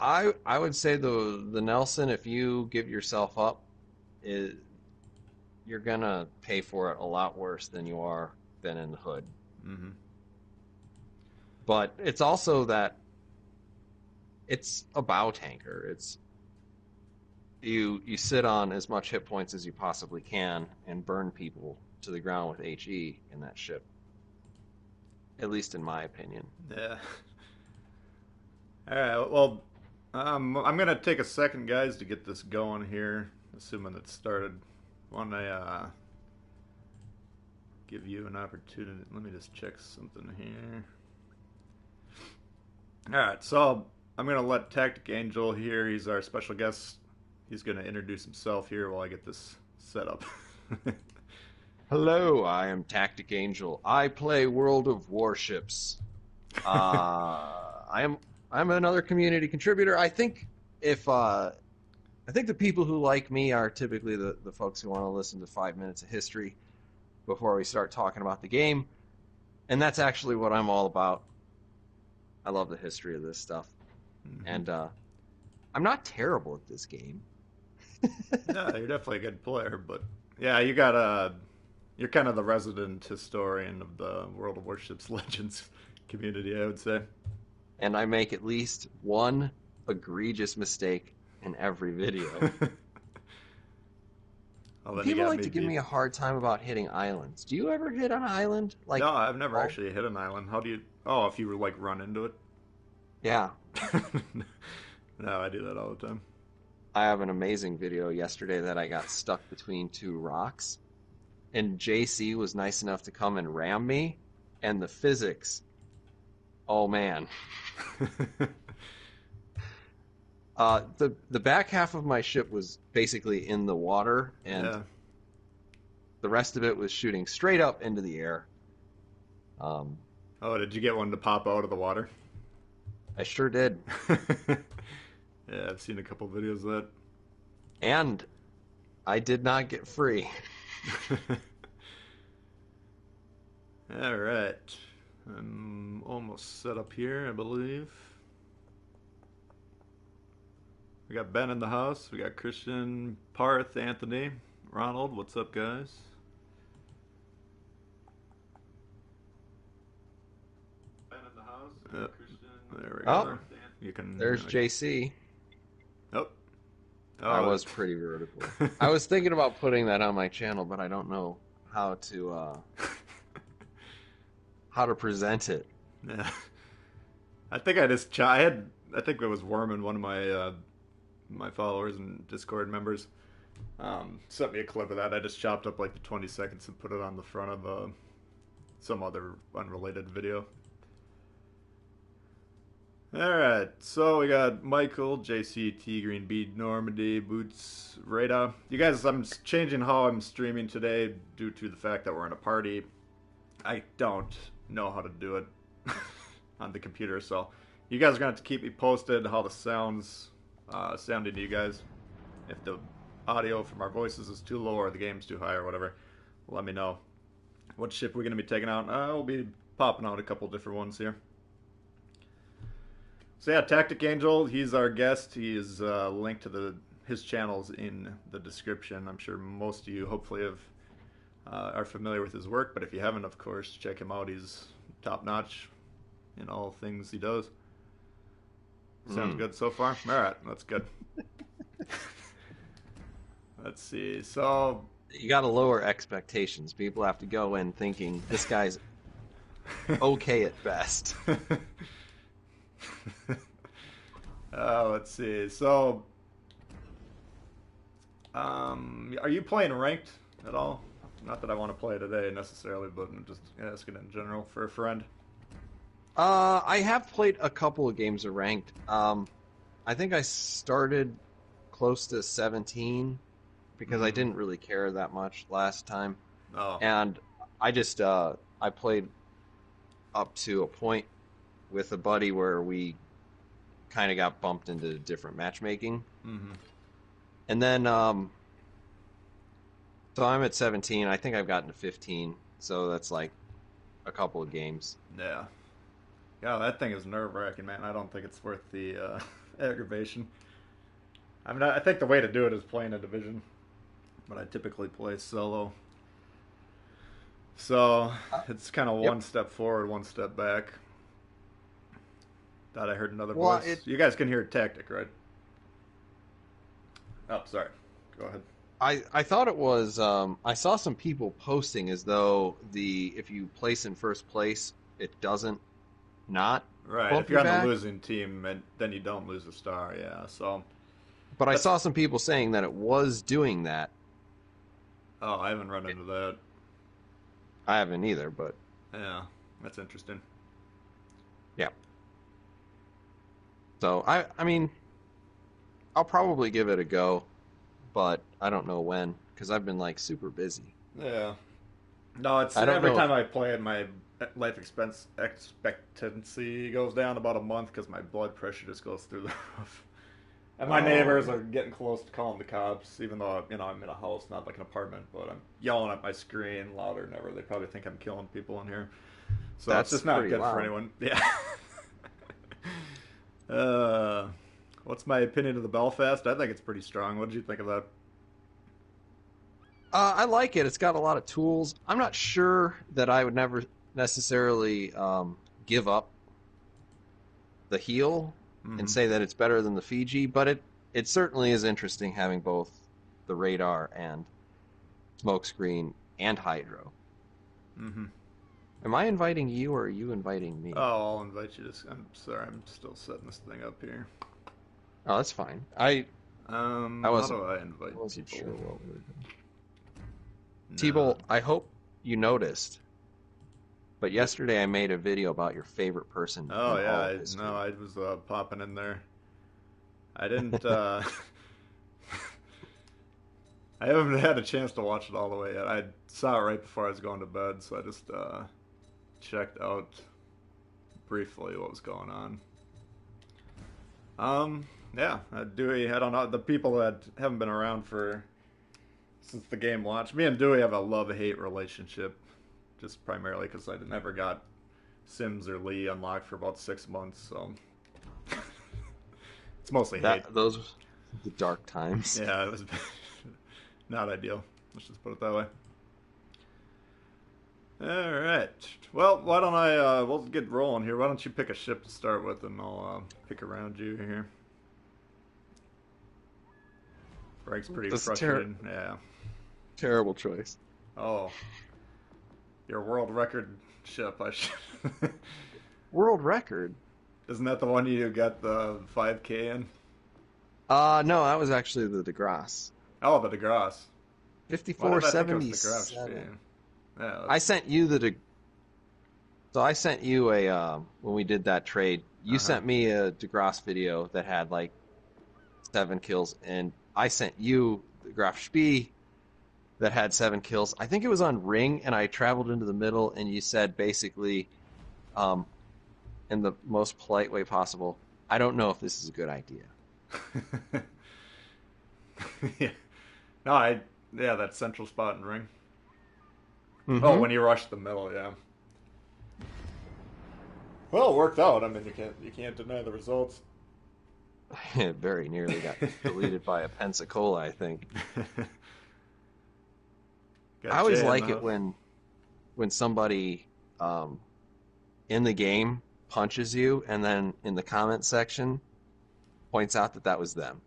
I would say the Nelson, if you give yourself up, is you're gonna pay for it a lot worse than you are than in the hood. Mm-hmm. But it's also that it's a bow tanker. It's you sit on as much hit points as you possibly can and burn people to the ground with HE in that ship. At least in my opinion. Yeah. All right. Well, I'm gonna take a second, guys, to get this going here. Assuming it started. Want to give you an opportunity? Let me just check something here. All right. So I'm gonna let TacticAngel here. He's our special guest. He's gonna introduce himself here while I get this set up. Hello, I am TacticAngel. I play World of Warships. I'm another community contributor. I think the people who like me are typically the folks who want to listen to 5 minutes of history before we start talking about the game. And that's actually what I'm all about. I love the history of this stuff. Mm-hmm. And I'm not terrible at this game. Yeah, you're definitely a good player, but yeah, you got you're kind of the resident historian of the World of Warships Legends community, I would say. And I make at least one egregious mistake in every video. Oh, then you People got like me to give beat. me a hard time about hitting islands. Do you ever hit an island? No, Like, I've never oh, actually hit an island. How do you? Oh, if you were like run into it. yeah. No, I do that all the time. I have an amazing video yesterday that I got stuck between two rocks, and JC was nice enough to come and ram me, and the physics, oh man. The back half of my ship was basically in the water, and Yeah. the rest of it was shooting straight up into the air. Oh, did you get one to pop out of the water? I sure did, Yeah, I've seen a couple videos of and I did not get free. that. All right. I'm almost set up here, I believe. We got Ben in the house. We got Christian, Parth, Anthony, Ronald. What's up, guys? Ben in the house. We got Christian. There we Oh, go. You can. there's JC. Oh. I Oh. was pretty vertical. I was thinking about putting that on my channel, but I don't know how to present it. Yeah. I think I just I had I think it was Worman, one of my followers and Discord members, sent me a clip of that. I just chopped up like the 20 seconds and put it on the front of some other unrelated video. Alright, so we got Michael, JCT, Green Bead, Normandy, Boots, Rada. You guys, I'm changing how I'm streaming today due to the fact that we're in a party. I don't know how to do it on the computer, so you guys are going to have to keep me posted how the sounding to you guys. If the audio from our voices is too low or the game's too high or whatever, let me know. What ship we're going to be taking out? We'll be popping out a couple different ones here. So yeah, TacticAngel, he's our guest. He is linked to his channels in the description. I'm sure most of you hopefully are familiar with his work, but if you haven't, of course, check him out. He's top notch in all things he does. Sounds good so far? Alright, that's good. Let's see. So You got to lower expectations. People have to go in thinking this guy's okay at best. let's see. So are you playing ranked at all? Not that I want to play today necessarily, but I'm just asking in general for a friend. I have played a couple of games of ranked. I think I started close to 17 because I didn't really care that much last time. Oh. And I just I played up to a point with a buddy where we kind of got bumped into different matchmaking. Mm-hmm. And then so I'm at 17. I think I've gotten to 15. So that's like a couple of games. Yeah. Yeah, that thing is nerve-wracking, man. I don't think it's worth the aggravation. I mean, I think the way to do it is playing a division, but I typically play solo. So it's kind of Yep. one step forward, one step back. Thought I heard another Well, voice. You guys can hear Tactic, right? Oh, sorry. Go ahead. I thought it was. I saw some people posting as though if you place in first place, it doesn't not Right. If bump you're you on the back. losing team, and then you don't lose a star, yeah. So But I that's. saw some people saying that it was doing that. Oh, I haven't run into that. I haven't either, but Yeah, that's interesting. yeah. So I mean, I'll probably give it a go, but I don't know when because I've been like super busy. Yeah. No, it's I don't every know if time I play it, my life expense expectancy goes down about a month because my blood pressure just goes through the roof. And my neighbors oh, are getting close to calling the cops, even though I'm in a house, not like an apartment. But I'm yelling at my screen louder than ever. They probably think I'm killing people in here, so it's that's just not pretty good for loud. anyone. Yeah. uh, what's my opinion of the Belfast? I think it's pretty strong. What did you think of that? I like it. It's got a lot of tools. I'm not sure that I would never necessarily give up the heel and Mm-hmm. say that it's better than the Fiji, but it certainly is interesting having both the radar and smokescreen and hydro. Mm-hmm. Am I inviting you or are you inviting Oh, me? I'll invite you to. I'm sorry, I'm still setting this thing up here. Oh, that's fine. I How wasn't do I invite sure people? what we were doing. No. T-Bolt, I hope you noticed, but yesterday I made a video about your favorite person Oh in yeah, all of no, history. I was popping in there. I didn't. I haven't had a chance to watch it all the way yet. I saw it right before I was going to bed, so I just checked out briefly what was going on. Yeah, Dewey. I don't know the people that haven't been around for since the game launched. Me and Dewey have a love-hate relationship, just primarily because I never got Sims or Lee unlocked for about 6 months, so it's mostly hate. Those were the dark times. Yeah, it was not ideal. Let's just put it that way. All right. Well, why don't we'll get rolling here. Why don't you pick a ship to start with, and I'll pick around you here. Frank's pretty That's a frustrated. Yeah. terrible choice. Oh, your world record ship. I should. World record. Isn't that the one you got the 5K in? No, that was actually the DeGrasse. Oh, the DeGrasse. Why did I think it was DeGrasse? 5477. Yeah, I that's. sent you so I sent you a when we did that trade. You Uh huh. sent me a DeGrasse video that had like 7 kills, and I sent you the Graf Spee that had 7 kills. I think it was on Ring, and I traveled into the middle, and you said basically, um, in the most polite way possible, I don't know if this is a good idea. Yeah. No, I. Yeah, that central spot in ring. Oh, Mm-hmm. when you rush the middle, yeah. Well, it worked out. I mean, you can't deny the results. It very nearly got deleted by a Pensacola, I think. I Got always Jay in the like it house. when somebody in the game punches you, and then in the comment section points out that that was them.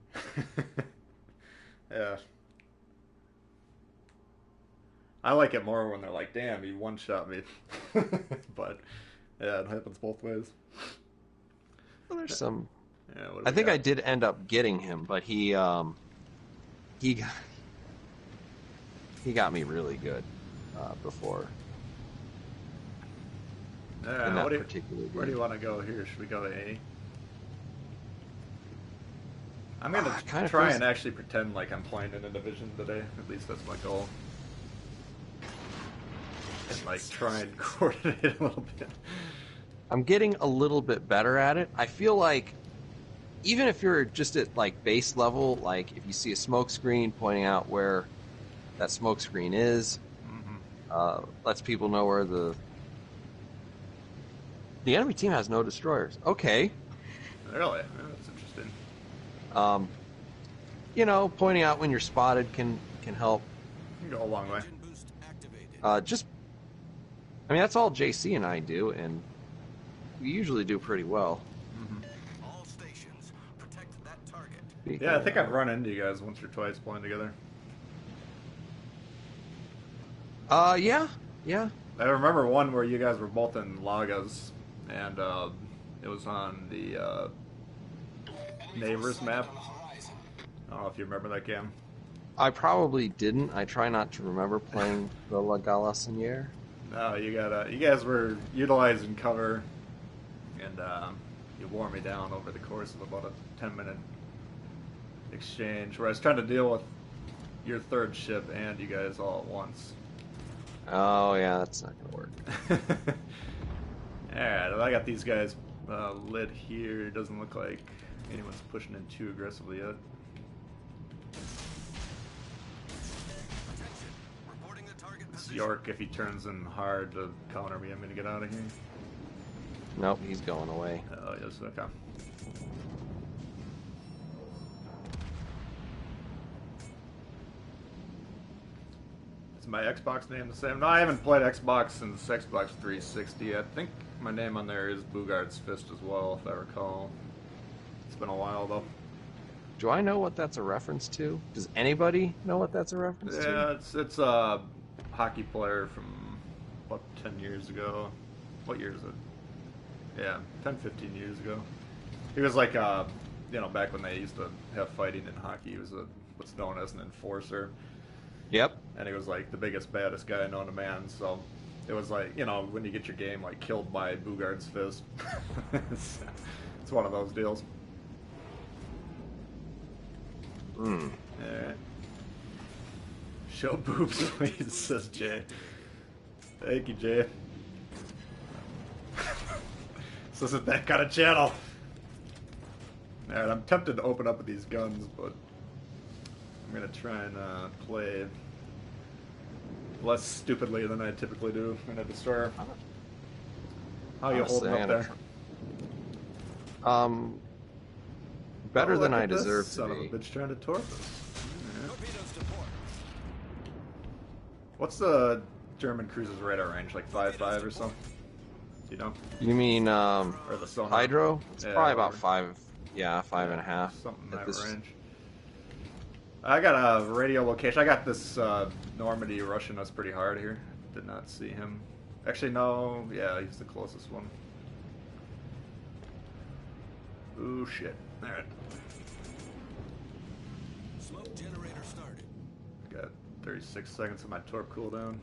Yeah, I like it more when they're like, "Damn, you one shot me," but yeah, it happens both ways. Well, there's some. Yeah, what do I we think I got? did end up getting him, but he got, he got me really good before in What that do you, particular where do you game. want to go here? Should we go to A? I'm gonna It kind of try feels. and actually pretend like I'm playing in a division today. At least that's my goal. And like try and coordinate a little bit. I'm getting a little bit better at it. I feel like even if you're just at like base level, like if you see a smoke screen pointing out where that smoke screen is, Hmm. lets people know where the enemy team has no destroyers. Okay, Really? Yeah, that's interesting. Um, pointing out when you're spotted can help. You can go a long way. Just, I mean, that's all JC and I do, and we usually do pretty well. Mm-hmm. All stations, protect that target. Yeah, I think I've run into you guys once or twice playing together. Yeah, yeah. I remember one where you guys were both in Lagas, and it was on the Neighbors map. I don't know if you remember that game. I probably didn't. I try not to remember playing the La Galissoniere. No, you guys were utilizing cover, and you wore me down over the course of about a 10-minute exchange, where I was trying to deal with your third ship and you guys all at once. Oh, yeah, that's not going to work. Alright, well, I got these guys lit here. It doesn't look like anyone's pushing in too aggressively yet. It's York, if he turns in hard to counter me, I'm going to get out of here. Nope, he's going away. Oh, yes, okay. Is my Xbox name the same? No, I haven't played Xbox since Xbox 360. I think my name on there is Boogard's Fist as well, if I recall. It's been a while, though. Do I know what that's a reference to? Does anybody know what that's a reference to? Yeah, it's a hockey player from, what, 10 years ago? What year is it? Yeah, 10, 15 years ago. He was like, back when they used to have fighting in hockey, he was what's known as an enforcer. Yep. And he was like the biggest, baddest guy known to man, so it was like, when you get your game like killed by Boogard's Fist. It's one of those deals. Alright. Show boobs, please, says Jay. Thank you, Jay. This isn't that kind of channel. Alright, I'm tempted to open up with these guns, but I'm gonna try and play less stupidly than I typically do in a destroyer. How are you holding up there? Better than I this deserve son to of be. a bitch trying to torp us. Right. What's the German cruiser's radar range? Like 5.5 or something? Do you know? You mean Or the sonar? hydro? It's Yeah, probably about whatever. 5.5. Something in At that this- range. I got a radio location. I got this Normandy rushing us pretty hard here. Did not see him. Actually, no. Yeah, he's the closest one. Ooh, shit. Alright. Smoke generator started. Got 36 seconds of my torp cooldown.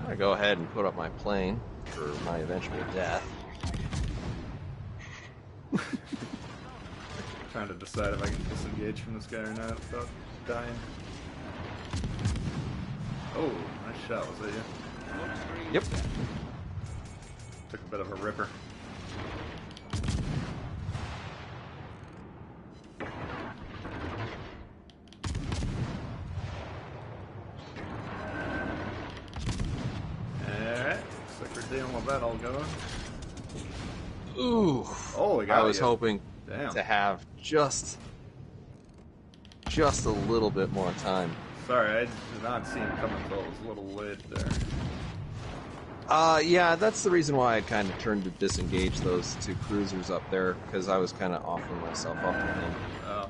I go ahead and put up my plane for my eventual death. Trying to decide if I can disengage from this guy or not without dying. Oh, nice shot. Was that you? Yep. Took a bit of a ripper. Alright, looks like we're dealing with that all going. Ooh. Oh, we got I was you. hoping Damn. to have just a little bit more time. Sorry, I did not see him coming until it was a little late there. Yeah, that's the reason why I kind of turned to disengage those two cruisers up there, because I was kind of offering myself up to him. Oh.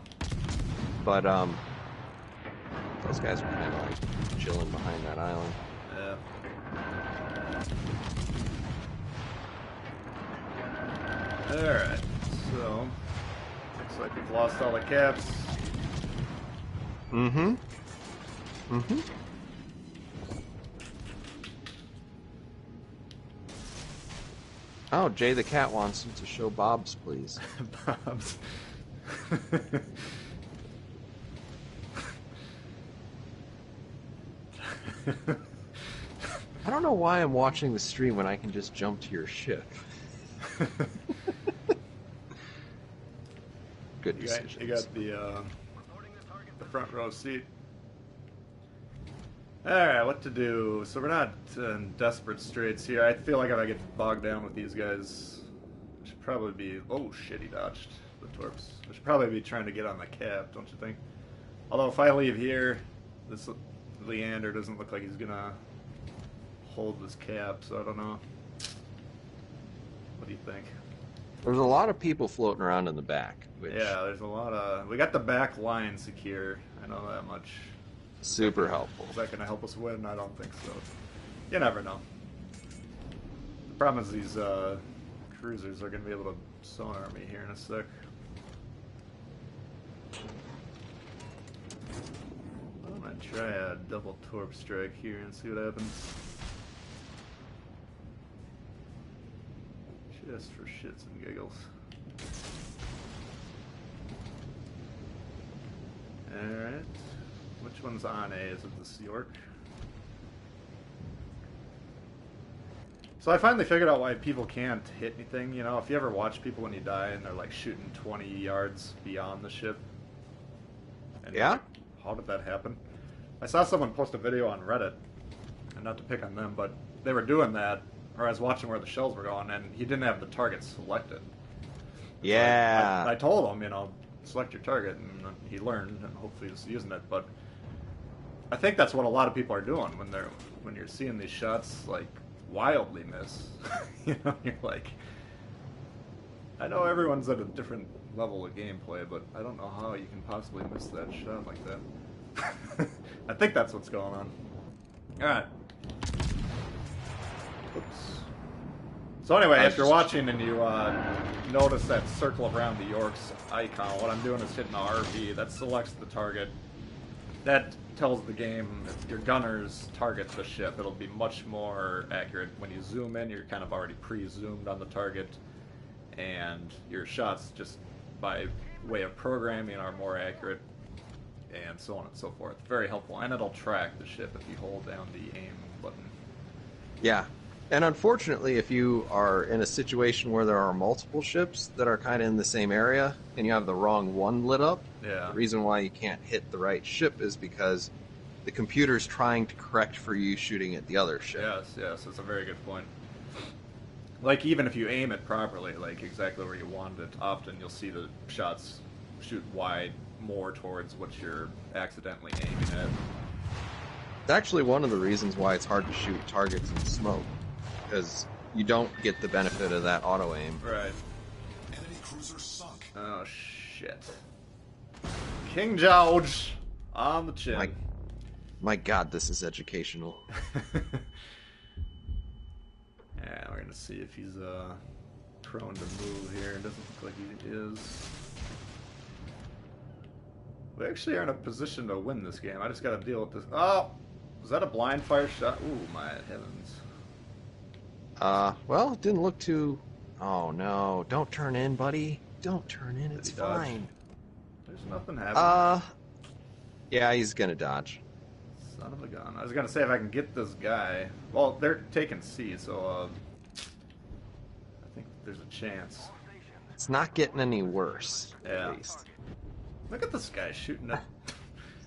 But, those guys were kind of like chilling behind that island. Yeah. Alright, so looks like we've lost all the caps. Mm-hmm. Oh, Jay the cat wants him to show Bob's, please. Bob's. I don't know why I'm watching the stream when I can just jump to your ship. Good decision. You got the front row seat. Alright, what to do? So we're not in desperate straits here. I feel like if I get bogged down with these guys, I should probably be... Oh shit, he dodged the torps. I should probably be trying to get on the cap, don't you think? Although if I leave here, this Leander doesn't look like he's gonna hold this cap, so I don't know. What do you think? There's a lot of people floating around in the back, which Yeah, there's a lot of... We got the back line secure. I know that much. super helpful. Is that going to help us win? I don't think so. You never know. The problem is these cruisers are going to be able to sonar me here in a sec. I'm going to try a double torp strike here and see what happens. Just for shits and giggles. Alright. Which one's on A? Is it this York? So I finally figured out why people can't hit anything. You know, if you ever watch people when you die and they're like shooting 20 yards beyond the ship. And Yeah? like, how did that happen? I saw someone post a video on Reddit, and not to pick on them, but they were doing that, or I was watching where the shells were going, and he didn't have the target selected. Yeah. So I told him, you know, select your target, and he learned, and hopefully he's using it. But I think that's what a lot of people are doing when you're seeing these shots like wildly miss. You know, you're like, I know everyone's at a different level of gameplay, but I don't know how you can possibly miss that shot like that. I think that's what's going on. All right. Oops. So anyway, if you're watching and you notice that circle around the York's icon, what I'm doing is hitting the RB. That selects the target. That tells the game if your gunners target the ship, it'll be much more accurate. When you zoom in, you're kind of already pre-zoomed on the target, and your shots, just by way of programming, are more accurate, and so on and so forth. Very helpful, and it'll track the ship if you hold down the aim button. Yeah. And unfortunately, if you are in a situation where there are multiple ships that are kind of in the same area and you have the wrong one lit up, Yeah. the reason why you can't hit the right ship is because the computer's trying to correct for you shooting at the other ship. Yes, that's a very good point. Like, even if you aim it properly, like exactly where you want it, often you'll see the shots shoot wide more towards what you're accidentally aiming at. It's actually one of the reasons why it's hard to shoot targets in smoke, because you don't get the benefit of that auto aim. Right. Enemy cruiser sunk. Oh, shit. King George on the chin. My God, this is educational. Yeah, we're gonna see if he's prone to move here. It doesn't look like he is. We actually are in a position to win this game. I just gotta deal with this. Oh! Was that a blind fire shot? Ooh, my heavens. Well, it didn't look too... Oh, no. Don't turn in, buddy. Don't turn in. It's he dodge? fine. There's nothing happening. Yeah, he's gonna dodge. Son of a gun. I was gonna say if I can get this guy. Well, they're taking C, so I think there's a chance. It's not getting any worse, Yeah. at least. Look at this guy shooting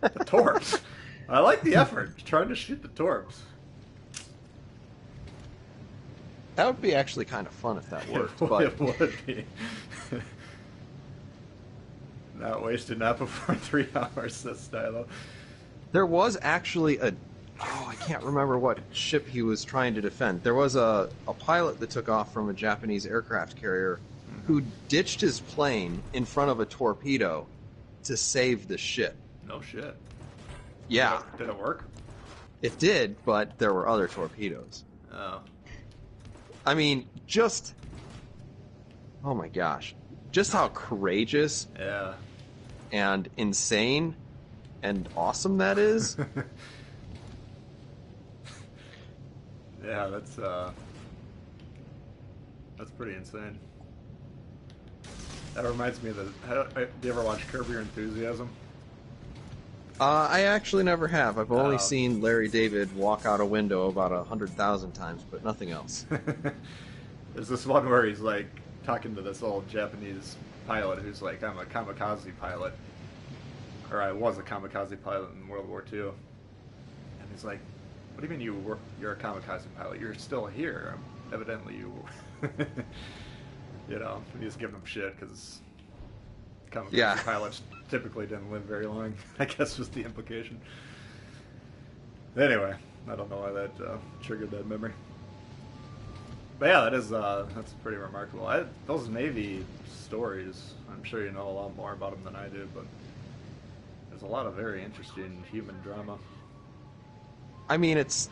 at the torps. I like the effort trying to shoot the torps. That would be actually kind of fun if that worked, but It would be. Not wasted, not before 3 hours, says Stylo. there was actually a... Oh, I can't remember what ship he was trying to defend. There was a pilot that took off from a Japanese aircraft carrier who ditched his plane in front of a torpedo to save the ship. No shit. Yeah, Did it work? it did, but there were other torpedoes. Oh. I mean, just... Oh my gosh. Just how courageous Yeah. and insane and awesome that is. Yeah, that's pretty insane. That reminds me of do you ever watch Curb Your Enthusiasm? I actually never have. I've only Oh. seen Larry David walk out a window about 100,000 times, but nothing else. There's this one where he's like talking to this old Japanese pilot who's like, I'm a kamikaze pilot. Or I was a kamikaze pilot in World War II. And he's like, what do you mean you're a kamikaze pilot? You're still here. Evidently you... you know, he's giving him shit because Yeah. kamikaze pilots typically didn't live very long. I guess was the implication. Anyway, I don't know why that triggered that memory. But yeah, that's pretty remarkable. Those Navy stories, I'm sure you know a lot more about them than I do, but there's a lot of very interesting human drama. I mean, it's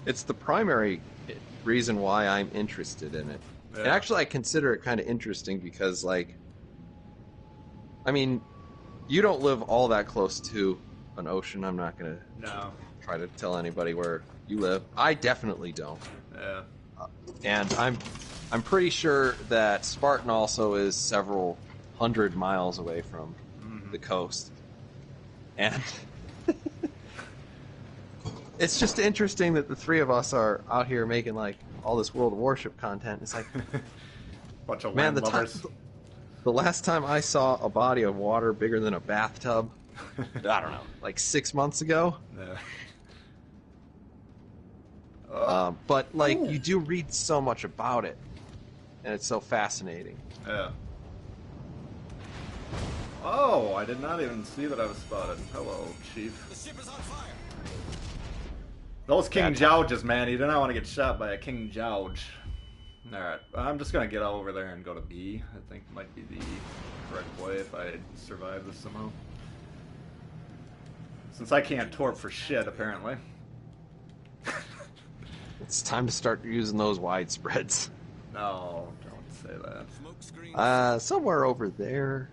the primary reason why I'm interested in it. Yeah. And actually, I consider it kind of interesting because, like, I mean, you don't live all that close to an ocean. I'm not going to try to tell anybody where you live. I definitely don't. Yeah. And I'm pretty sure that Spartan also is several hundred miles away from the coast. And it's just interesting that the three of us are out here making like all this World of Warship content. It's like, Bunch of man, land lovers. the last time I saw a body of water bigger than a bathtub, I don't know, like 6 months ago. Yeah. But like, you do read so much about it, and it's so fascinating. Yeah. Oh, I did not even see that I was spotted. Hello, Chief. The ship is on fire. Those King Jouges, man. You do not want to get shot by a King Jouge. Alright, I'm just going to get over there and go to B. I think might be the correct way if I survive this somehow. Since I can't torp for shit, apparently. It's time to start using those widespreads. No, don't say that. Smoke screen. Somewhere over there.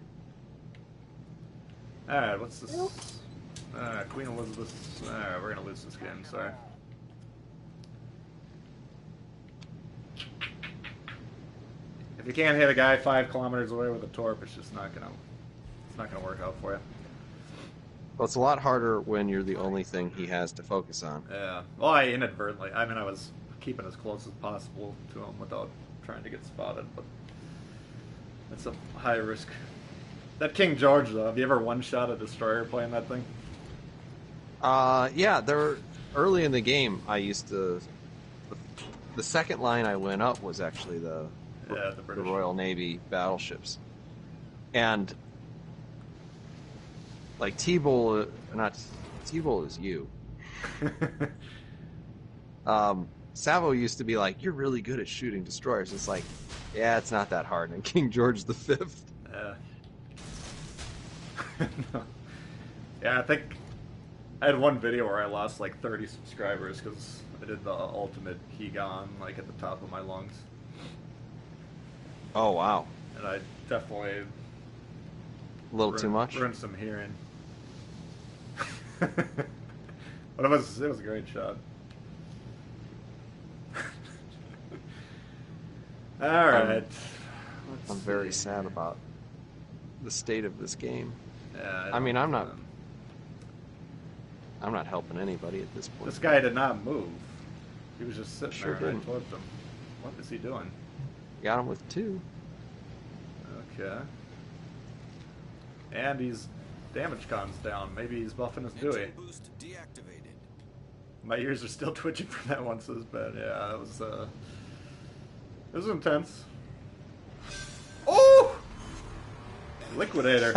Alright, what's this? Queen Elizabeth. Alright, we're gonna lose this game, sorry. If you can't hit a guy 5 kilometers away with a torp, it's just not gonna work out for you. Well, it's a lot harder when you're the only thing he has to focus on. Yeah. Well, I inadvertently. I mean, I was keeping as close as possible to him without trying to get spotted, but it's a high risk. That King George, though, have you ever one-shot a destroyer playing that thing? Yeah, early in the game, I used to... The second line I went up was actually the British. Royal Navy battleships. And, like, T-Bull is you. Savo used to be like, you're really good at shooting destroyers. It's like, yeah, it's not that hard. And King George V. Yeah. No. Yeah, I think I had one video where I lost like 30 subscribers because I did the ultimate Hegon like at the top of my lungs. Oh, wow. And I definitely A little too much? ruined some hearing. But it was a great shot. Alright. I'm very sad about the state of this game. Yeah, I mean, I'm not helping anybody at this point. This guy did not move. He was just sitting Sure there and I didn't. torped him. What is he doing? Got him with 2. Okay. And he's damage con's down. Maybe he's buffing his Dewey. Engine boost deactivated. My ears are still twitching from that one, so it's bad. Yeah, it was intense. Oh! Liquidator.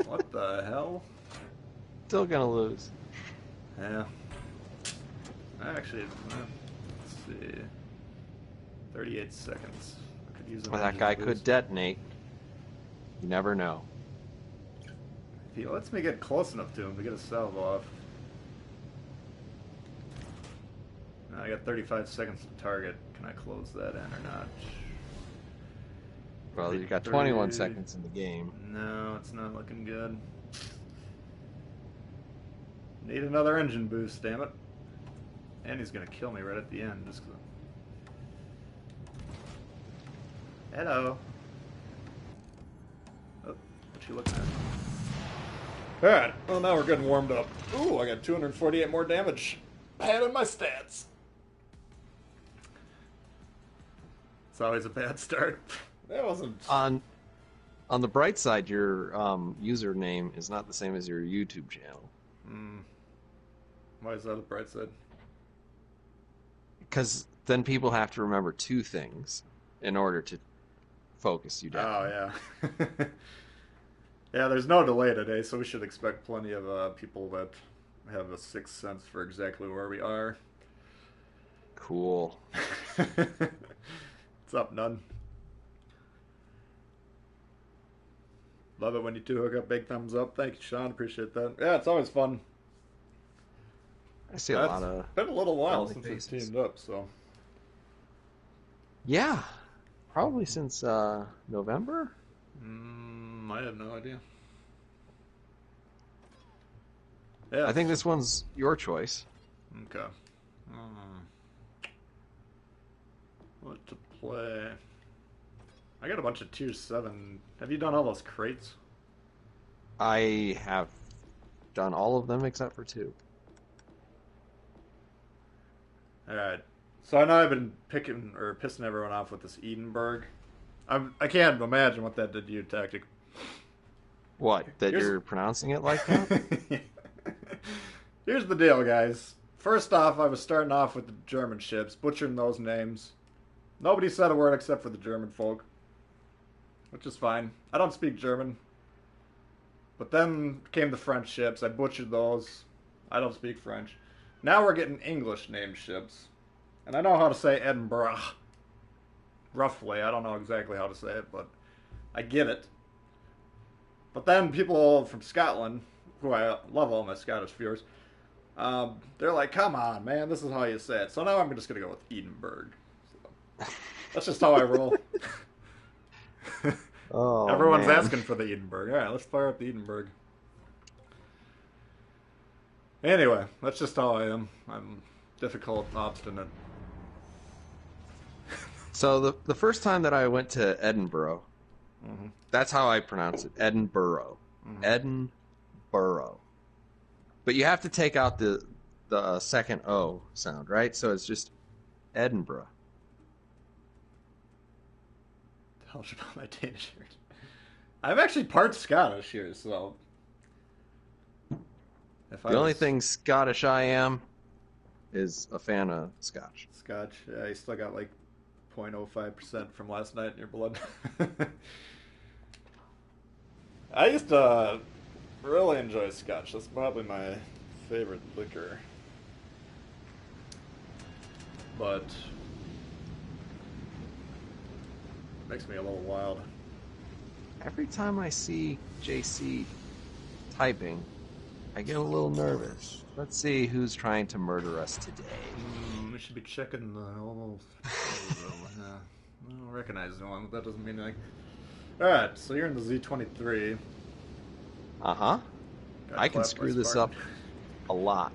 What the hell? Still gonna lose. Yeah. Actually, let's see. 38 seconds. I could use a Well, that engine guy boost. could detonate. You never know. If he lets me get close enough to him to get a salvo off. I got 35 seconds to target. Can I close that in or not? Well, you got 30. 21 seconds in the game. No, it's not looking good. Need another engine boost, damn it. And he's gonna kill me right at the end. Just 'cause Hello. Oh, what you looking at? Alright, well now we're getting warmed up. Ooh, I got 248 more damage. Bad on my stats. It's always a bad start. That wasn't... On the bright side, your username is not the same as your YouTube channel. Why is that a bright side? Because then people have to remember 2 things in order to focus you down. Oh, yeah. Yeah, there's no delay today, so we should expect plenty of people that have a sixth sense for exactly where we are. Cool. What's up, None? Love it when you two hook up. Big thumbs up. Thank you, Sean. Appreciate that. Yeah, it's always fun. I see a lot of. It's been a little while friendly since we've faces. teamed up, so. Yeah, probably since November. I have no idea. Yeah. I think this one's your choice. Okay. What to play? I got a bunch of tier 7. Have you done all those crates? I have done all of them except for 2. Alright. So I know I've been picking or pissing everyone off with this Edinburgh. I can't imagine what that did to you, Tactic. What? That you're pronouncing it like that? Here's the deal, guys. First off, I was starting off with the German ships, butchering those names. Nobody said a word except for the German folk, which is fine. I don't speak German. But then came the French ships. I butchered those. I don't speak French. Now we're getting English named ships. And I know how to say Edinburgh. Roughly. I don't know exactly how to say it, but I get it. But then people from Scotland, who I love all my Scottish viewers, they're like, come on, man, this is how you say it. So now I'm just going to go with Edinburgh. So, that's just how I roll. Oh, Everyone's man. asking for the Edinburgh. Alright, let's fire up the Edinburgh. Anyway, that's just how I am. I'm difficult, obstinate. So the first time that I went to Edinburgh, Mm-hmm. that's how I pronounce it. Edinburgh. Edinburgh. But you have to take out the second O sound, right? So it's just Edinburgh. Tell us about my Danish shirt. I'm actually part Scottish here, so. If The only thing Scottish I am is a fan of Scotch. Scotch, yeah, you still got like 0.05% from last night in your blood. I used to really enjoy Scotch. That's probably my favorite liquor. But makes me a little wild. Every time I see JC typing, I get a little nervous. Let's see who's trying to murder us today. We should be checking the whole. I don't recognize anyone, but that doesn't mean anything. Alright, so you're in the Z23. Uh-huh. Got I can clapped screw by this up Spartan. a lot.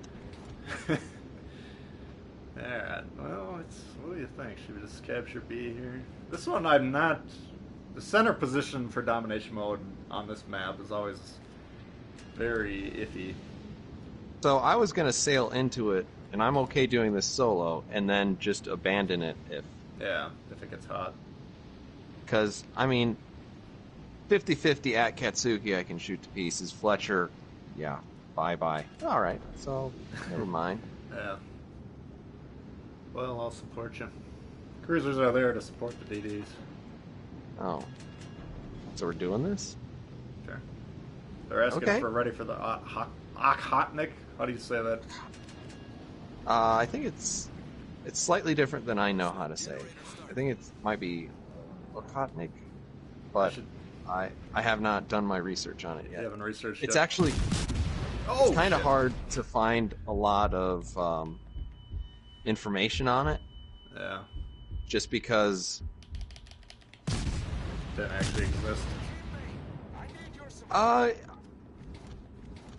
Alright, well, what do you think? Should we just capture B here? This one I'm not. The center position for domination mode on this map is always very iffy. So I was going to sail into it, and I'm okay doing this solo, and then just abandon it if... Yeah, if it gets hot. Because, I mean, 50-50 at Katsuki I can shoot to pieces. Fletcher, yeah, bye-bye. Alright, so, never mind. Yeah. Well, I'll support you. Cruisers are there to support the DDs. Oh. So we're doing this? Sure. They're asking Okay. for ready for the Okhotnik. How do you say that? I think it's slightly different than I know how to say. I think it might be Okotnik, but I have not done my research on it You yet. haven't researched It's yet? actually Oh, kind of shit. hard to find a lot of information on it, Yeah, just because didn't actually exist. I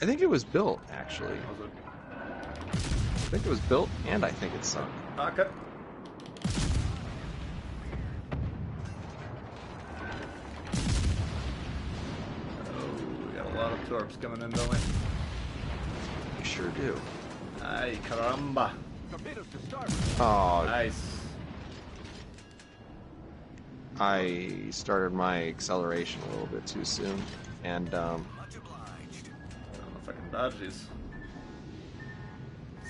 think it was built actually. Was it? I think it was built, and I think it's sunk. Okay. Oh, we got a lot of torps coming in, don't we? You sure do. Ay, caramba. Oh, Nice. I started my acceleration a little bit too soon, and Much obliged. I don't know if I can dodge these.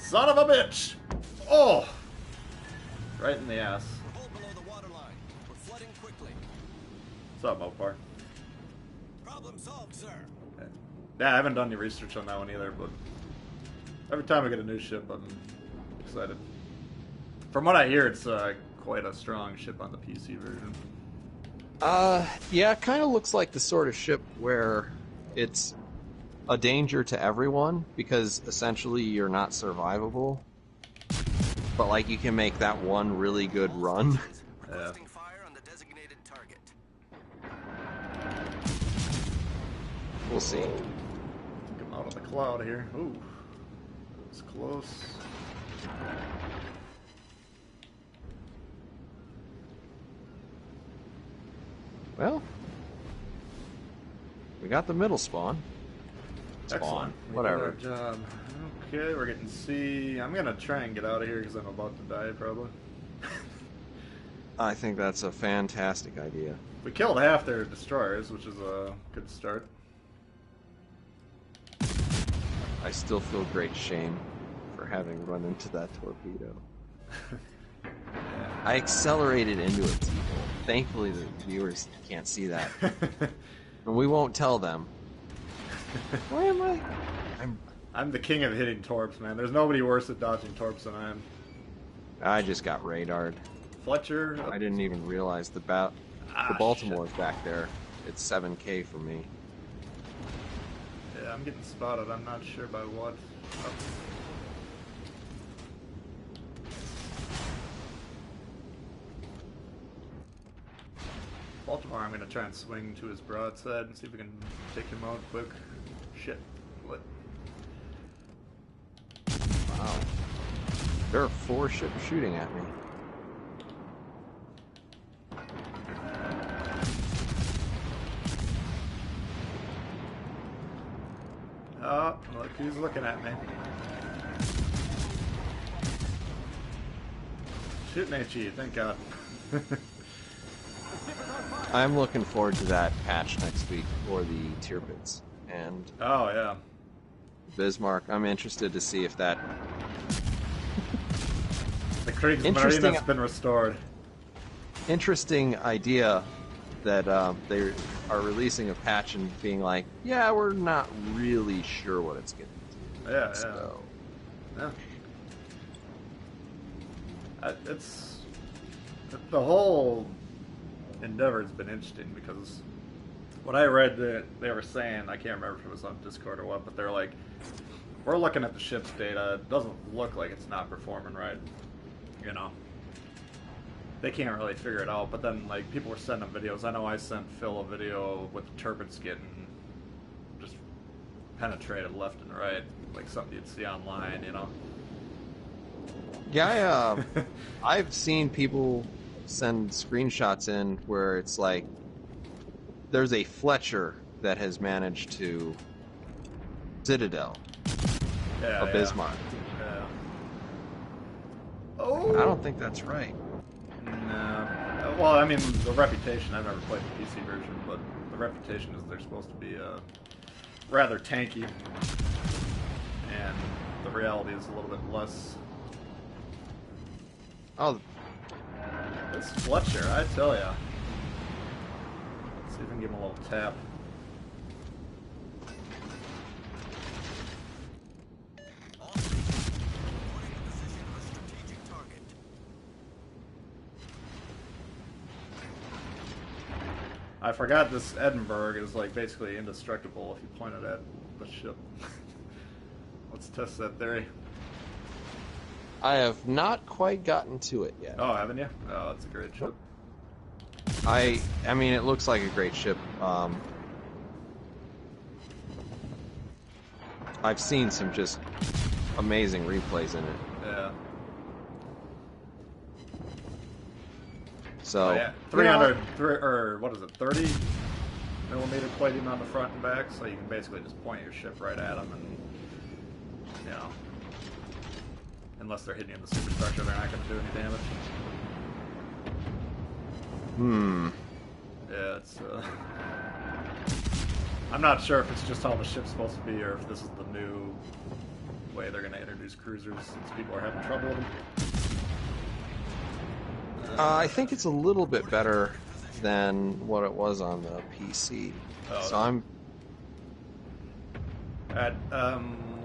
Son of a bitch! Oh! Right in the ass. We're below the waterline. We're flooding quickly. up, Mopar? Problem solved, sir. Yeah, I haven't done any research on that one either, but every time I get a new ship, I'm excited. From what I hear, it's quite a strong ship on the PC version. Yeah, it kind of looks like the sort of ship where it's a danger to everyone because essentially you're not survivable. But like you can make that one really good run. Requesting fire on the designated target. We'll see. Come out of the cloud here. Ooh, it's close. Well, we got the middle spawn. Excellent. We Whatever. did our job. Okay, we're getting C. I'm gonna try and get out of here because I'm about to die probably. I think that's a fantastic idea. We killed half their destroyers, which is a good start. I still feel great shame for having run into that torpedo. I accelerated into it, people. Thankfully, the viewers can't see that. And we won't tell them. Why am I? I'm the king of hitting torps, man. There's nobody worse at dodging torps than I am. I just got radared. Fletcher. I didn't even realize the Baltimore's back there. It's 7K for me. Yeah, I'm getting spotted. I'm not sure by what. Oh. Baltimore, I'm going to try and swing to his broadside and see if we can take him out quick. Shit. What? Wow. There are 4 ships shooting at me. Oh, look who's looking at me. Shooting at you, thank God. I'm looking forward to that patch next week for the tier bits. And Oh, yeah. Bismarck, I'm interested to see if that... The Kriegsmarine Interesting- has been restored. Interesting idea that they are releasing a patch and being like, yeah, we're not really sure what it's going to do. Yeah, So, yeah. It's... The whole endeavor has been interesting because what I read that they were saying, I can't remember if it was on Discord or what, but they're like, we're looking at the ship's data, it doesn't look like it's not performing right, you know. They can't really figure it out, but then like people were sending them videos. I know I sent Phil a video with the turbines getting just penetrated left and right, like something you'd see online, you know. yeah, I've seen people send screenshots in where it's like there's a Fletcher that has managed to Citadel Yeah, a Bismarck. Yeah. Oh. I don't think that's right. No. Well, I mean, the reputation, I've never played the PC version, but the reputation is they're supposed to be rather tanky. And the reality is a little bit less. Oh, This Fletcher, I tell ya. Let's see if we can give him a little tap. All systems reporting the position of a strategic target. I forgot this Edinburgh is like basically indestructible if you point it at the ship. Let's test that theory. I have not quite gotten to it yet. Oh, haven't you? Oh, that's a great ship. I mean, it looks like a great ship. I've seen some just amazing replays in it. Yeah. So, Oh, yeah. 300, or what is it, 30 millimeter plating on the front and back, so you can basically just point your ship right at them and, you know, unless they're hitting in the superstructure, they're not going to do any damage. Yeah, it's, I'm not sure if it's just how the ship's supposed to be or if this is the new way they're going to introduce cruisers since people are having trouble with them. I think it's a little bit better than what it was on the PC. Oh, So no. I'm Alright,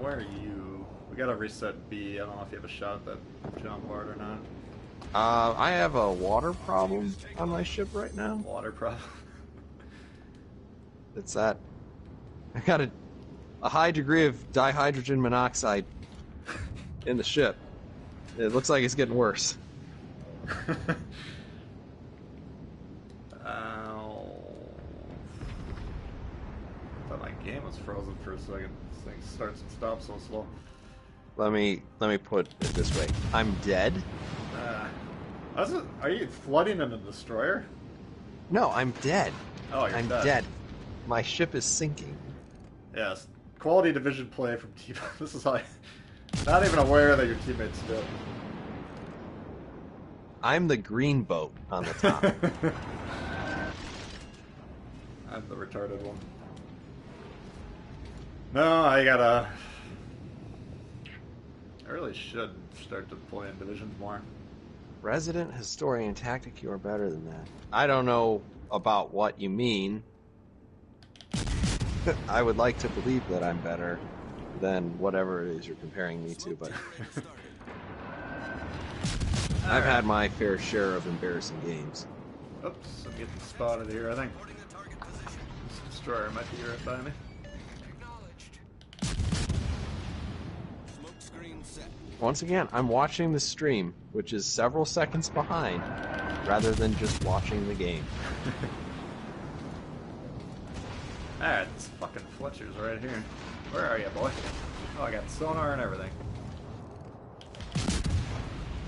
where are you? We gotta reset B. I don't know if you have a shot at that jump board or not. I have a water problem on my ship right now. Water problem. It's that I got a high degree of dihydrogen monoxide in the ship. It looks like it's getting worse. Ow. I thought my game was frozen for a second. This thing starts and stops so slow. Let me put it this way. I'm dead. Are you flooding in a destroyer? No, I'm dead. Oh, you're I'm dead. dead. My ship is sinking. Yes. Quality division play from team. This is how not even aware that your teammates dead. I'm the green boat on the top. I'm the retarded one. No, I really should start to play in divisions more. Resident historian tactic, you are better than that. I don't know about what you mean. I would like to believe that I'm better than whatever it is you're comparing me to, but I've had my fair share of embarrassing games. Oops, I'm getting spotted here, I think. This destroyer might be right by me. Smoke screen set. Once again, I'm watching the stream, which is several seconds behind, rather than just watching the game. Alright, this fucking Fletcher's right here. Where are you, boy? Oh, I got sonar and everything.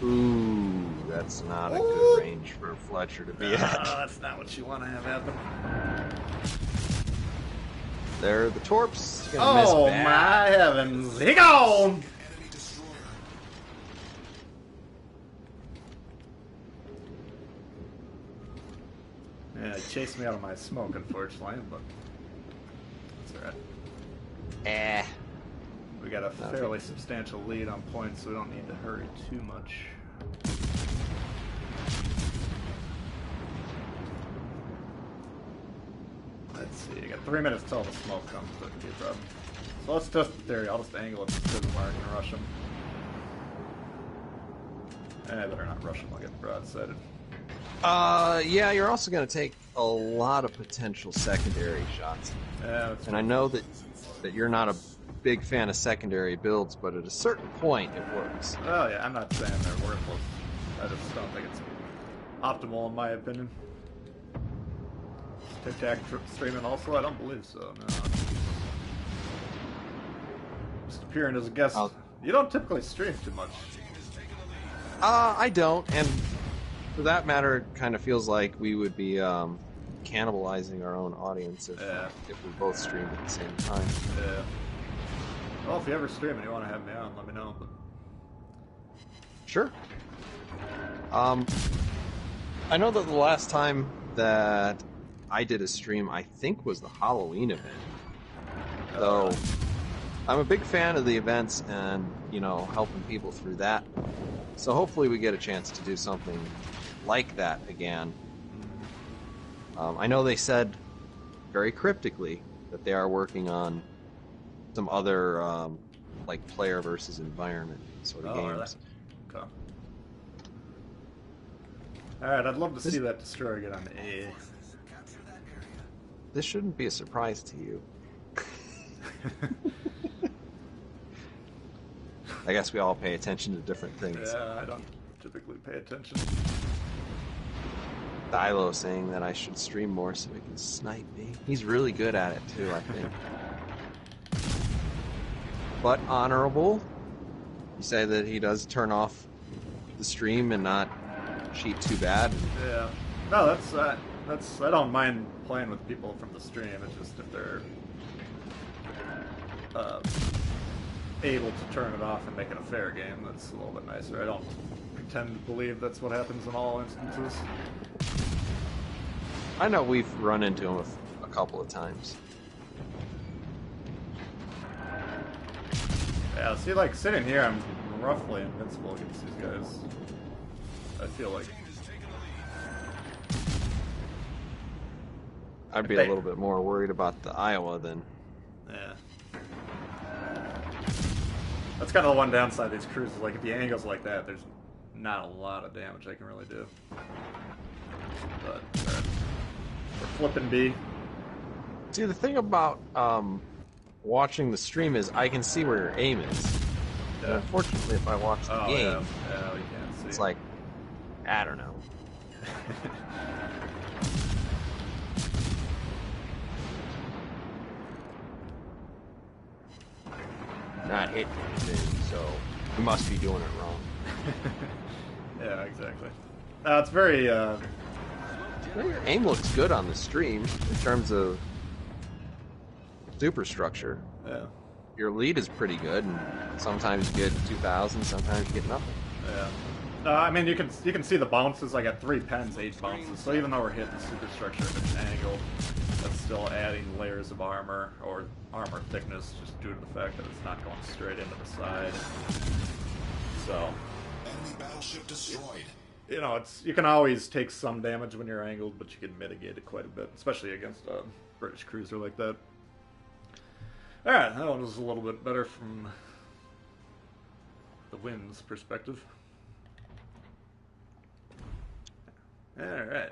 Ooh, that's not a good range for Fletcher to be at. That's not what you want to have happen. There are the torps. Gonna miss Oh bad. my heavens! He gone! Enemy destroyer. Yeah, he chased me out of my smoke, unfortunately, but that's alright. Eh. We got a fairly substantial lead on points, so we don't need to hurry too much. Let's see, you got 3 minutes till the smoke comes, that could be a problem. So let's test the theory. I'll just angle it to the mark and rush him. I better not rush him, I'll get broadsided. Yeah, you're also going to take a lot of potential secondary shots. Yeah, that's And I know that you're not a big fan of secondary builds, but at a certain point it works. Oh yeah, I'm not saying they're worthless. I just don't think it's optimal in my opinion. TikTok streaming also? I don't believe so, no. Just appearing as a guest. You don't typically stream too much. I don't, and for that matter, it kind of feels like we would be cannibalizing our own audience if we both streamed at the same time. Yeah. Well, if you ever stream and you want to have me on, let me know. But... Sure. I know that the last time that I did a stream, I think was the Halloween event. Though I'm a big fan of the events and, you know, helping people through that. So hopefully we get a chance to do something like that again. I know they said very cryptically that they are working on some other like player versus environment sort of games. Okay. Alright, I'd love to see that destroyer get on A. This shouldn't be a surprise to you. I guess we all pay attention to different things. Yeah, I don't typically pay attention. Dilo saying that I should stream more so he can snipe me. He's really good at it too, I think. But honorable. You say that he does turn off the stream and not cheat too bad. Yeah. No, that's I don't mind playing with people from the stream. It's just if they're able to turn it off and make it a fair game, that's a little bit nicer. I don't pretend to believe that's what happens in all instances. I know we've run into him a couple of times. Yeah, see, like, sitting here, I'm roughly invincible against these guys. I feel like. I'd If be a they- little bit more worried about the Iowa than. Yeah. That's kind of the one downside of these cruisers. Like, if the angle's like that, there's not a lot of damage I can really do. But, alright. We're flipping B. See, the thing about watching the stream is I can see where your aim is. And Yeah. unfortunately, if I watch the game, Yeah, we can't see. it's like, I don't know. Not hitting anything, so you must be doing it wrong. Yeah, exactly. It's very, Well, your aim looks good on the stream in terms of superstructure. yeah, Your lead is pretty good, and sometimes you get 2,000, sometimes you get nothing. yeah. I mean, you can see the bounces. I got 3 pens, 8 bounces. So even though we're hitting superstructure at an angle, that's still adding layers of armor or armor thickness, just due to the fact that it's not going straight into the side. So, Enemy battleship destroyed. you know, you can always take some damage when you're angled, but you can mitigate it quite a bit, especially against a British cruiser like that. All right, that one was a little bit better from the wind's perspective. All right.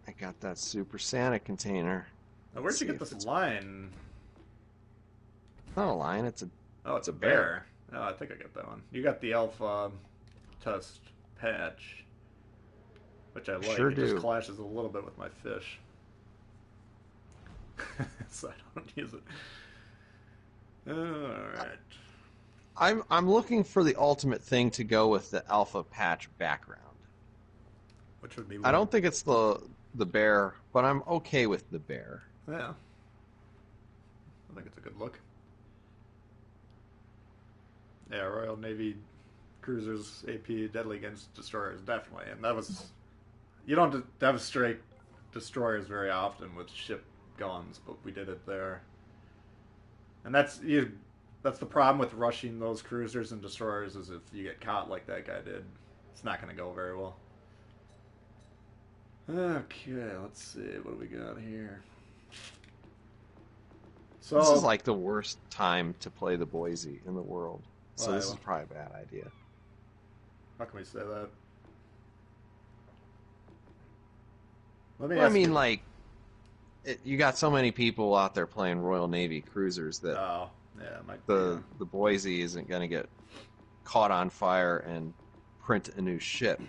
I got that Super Santa container. Now, where'd Let's you see get if this it's line? not a lion, it's a. Oh, it's a bear. Oh, I think I got that one. You got the Alpha Test patch, which I like. Sure it do. just clashes a little bit with my fish, so I don't use it. All right. I'm looking for the ultimate thing to go with the alpha patch background. Which would be? I don't think it's the bear, but I'm okay with the bear. Yeah. I think it's a good look. Yeah, Royal Navy cruisers, AP, deadly against destroyers, definitely. And that was... You don't demonstrate destroyers very often with ship guns, but we did it there. And that's the problem with rushing those cruisers and destroyers, is if you get caught like that guy did, it's not going to go very well. Okay, let's see. What do we got here? So This is like the worst time to play the Boise in the world. So Why? this is probably a bad idea. How can we say that? Let me Well, I ask mean, you. like, you got so many people out there playing Royal Navy cruisers that Oh, yeah, it might the Boise isn't going to get caught on fire and print a new ship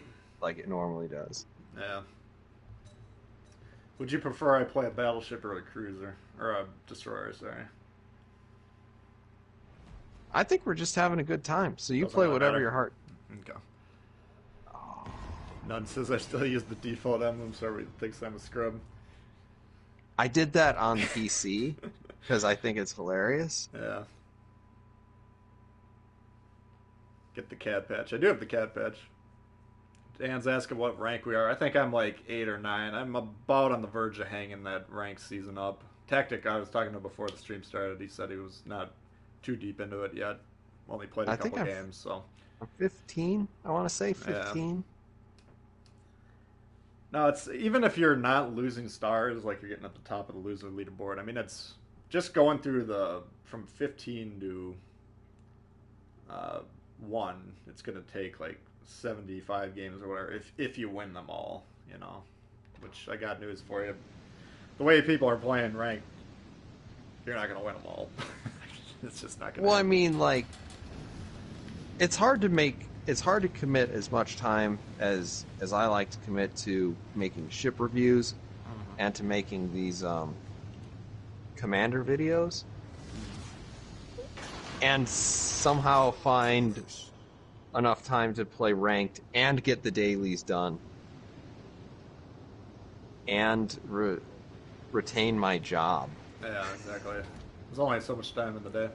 like it normally does. Yeah. Would you prefer I play a battleship or a cruiser? Or a destroyer, sorry. I think we're just having a good time. So you Doesn't play really whatever matter. your heart. Okay. None says I still use the default emblem, so everybody thinks I'm a scrub. I did that on PC because I think it's hilarious. Yeah. Get the cat patch. I do have the cat patch. Dan's asking what rank we are. I think I'm like 8 or 9. I'm about on the verge of hanging that rank season up. Tactic, I was talking to before the stream started. He said he was not too deep into it yet. Only played a I think couple I'm- games, so. I'm 15, I want to say 15. No, it's even if you're not losing stars, like you're getting at the top of the loser leaderboard. I mean, it's just going through from 15 to 1. It's gonna take like 75 games or whatever if you win them all, you know. Which I got news for you. The way people are playing ranked, you're not gonna win them all. It's just not gonna. Well, I happen. mean, like, it's hard to commit as much time as I like to commit to making ship reviews and to making these commander videos, and somehow find enough time to play ranked and get the dailies done and retain my job. Yeah, exactly. There's only so much time in the day.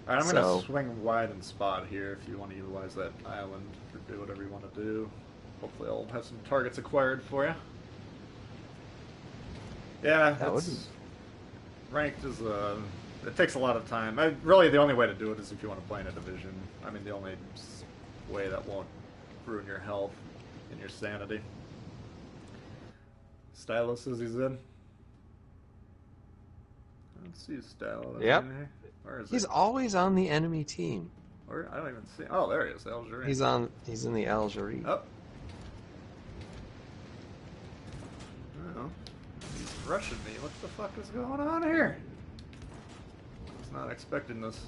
Alright, I'm So- going to swing wide and spot here if you want to utilize that island or do whatever you want to do. Hopefully I'll have some targets acquired for you. Yeah, That would be- ranked is it takes a lot of time. Really, the only way to do it is if you want to play in a division. I mean, the only way that won't ruin your health and your sanity. Stylus says he's in. Let's see his style. Yep. Where is He's he? always on the enemy team. Where? I don't even see. Oh, there he is. Algeria. He's in the Algerie. Oh. Oh. He's rushing me. What the fuck is going on here? I was not expecting this.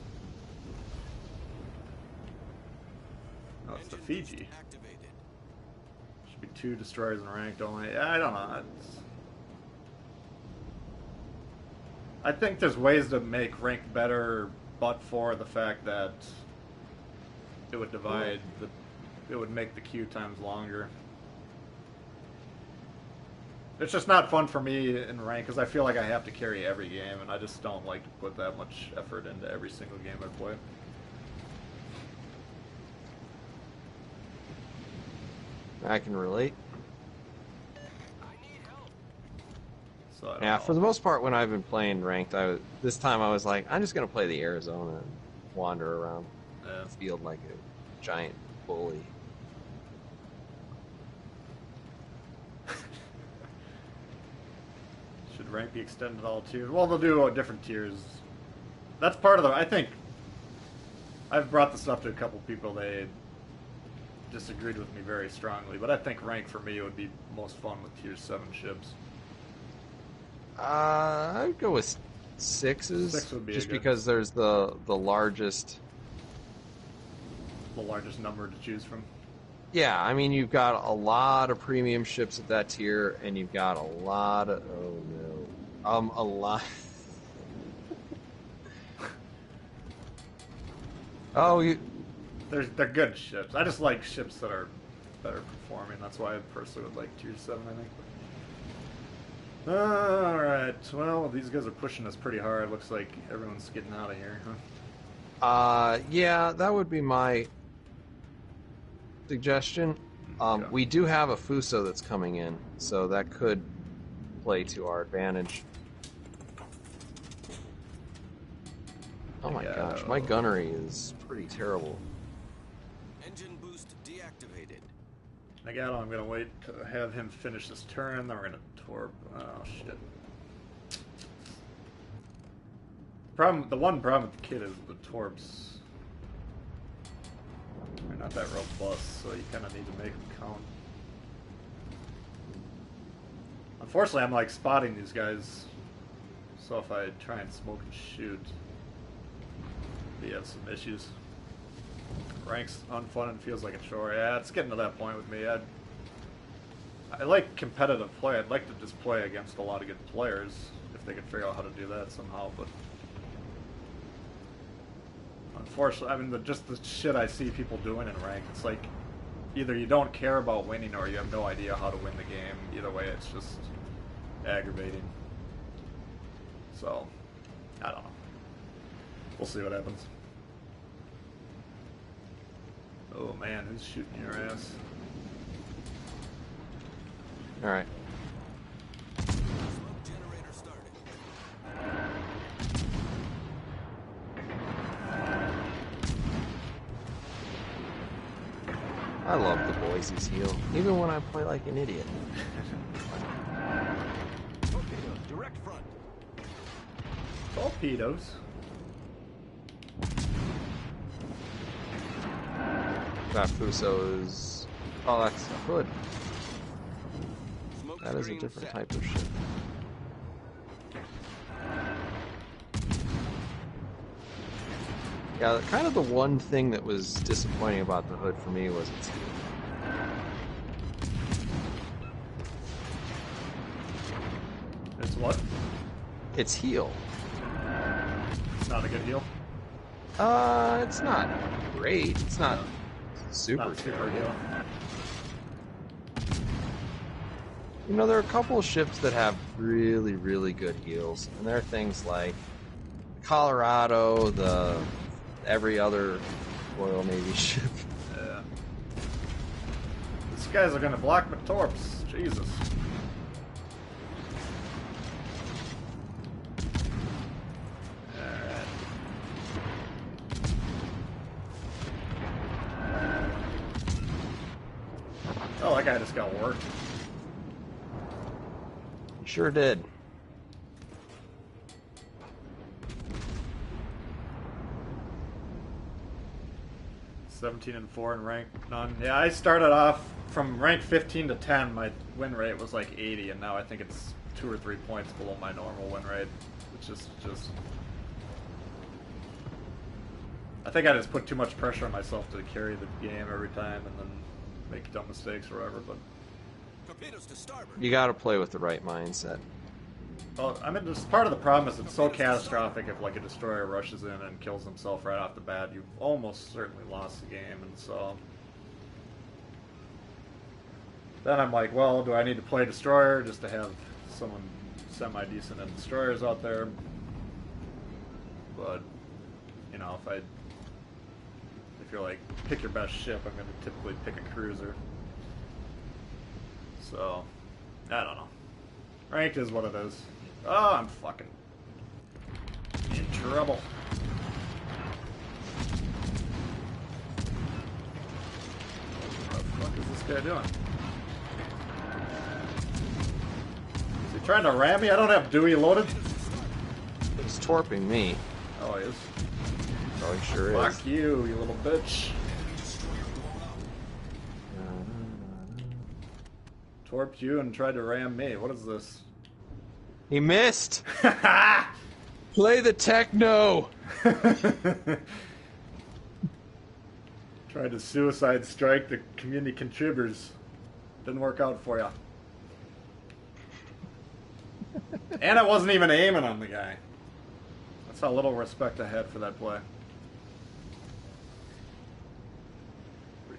Oh, it's the Fiji. Activated. Should be 2 destroyers in ranked only. Yeah, I don't know. I think there's ways to make rank better, but for the fact that it would divide it would make the queue times longer. It's just not fun for me in rank because I feel like I have to carry every game, and I just don't like to put that much effort into every single game I play. I can relate. I need help. So I don't Yeah, know. for the most part, when I've been playing ranked, this time I was like, I'm just gonna play the Arizona and wander around Yeah. the field like a giant bully. Should rank be extended to all tiers? Well, they'll do different tiers. That's part of the. I think I've brought this up to a couple people. They disagreed with me very strongly, but I think rank for me would be most fun with tier 7 ships. I'd go with 6s. 6 would be just a good- because there's the largest. The largest number to choose from. Yeah, I mean you've got a lot of premium ships at that tier, and you've got a lot of a lot. They're good ships. I just like ships that are better performing. That's why I personally would like tier 7. I think. All right. Well, these guys are pushing us pretty hard. Looks like everyone's getting out of here, huh? Yeah, that would be my suggestion. Yeah. We do have a Fuso that's coming in, so that could play to our advantage. Oh my Yeah. gosh, my gunnery is pretty terrible. Engine boost deactivated. Nagal, I'm gonna wait to have him finish this turn, then we're gonna torp. Oh shit. The one problem with the kit is the torps. They're not that robust, so you kind of need to make them count. Unfortunately, I'm like spotting these guys, so if I try and smoke and shoot, we have some issues. Ranks unfun and feels like a chore. Yeah, it's getting to that point with me. I like competitive play. I'd like to just play against a lot of good players if they could figure out how to do that somehow, but unfortunately, I mean, just the shit I see people doing in rank, it's like either you don't care about winning or you have no idea how to win the game. Either way, it's just aggravating. So, I don't know. We'll see what happens. Oh man, who's shooting your ass? Alright. Smoke generator started. I love the Boise's heal, even when I play like an idiot. Torpedoes direct front. Torpedoes. That Fuso is... Oh, that's a hood. Smoke That is a screen different set. type of ship. Yeah, kind of the one thing that was disappointing about the hood for me was its heal. It's what? Its heal. It's not a good heal. It's not great. It's not super Not super terrible. heal. You know, there are a couple of ships that have really, really good heals, and there are things like Colorado, every other Royal Navy ship. Yeah. These guys are gonna block my torps. Jesus. Alright. Oh, that guy just got worked. Sure did. 17 and 4 in rank none. Yeah, I started off from rank 15 to 10. My win rate was like 80, and now I think it's 2 or 3 points below my normal win rate. It's just. I think I just put too much pressure on myself to carry the game every time, and then make dumb mistakes or whatever. But Torpedoes to starboard. You got to play with the right mindset. well, I mean, this part of the problem is it's so catastrophic if like a destroyer rushes in and kills himself right off the bat, you've almost certainly lost the game, and so then I'm like, well, do I need to play destroyer just to have someone semi-decent at destroyers out there? But you know, if you're like pick your best ship, I'm going to typically pick a cruiser. So I don't know. Ranked is what it is. Oh, I'm fucking in trouble. What the fuck is this guy doing? Is he trying to ram me? I don't have Dewey loaded. He's torping me. Oh, he is. Oh, he sure is. Fuck you, you little bitch. Torped you and tried to ram me. What is this? He missed. Play the techno. Tried to suicide strike the community contributors. Didn't work out for you. And I wasn't even aiming on the guy. That's how little respect I had for that play.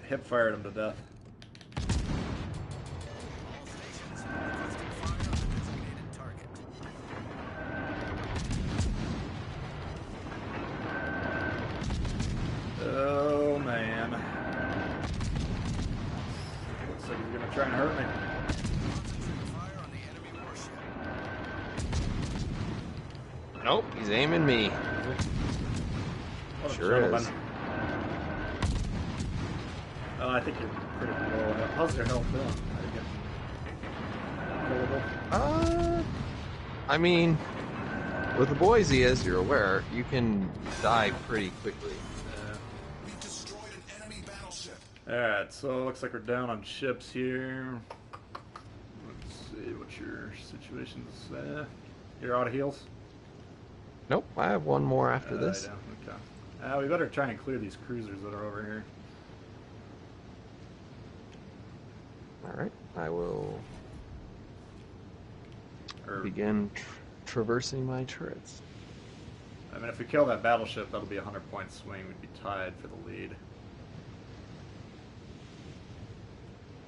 Hip fired him to death. All stations requesting fire on the designated target. Oh man. Looks like he's gonna try and hurt me. Concentrate fire on the enemy warship. Nope, he's aiming me. What a Sure gentleman. is. Oh, I think you're pretty low. How's your health doing? I mean, with the boys he is, you're aware, you can die pretty quickly. We've destroyed an enemy battleship. Alright, so it looks like we're down on ships here. Let's see what your situation's. You're out of heals? Nope, I have one more after this. Yeah, okay. We better try and clear these cruisers that are over here. Alright, I will Or, begin traversing my turrets. I mean, if we kill that battleship, that'll be a 100-point swing. We'd be tied for the lead.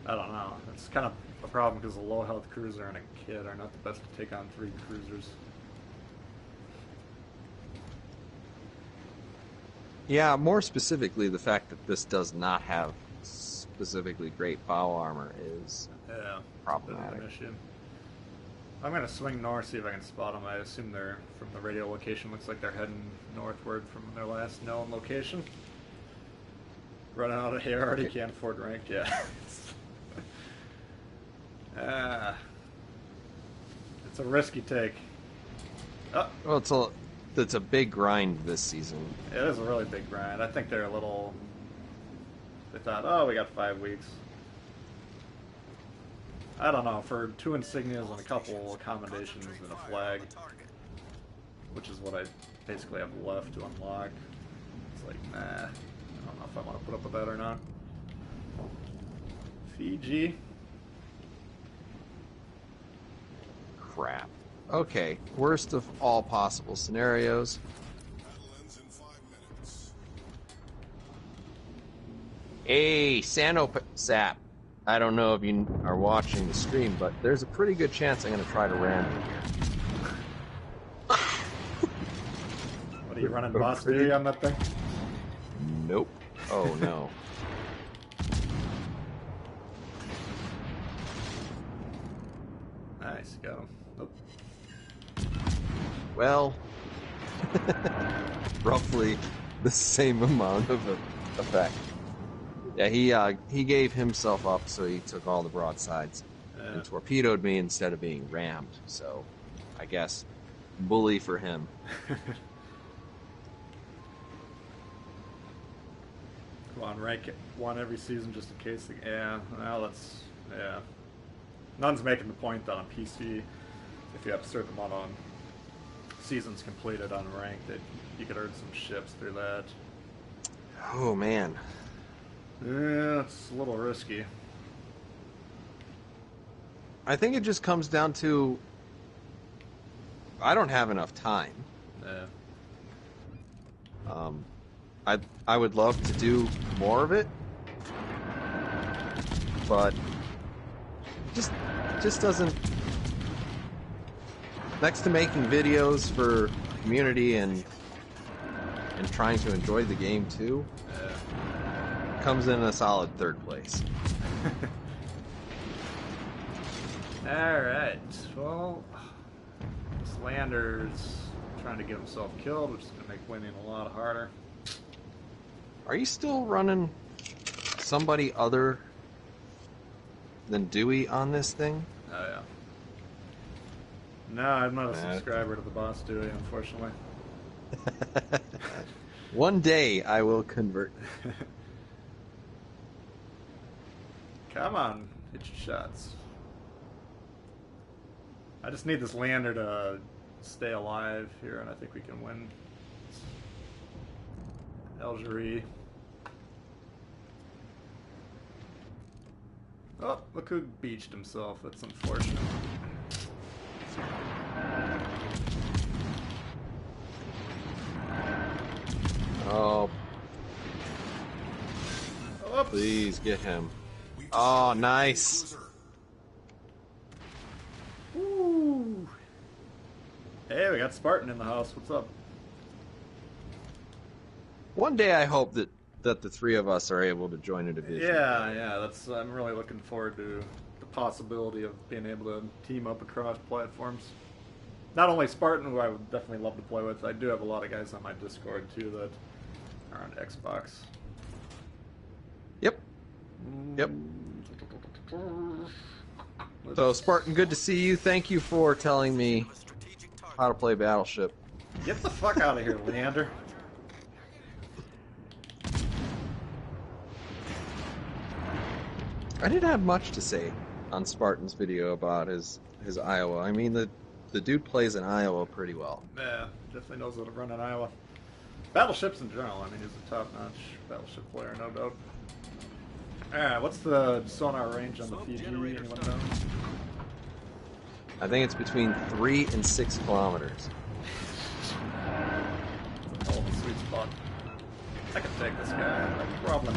I don't know. It's kind of a problem because a low-health cruiser and a kid are not the best to take on 3 cruisers. Yeah, more specifically, the fact that this does not have specifically great bow armor is Yeah, problematic. bit of an issue. I'm gonna swing north, see if I can spot them. I assume they're from the radio location. Looks like they're heading northward from their last known location. Running out of here, already can't afford ranked yet. It's a risky take. Oh, Well, it's a big grind this season. it is a really big grind. I think they're a little. They thought, oh, we got 5 weeks. I don't know, for 2 insignias and a couple accommodations and a flag, which is what I basically have left to unlock. It's like, nah, I don't know if I want to put up with that or not. Fiji. Crap. Okay, worst of all possible scenarios. Battle ends in 5 minutes. Hey, Sap. I don't know if you are watching the stream, but there's a pretty good chance I'm going to try to ram you here. What are you running, boss theory on that thing? Nope. Oh, no. Nice, got him. Nope. Well, roughly the same amount of effect. Yeah, he gave himself up, so he took all the broadsides and torpedoed me instead of being rammed. So, I guess, bully for him. Come on, rank 1 every season just in case. Yeah, well, that's... Yeah. None's making the point that on PC, if you have a certain amount on seasons completed on ranked, that you could earn some ships through that. Oh, man. Yeah, it's a little risky. I think it just comes down to I don't have enough time. Yeah. I would love to do more of it, but just doesn't. Next to making videos for the community and trying to enjoy the game too, comes in a solid third place. Alright, well, this Lander's trying to get himself killed, which is going to make winning a lot harder. Are you still running somebody other than Dewey on this thing? Oh, yeah. No, I'm not a subscriber to the boss Dewey, unfortunately. One day I will convert. Come on, hit your shots. I just need this Lander to stay alive here, and I think we can win. Algerie. Oh, look who beached himself. That's unfortunate. Oh, Oops. please get him. We Oh, destroyed nice. the cruiser. Woo. Hey, we got Spartan in the house. What's up? One day I hope that the three of us are able to join a division. Yeah, that's. I'm really looking forward to the possibility of being able to team up across platforms. Not only Spartan, who I would definitely love to play with. I do have a lot of guys on my Discord too that are on Xbox. Yep. Yep. So Spartan, good to see you. Thank you for telling me A strategic target. how to play Battleship. Get the fuck out of here, Leander. I didn't have much to say on Spartan's video about his Iowa. I mean, the dude plays in Iowa pretty well. Yeah, definitely knows how to run in Iowa. Battleships in general, I mean, he's a top-notch battleship player, no doubt. Alright, what's the sonar range on the Fiji? Anyone know? I think it's between 3 and 6 kilometers. Oh, the sweet spot. I can take this guy, no problem.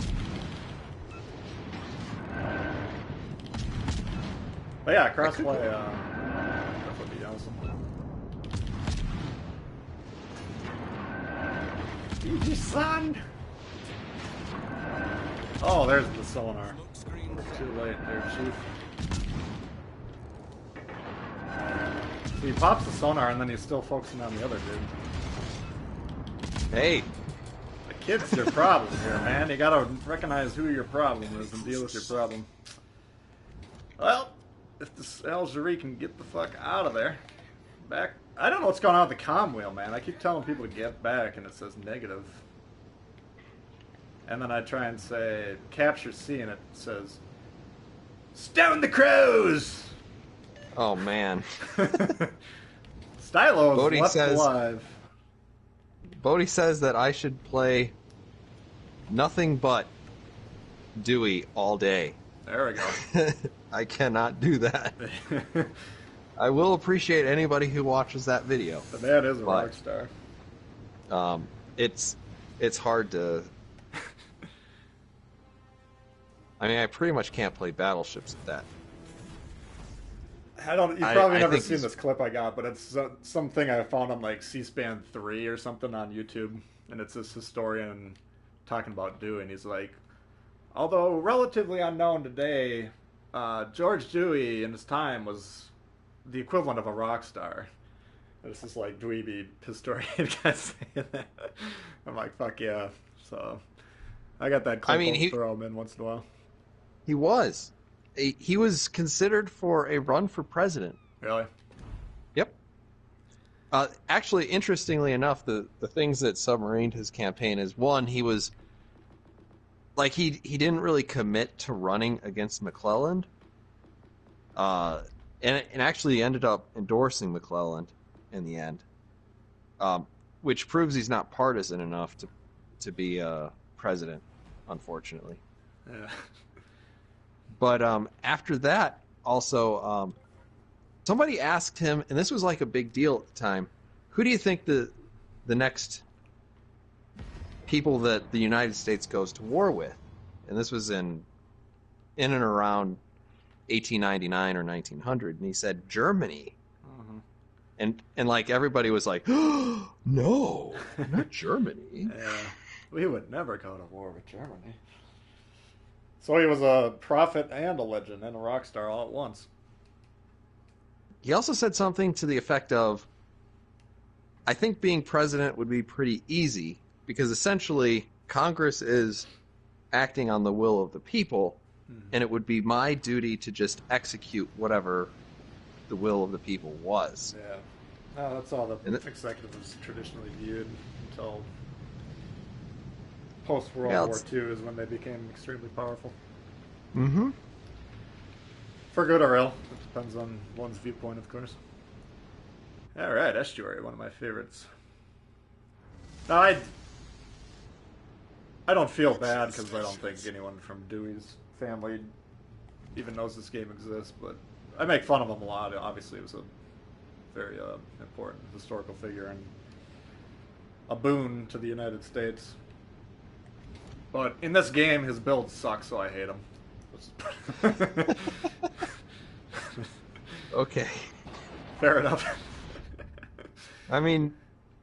But yeah, crossplay, that would be awesome. GG, son! Oh, there's the sonar. Smoke screen Too late there, Chief. So he pops the sonar and then he's still focusing on the other dude. Hey, The kid's your problem here, man. You gotta recognize who your problem is and deal with your problem. Well, if this Algerie can get the fuck out of there. Back. I don't know what's going on with the comm wheel, man. I keep telling people to get back and it says negative. And then I try and say capture C and it says stone the crows! oh man. Stylo is Bodhi left says- alive. Bodhi says that I should play nothing but Dewey all day. There we go. I cannot do that. I will appreciate anybody who watches that video. The man is a But- rock star. It's hard to. I mean, I pretty much can't play Battleships at that. I don't. You've I probably never think seen he's- this clip I got, but it's something I found on like C-SPAN 3 or something on YouTube, and it's this historian talking about Dewey, and he's like, although relatively unknown today, George Dewey in his time was the equivalent of a rock star. And it's just like dweeby historian guy saying that. I'm like, fuck yeah. So I got that clip. I mean, I'll he- throw him in once in a while. He was. He was considered for a run for president. Really? Yep. Actually, interestingly enough, the things that submarined his campaign is one, he was like he didn't really commit to running against McClellan, uh, and actually ended up endorsing McClellan in the end, which proves he's not partisan enough to be president, unfortunately. Yeah. But after that, also somebody asked him, and this was like a big deal at the time. Who do you think the next people that the United States goes to war with? And this was in and around 1899 or 1900, and he said Germany. Mm-hmm. And like everybody was like, oh, no, not Germany. Yeah. We would never go to war with Germany. So he was a prophet and a legend and a rock star all at once. He also said something to the effect of, I think being president would be pretty easy because essentially Congress is acting on the will of the people, and it would be my duty to just execute whatever the will of the people was. Yeah. No, that's all the executive was traditionally viewed until post-World War II is when they became extremely powerful. Mm-hmm. For good or ill. It depends on one's viewpoint, of course. Alright, estuary, one of my favorites. Now, I don't feel bad because I don't think anyone from Dewey's family even knows this game exists, but I make fun of him a lot. Obviously, he was a very important historical figure and a boon to the United States. But in this game, his builds suck, so I hate him. Okay. Fair enough. I mean,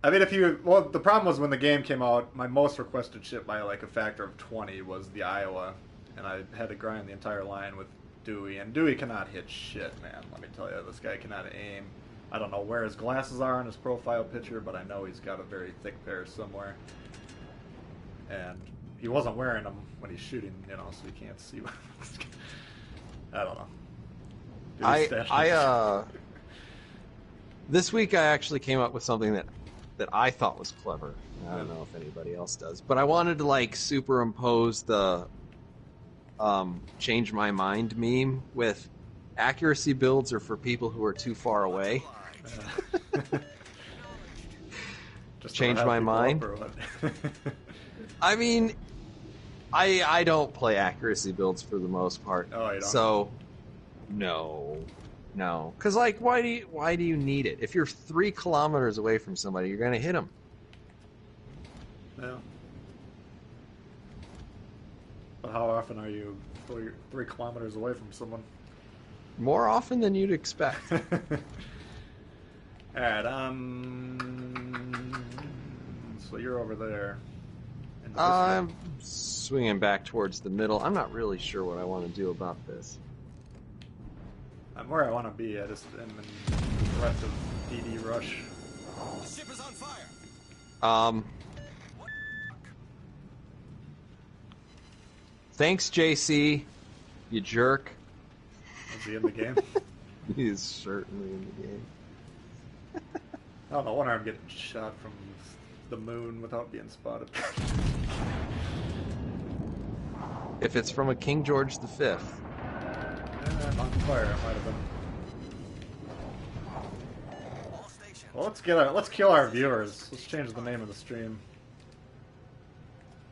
if you... Well, the problem was when the game came out, my most requested ship by like a factor of 20 was the Iowa, and I had to grind the entire line with Dewey, and Dewey cannot hit shit, man. Let me tell you, this guy cannot aim. I don't know where his glasses are on his profile picture, but I know he's got a very thick pair somewhere. And he wasn't wearing them when he's shooting, you know, so you can't see. I don't know. This week I actually came up with something that I thought was clever. I don't know if anybody else does, but I wanted to like superimpose the change my mind meme with accuracy builds are for people who are too far away. Just change my mind. I mean, I don't play accuracy builds for the most part. Oh, you don't? So, no, because like, why do you need it? If you're 3 kilometers away from somebody, you're gonna hit them. Yeah. But how often are you 3 kilometers away from someone? More often than you'd expect. Alright, so you're over there. I'm swinging back towards the middle. I'm not really sure what I want to do about this. I'm where I want to be. I just am in threat of DD rush. The ship is on fire. Thanks, JC. You jerk. Is he in the game? He's certainly in the game. Oh, no wonder I'm getting shot from the moon without being spotted. If it's from a King George V. I'm on fire. It might have been. All stations. Well, let's kill our viewers. Let's change the name of the stream.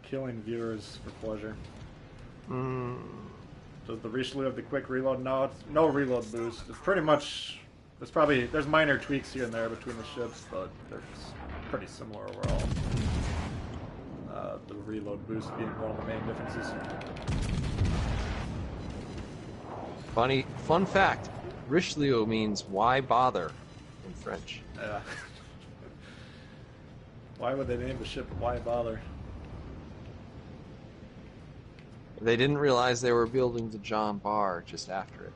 Killing viewers for pleasure. Does the Richelieu have the quick reload? No, it's no reload boost. It's pretty much... There's minor tweaks here and there between the ships, but they're pretty similar overall. The reload boost being one of the main differences. Fun fact, Richelieu means why bother in French. Yeah. Why would they name the ship Why Bother? They didn't realize they were building the John Bar just after it.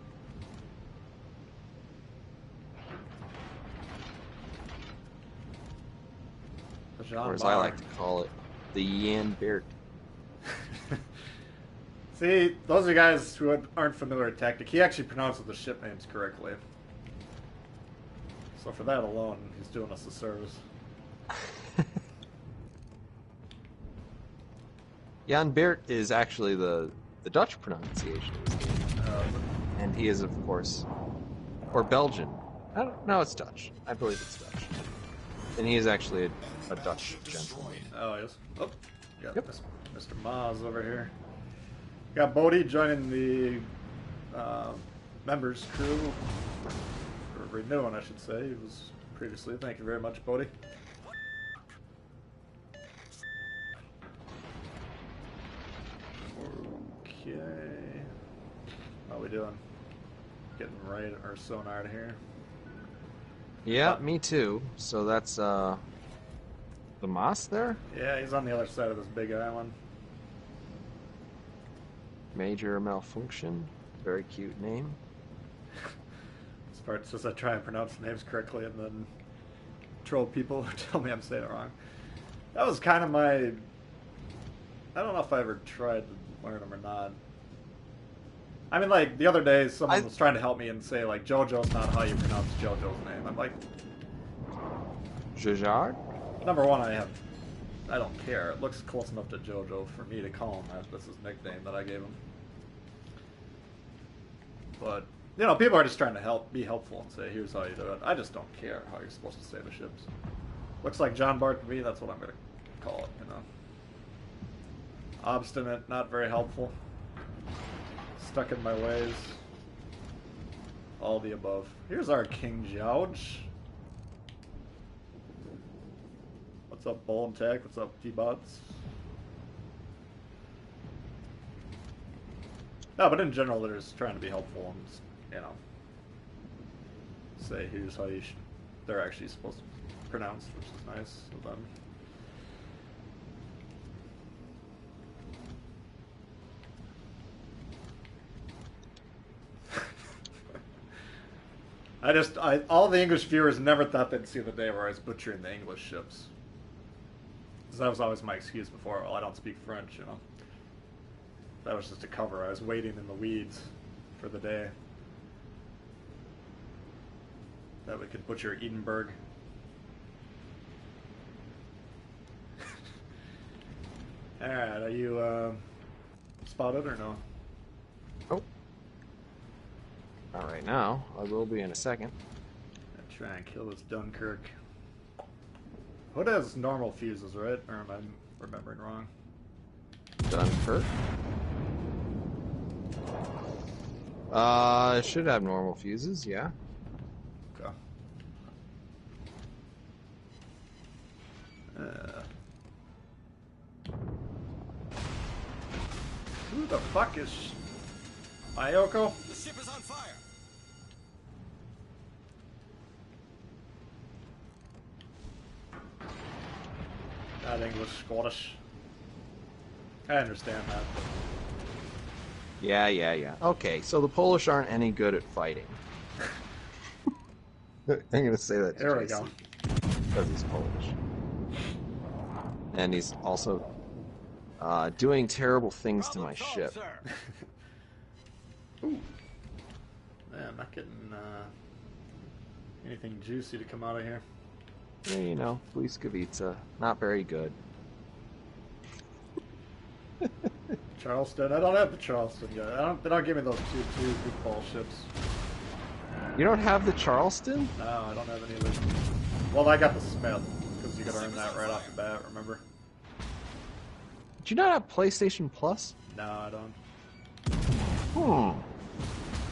The Jean Or as Bar. I like to call it, the Jan Beert. See, those are guys who aren't familiar with Tactic. He actually pronounces the ship names correctly. So for that alone, he's doing us a service. Jan Beert is actually the Dutch pronunciation of his name. And he is, of course, or Belgian. I don't know, it's Dutch. I believe it's Dutch. And he is actually a Dutch gentleman. Oh, yes. Oh, got Yep. Mr. Maz over here. Got Bodhi joining the members crew. Or renewing, I should say. He was previously. Thank you very much, Bodhi. Okay. How we doing? Getting right our sonar to here. Yeah, me too. So that's the Moss there? Yeah, he's on the other side of this big island. Major malfunction. Very cute name. This part's just I try and pronounce names correctly and then troll people who tell me I'm saying it wrong. That was kind of my... I don't know if I ever tried to learn them or not. I mean, like, the other day, someone was trying to help me and say, like, JoJo's not how you pronounce JoJo's name. I'm like... Jajard? Number one, I don't care. It looks close enough to JoJo for me to call him that. That's his nickname that I gave him. But, you know, people are just trying to be helpful and say, here's how you do it. I just don't care how you're supposed to say the ships. Looks like John Bart to me, that's what I'm going to call it, you know. Obstinate, not very helpful. Stuck in my ways. All the above. Here's our King George. What's up, Bull and Tech? What's up, T-Bots? No, but in general, they're just trying to be helpful and, you know, say here's how they're actually supposed to pronounce, which is nice of them. All the English viewers never thought they'd see the day where I was butchering the English ships. Because that was always my excuse before. Well, I don't speak French, you know. That was just a cover. I was waiting in the weeds for the day that we could butcher Edinburgh. Alright, are you spotted or no? Oh. Not right now. I will be in a second. I'll try and kill this Dunkirk. What has normal fuses, right? Or am I remembering wrong? Dunkirk. It should have normal fuses, yeah. Okay. Who the fuck is Mayoko? The ship is on fire. Not English, Scottish. I understand that. Yeah. Okay, so the Polish aren't any good at fighting. I'm gonna say that. There we go. Because he's Polish, and he's also doing terrible things to my ship. Ooh. Man, I'm not getting anything juicy to come out of here. Yeah, you know, Bliskovica, not very good. Charleston. I don't have the Charleston yet. They don't give me those two big ball ships. You don't have the Charleston? No, I don't have any of them. Well, I got the Smith because you gotta earn that right off the bat. Remember? Did you not have PlayStation Plus? No, I don't.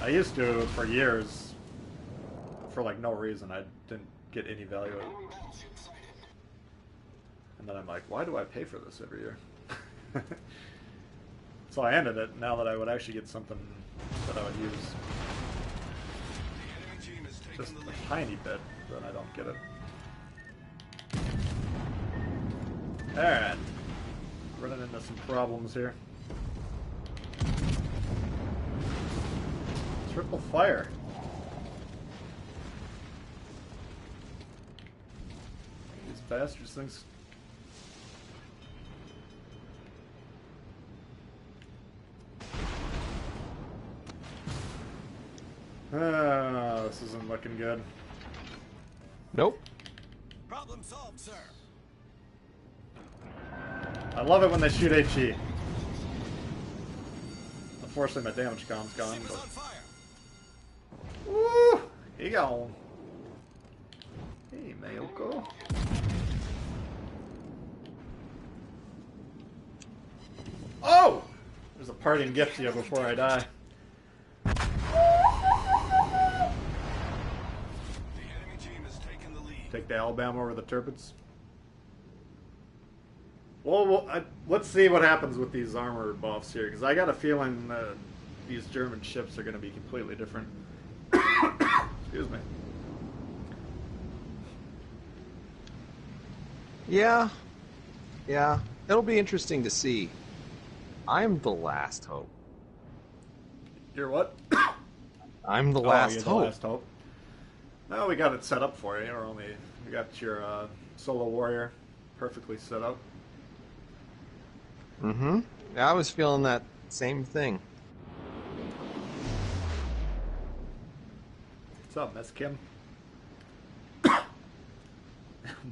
I used to for years. For like no reason, I didn't get any value out of it. And then I'm like, why do I pay for this every year? So I ended it now that I would actually get something that I would use just a tiny bit, then I don't get it. Alright. Running into some problems here. Triple fire. These bastards things. This isn't looking good. Nope. Problem solved, sir. I love it when they shoot HE. unfortunately my damage count's gone. Ship is But... on fire. Woo! He gone. Hey, Mayoko. Oh! There's a parting gift to you before I die. The enemy team has taken the lead. Take the Alabama over the Turpits. Well, let's see what happens with these armor buffs here, because I got a feeling these German ships are going to be completely different. Excuse me. Yeah. It'll be interesting to see. I'm the last hope. You're what? I'm the Oh, last you're hope. the last hope. Well, we got it set up for you. We got your solo warrior perfectly set up. Mm-hmm. I was feeling that same thing. What's up, Miss Kim?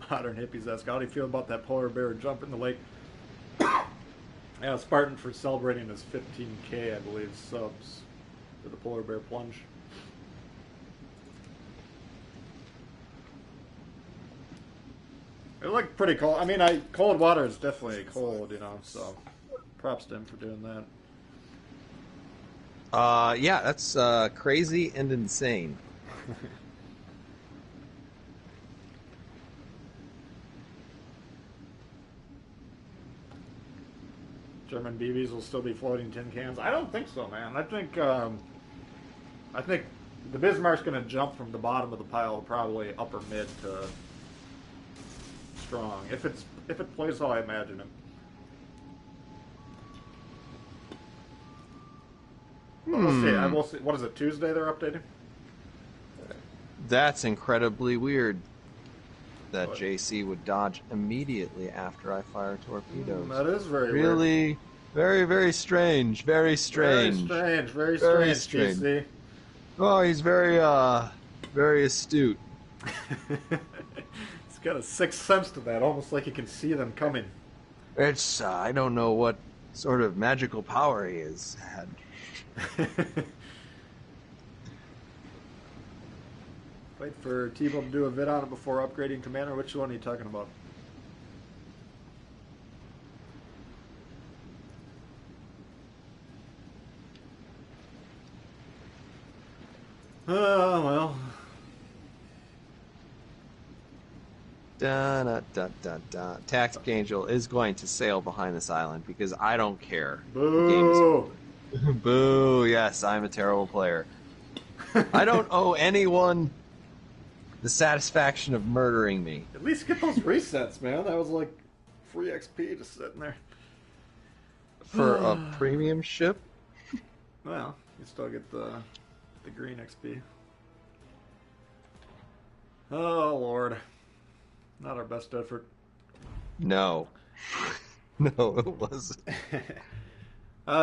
Modern hippies ask, how do you feel about that polar bear jump in the lake? Yeah, Spartan for celebrating his 15K, I believe, subs for the polar bear plunge. It looked pretty cold. I mean, cold water is definitely cold, so props to him for doing that. Yeah, that's crazy and insane. German BBs will still be floating tin cans. I don't think so, man. I think the Bismarck's going to jump from the bottom of the pile probably upper mid to strong if it plays how I imagine it. But we'll see. I will see. What is it? Tuesday they're updating. That's incredibly weird. That What? JC would dodge immediately after I fire torpedoes. That is very really weird. very, very strange. Very strange. Very Very strange. strange. JC. Oh, he's very very astute. He's got a sixth sense to that, almost like he can see them coming. It's I don't know what sort of magical power he has had. Wait for T-Bone to do a vid on it before upgrading Commander. Which one are you talking about? Oh, well. Da, da, da, da, da. TacticAngel is going to sail behind this island because I don't care. Boo! Boo, yes, I'm a terrible player. I don't owe anyone the satisfaction of murdering me. At least get those resets, man. That was like free XP just sitting there. For a premium ship? Well, you still get the green XP. Oh, Lord. Not our best effort. No. No, it wasn't.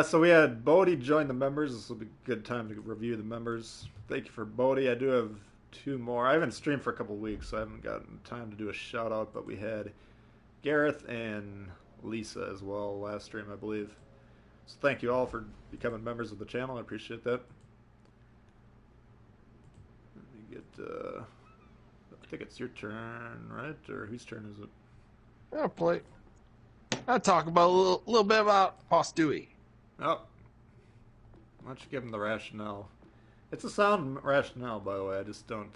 So we had Bodie join the members. This will be a good time to review the members. Thank you for Bodie. I do have two more. I haven't streamed for a couple weeks, so I haven't gotten time to do a shout out, but we had Gareth and Lisa as well last stream, I believe. So thank you all for becoming members of the channel. I appreciate that. Let me get I think it's your turn, right? Or whose turn is it? I'll talk about a little bit about Boss Dewey. Oh. Why don't you give him the rationale? It's a sound rationale, by the way. I just don't...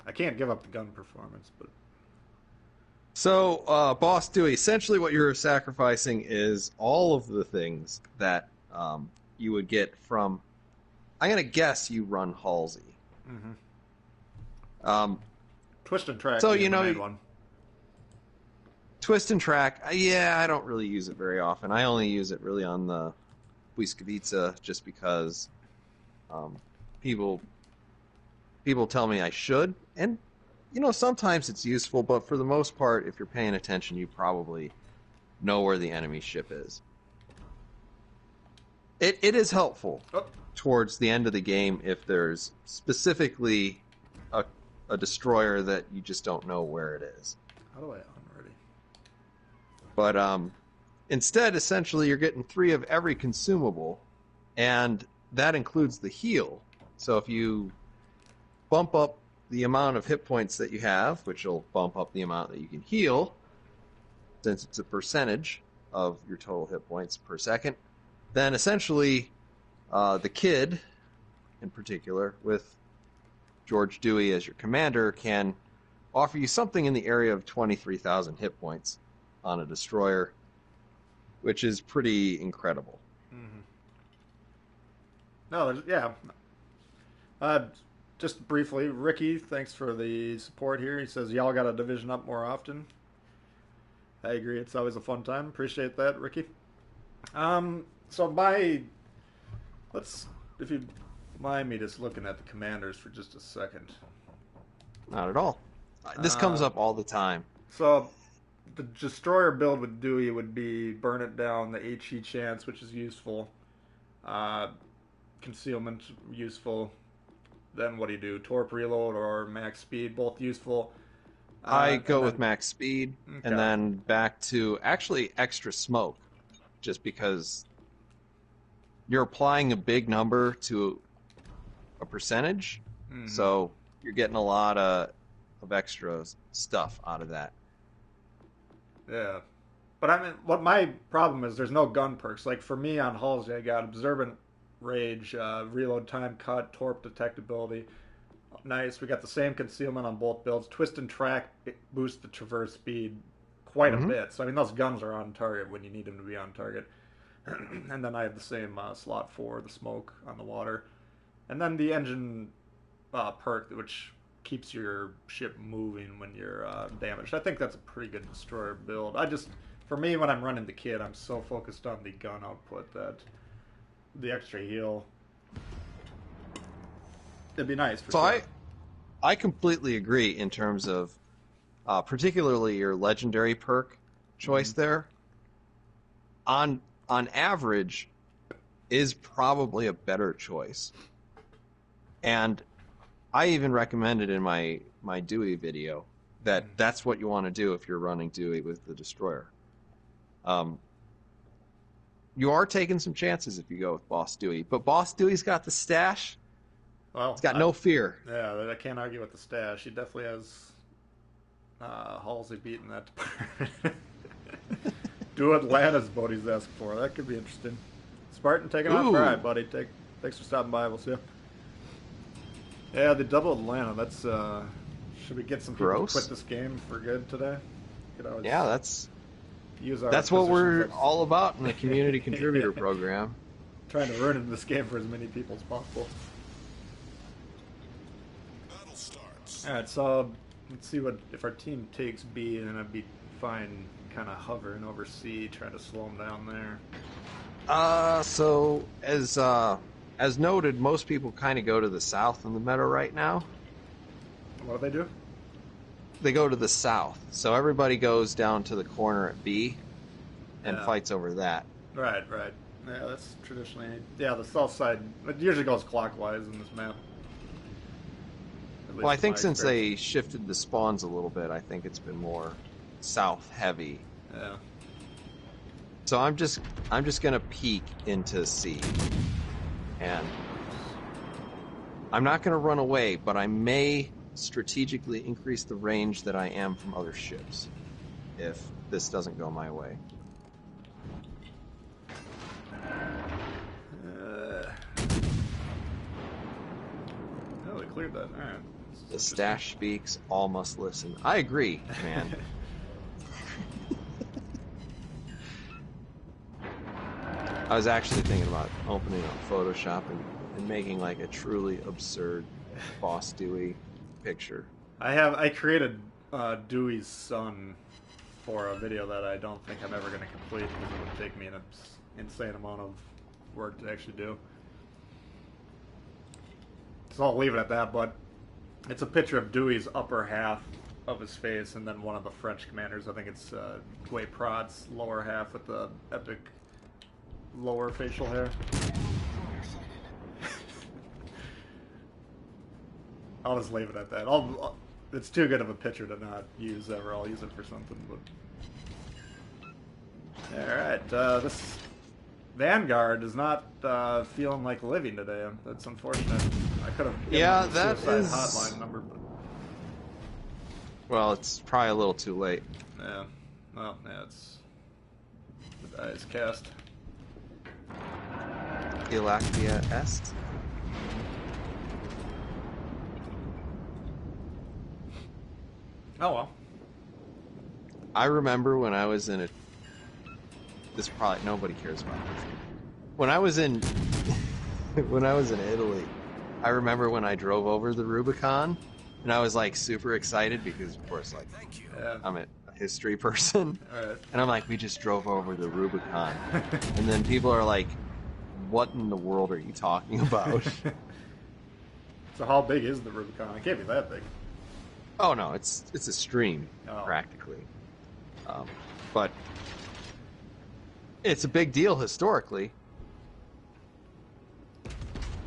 I can't give up the gun performance, but... So, Boss Dewey, essentially what you're sacrificing is all of the things that you would get from... I'm going to guess you run Halsey. Mm-hmm. Twist and track. So, being the main one. Twist and track, yeah, I don't really use it very often. I only use it really on the Błyskawica just because people tell me I should. And, sometimes it's useful, but for the most part, if you're paying attention, you probably know where the enemy ship is. It is helpful towards the end of the game if there's specifically a destroyer that you just don't know where it is. How do I unready? But instead, essentially, you're getting 3 of every consumable and that includes the heal. So if you bump up the amount of hit points that you have, which will bump up the amount that you can heal, since it's a percentage of your total hit points per second, then essentially the kid, in particular, with George Dewey as your commander, can offer you something in the area of 23,000 hit points on a destroyer, which is pretty incredible. Mm-hmm. No, yeah. Just briefly, Ricky, thanks for the support here. He says, y'all got a division up more often. I agree. It's always a fun time. Appreciate that, Ricky. So if you mind me just looking at the commanders for just a second. Not at all. This comes up all the time. So the destroyer build with Dewey would be burn it down, the HE chance, which is useful. Concealment, useful. Then what do you do? Torp reload or max speed, both useful. I go with max speed, Okay. and then back to actually extra smoke, just because you're applying a big number to a percentage, so you're getting a lot of extra stuff out of that. Yeah. But I mean, what my problem is, there's no gun perks. Like for me on Halsey, I got Observant Rage, reload time cut, torp detectability. Nice. We got the same concealment on both builds. Twist and track boosts the traverse speed quite a bit. So I mean, those guns are on target when you need them to be on target. And then I have the same slot for the smoke on the water, and then the engine perk, which keeps your ship moving when you're damaged. I think that's a pretty good destroyer build. For me, when I'm running the kit, I'm so focused on the gun output that the extra heal, it'd be nice. For sure. I completely agree in terms of particularly your legendary perk choice there. On average, is probably a better choice, and I even recommended in my Dewey video that that's what you want to do if you're running Dewey with the destroyer. You are taking some chances if you go with Boss Dewey, but Boss Dewey's got the stash. Well, it's got no fear. Yeah, I can't argue with the stash. He definitely has Halsey beating that department. Do Atlanta's boat he's asking for. That could be interesting. Spartan taking off. All right, buddy. Thanks for stopping by. We'll see you. Yeah, the double Atlanta. That's should we get some people to quit this game for good today? Yeah, that's use that's what we're all about in the community contributor program. Trying to ruin this game for as many people as possible. Battle starts. All right, so let's see if our team takes B, and then I'd be fine kind of hovering over C, trying to slow them down there. So as noted, most people kind of go to the south in the meta right now. What do they do? They go to the south. So everybody goes down to the corner at B and fights over that. Right. Yeah, that's traditionally... Yeah, the south side, it usually goes clockwise in this map. Well, I think since they shifted the spawns a little bit, I think it's been more south heavy. Yeah. So I'm just gonna peek into C, and I'm not gonna run away, but I may strategically increase the range that I am from other ships if this doesn't go my way. Oh, they cleared that. All right. The stash speaks, all must listen. I agree, man. I was actually thinking about opening up Photoshop and making like a truly absurd Boss Dewey picture. I created Dewey's son for a video that I don't think I'm ever going to complete because it would take me an insane amount of work to actually do. So I'll leave it at that, but it's a picture of Dewey's upper half of his face and then one of the French commanders. I think it's Guy Prat's lower half with the epic lower facial hair. I'll just leave it at that. It's too good of a picture to not use ever. I'll use it for something. But all right, this Vanguard is not feeling like living today. That's unfortunate. I could have given Yeah, them the that suicide is- hotline number, but Well, it's probably a little too late. yeah. Well, yeah, it's the die is cast. Ilactia Est. Oh well. I remember when I was in a. This probably nobody cares about this. When I was in, when I was in Italy, I remember when I drove over the Rubicon, and I was like super excited because, of course, like Thank you. Yeah. I'm a history person, All right. and I'm like, we just drove over the Rubicon, and then people are like, "What in the world are you talking about?" So how big is the Rubicon? It can't be that big. Oh no, it's a stream Oh. practically, but it's a big deal historically.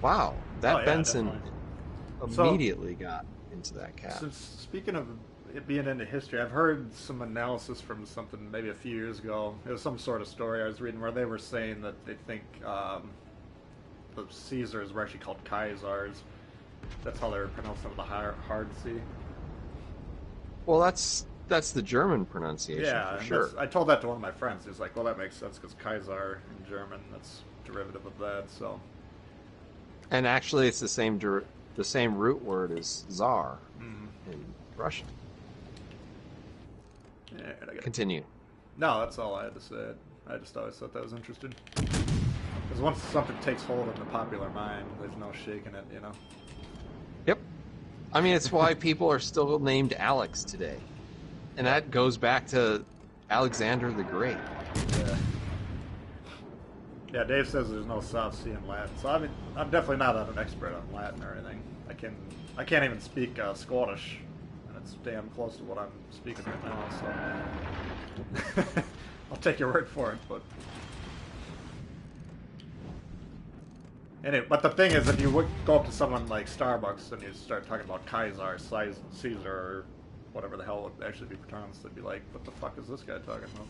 Wow, that Oh, yeah, Benson definitely. So- immediately got into that cap. So speaking of it being into history, I've heard some analysis from something maybe a few years ago. It was some sort of story I was reading where they were saying that they think the Caesars were actually called Kaisars. That's how they're pronounced over the hard C. Well, that's the German pronunciation Yeah, for and sure. I told that to one of my friends. He was like, "Well, that makes sense because Kaiser in German, that's derivative of that." So And actually, it's the same root word as Tsar Mhm. in Russian. yeah, I gotta- Continue. No, that's all I had to say. I just always thought that was interesting. Because once something takes hold in the popular mind, there's no shaking it, you know? Yep. I mean, it's why people are still named Alex today. And that goes back to Alexander the Great. Yeah. Yeah, Dave says there's no South Sea in Latin. So I mean, I'm definitely not an expert on Latin or anything. I can't even speak Scottish, and it's damn close to what I'm speaking right now. So I'll take your word for it. But anyway, but the thing is, if you go up to someone like Starbucks and you start talking about Kaiser, Caesar, or whatever the hell it would actually be pronounced, they'd be like, "What the fuck is this guy talking about?"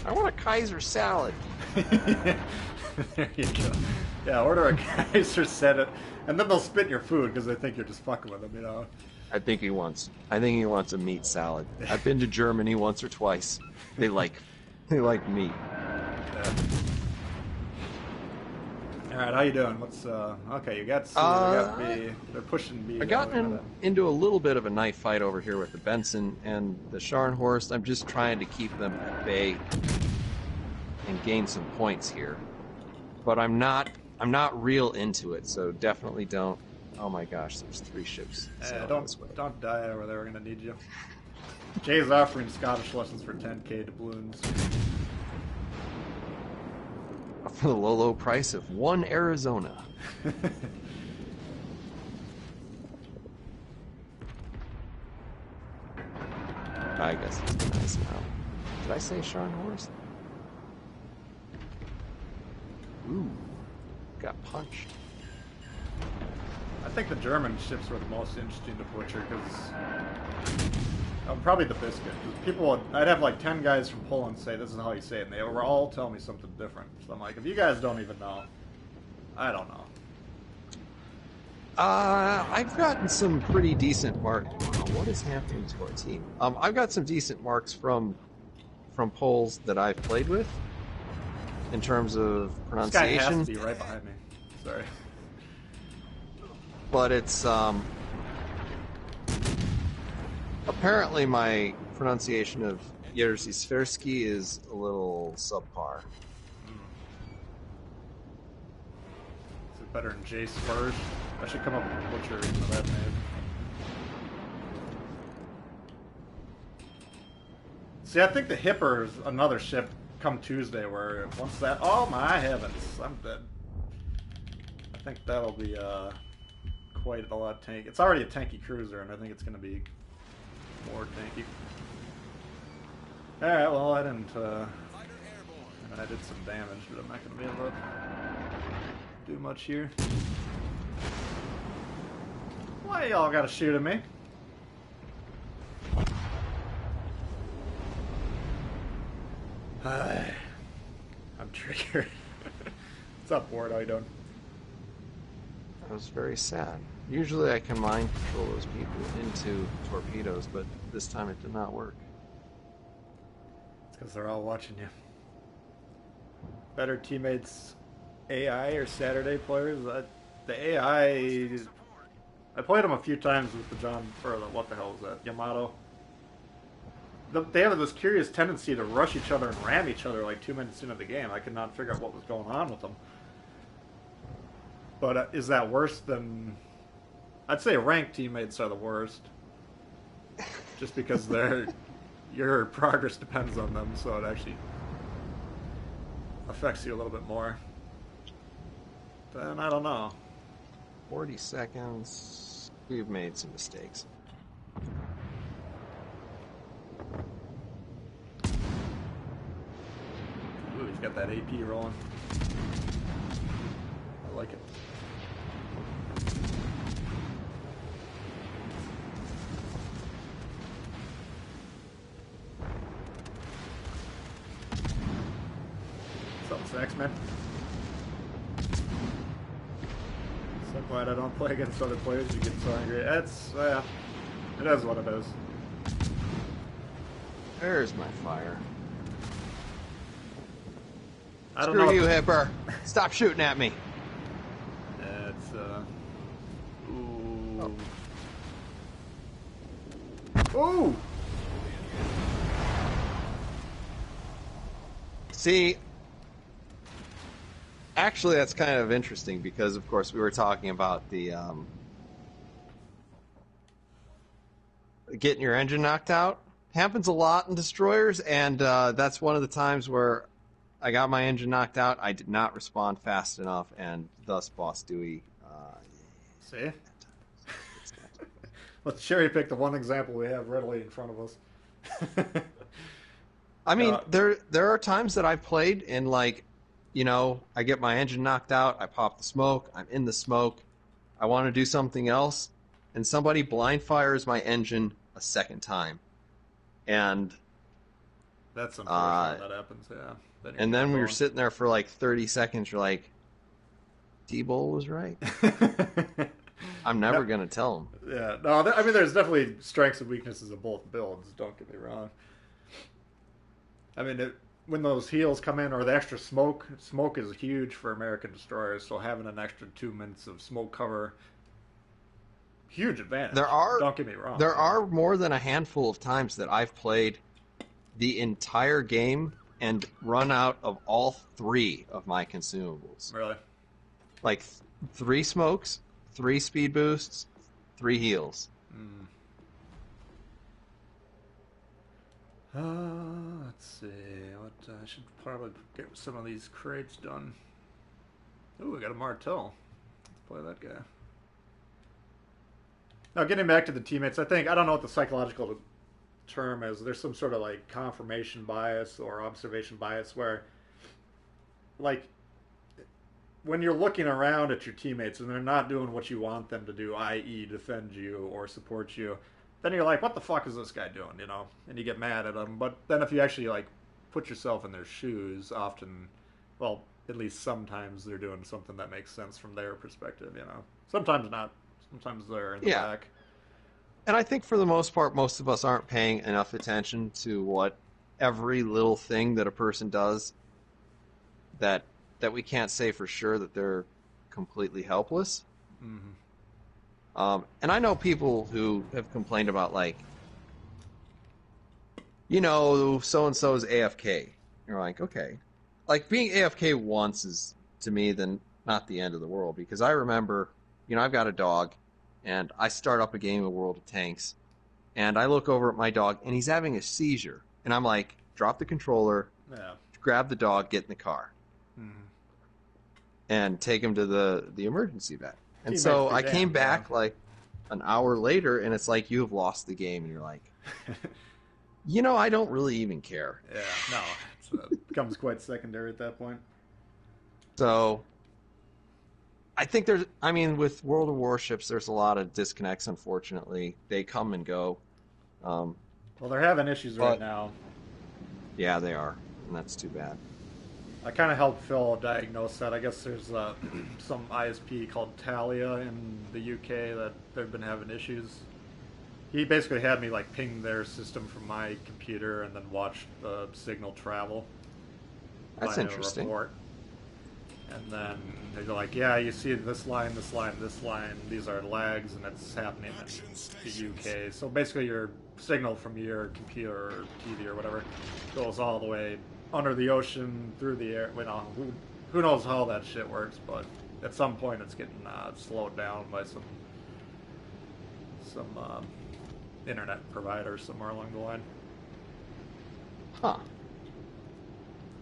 I want a Kaiser salad. There you go. Yeah, order a Kaiser, set it, and then they'll spit in your food because they think you're just fucking with them, you know. I think he wants a meat salad. I've been to Germany once or twice. They like meat. Yeah. All right, how you doing? What's okay? You got C, you got B. They're pushing B. I got into a little bit of a knife fight over here with the Benson and the Scharnhorst. I'm just trying to keep them at bay and gain some points here. But I'm not real into it, so definitely don't. Oh my gosh, there's 3 ships sailing this way. Don't die over there. We're gonna need you. Jay's offering Scottish lessons for 10K doubloons. For the low price of 1 Arizona. I guess it's nice now. Did I say Scharnhorst? Ooh, got punched. I think the German ships were the most interesting to butcher because probably the biscuit. 'Cause I'd have like 10 guys from Poland say this is how you say it, and they were all telling me something different. So I'm like, if you guys don't even know, I don't know. I've gotten some pretty decent marks. What is happening to our team? I've got some decent marks from Poles that I've played with in terms of This guy pronunciation. has to be right behind me. Sorry. But it's apparently my pronunciation of Jerzy Sversky is a little subpar. Is it better than J Spurs? I should come up with a butcher of that name. See, I think the Hipper is another ship come Tuesday where once that... Oh my heavens, I'm dead. I think that'll be quite a lot tanky. It's already a tanky cruiser, and I think it's going to be more tanky. Alright, well, I didn't... Fighter airborne. I mean, I did some damage, but I'm not going to be able to do much here. Why y'all gotta shoot at me? I'm triggered. What's up, Ward? How you doing? That was very sad. Usually I can mind control those people into torpedoes, but this time it did not work. It's because they're all watching you. Better teammates, AI or Saturday players? The AI... I played them a few times with the what the hell is that? Yamato. They have this curious tendency to rush each other and ram each other like 2 minutes into the game. I could not figure out what was going on with them. But is that worse than... I'd say ranked teammates are the worst. Just because your progress depends on them, so it actually affects you a little bit more. Then I don't know. 40 seconds. We've made some mistakes. Ooh, he's got that AP rolling. I like it. What's up, Saxman? So glad I don't play against other players. You get so angry. That's, it is what it is. There's my fire. I don't Screw know. you, Hipper. Stop shooting at me. It's, ooh. Oh. Ooh! See, actually, that's kind of interesting because, of course, we were talking about the getting your engine knocked out. Happens a lot in destroyers, and that's one of the times where I got my engine knocked out. I did not respond fast enough, and thus Boss Dewey. See? Let's cherry pick the one example we have readily in front of us. I mean, there are times that I've played and like, you know, I get my engine knocked out, I pop the smoke, I'm in the smoke, I want to do something else, and somebody blind fires my engine a second time, and that's unfortunate. That happens, yeah. And then we were sitting there for like 30 seconds. You're like, D-Bull was right. I'm never going to tell him. Yeah, no, I mean, there's definitely strengths and weaknesses of both builds. Don't get me wrong. I mean, when those heals come in, or the extra smoke is huge for American destroyers. So having an extra 2 minutes of smoke cover, huge advantage. Don't get me wrong. There are more than a handful of times that I've played the entire game and run out of all 3 of my consumables. Really? Like 3 smokes, 3 speed boosts, 3 heals. Let's see. What I should probably get some of these crates done. Ooh, we got a Martel. Let's play that guy. Now, getting back to the teammates, I don't know what the psychological term is. There's some sort of like confirmation bias or observation bias where, like, when you're looking around at your teammates and they're not doing what you want them to do, i.e. defend you or support you, then you're like, what the fuck is this guy doing, you know? And you get mad at them. But then if you actually, like, put yourself in their shoes, often, well, at least sometimes they're doing something that makes sense from their perspective, you know? Sometimes not. Sometimes they're in the back. And I think for the most part, most of us aren't paying enough attention to what every little thing that a person does that we can't say for sure that they're completely helpless. Mm-hmm. And I know people who have complained about, like, you know, so-and-so's AFK. You're like, okay. Like, being AFK once is, to me, then not the end of the world. Because I remember, you know, I've got a dog, and I start up a game of World of Tanks, and I look over at my dog, and he's having a seizure. And I'm like, drop the controller, grab the dog, get in the car, and take him to the emergency vet. And so I came back like an hour later, and it's like, you have lost the game. And you're like, you know, I don't really even care. Yeah, no. It becomes quite secondary at that point. So I think with World of Warships, there's a lot of disconnects, unfortunately. They come and go. Well, they're having issues right now. Yeah, they are. And that's too bad. I kind of helped Phil diagnose that. I guess there's some ISP called Talia in the UK that they've been having issues. He basically had me like ping their system from my computer and then watch the signal travel That's by a interesting. report. And then they're like, yeah, you see this line, this line, this line. These are lags, and it's happening in the UK. So basically, your signal from your computer or TV or whatever goes all the way under the ocean, through the air. You know, who knows how that shit works, but at some point, it's getting slowed down by some internet provider somewhere along the line. Huh.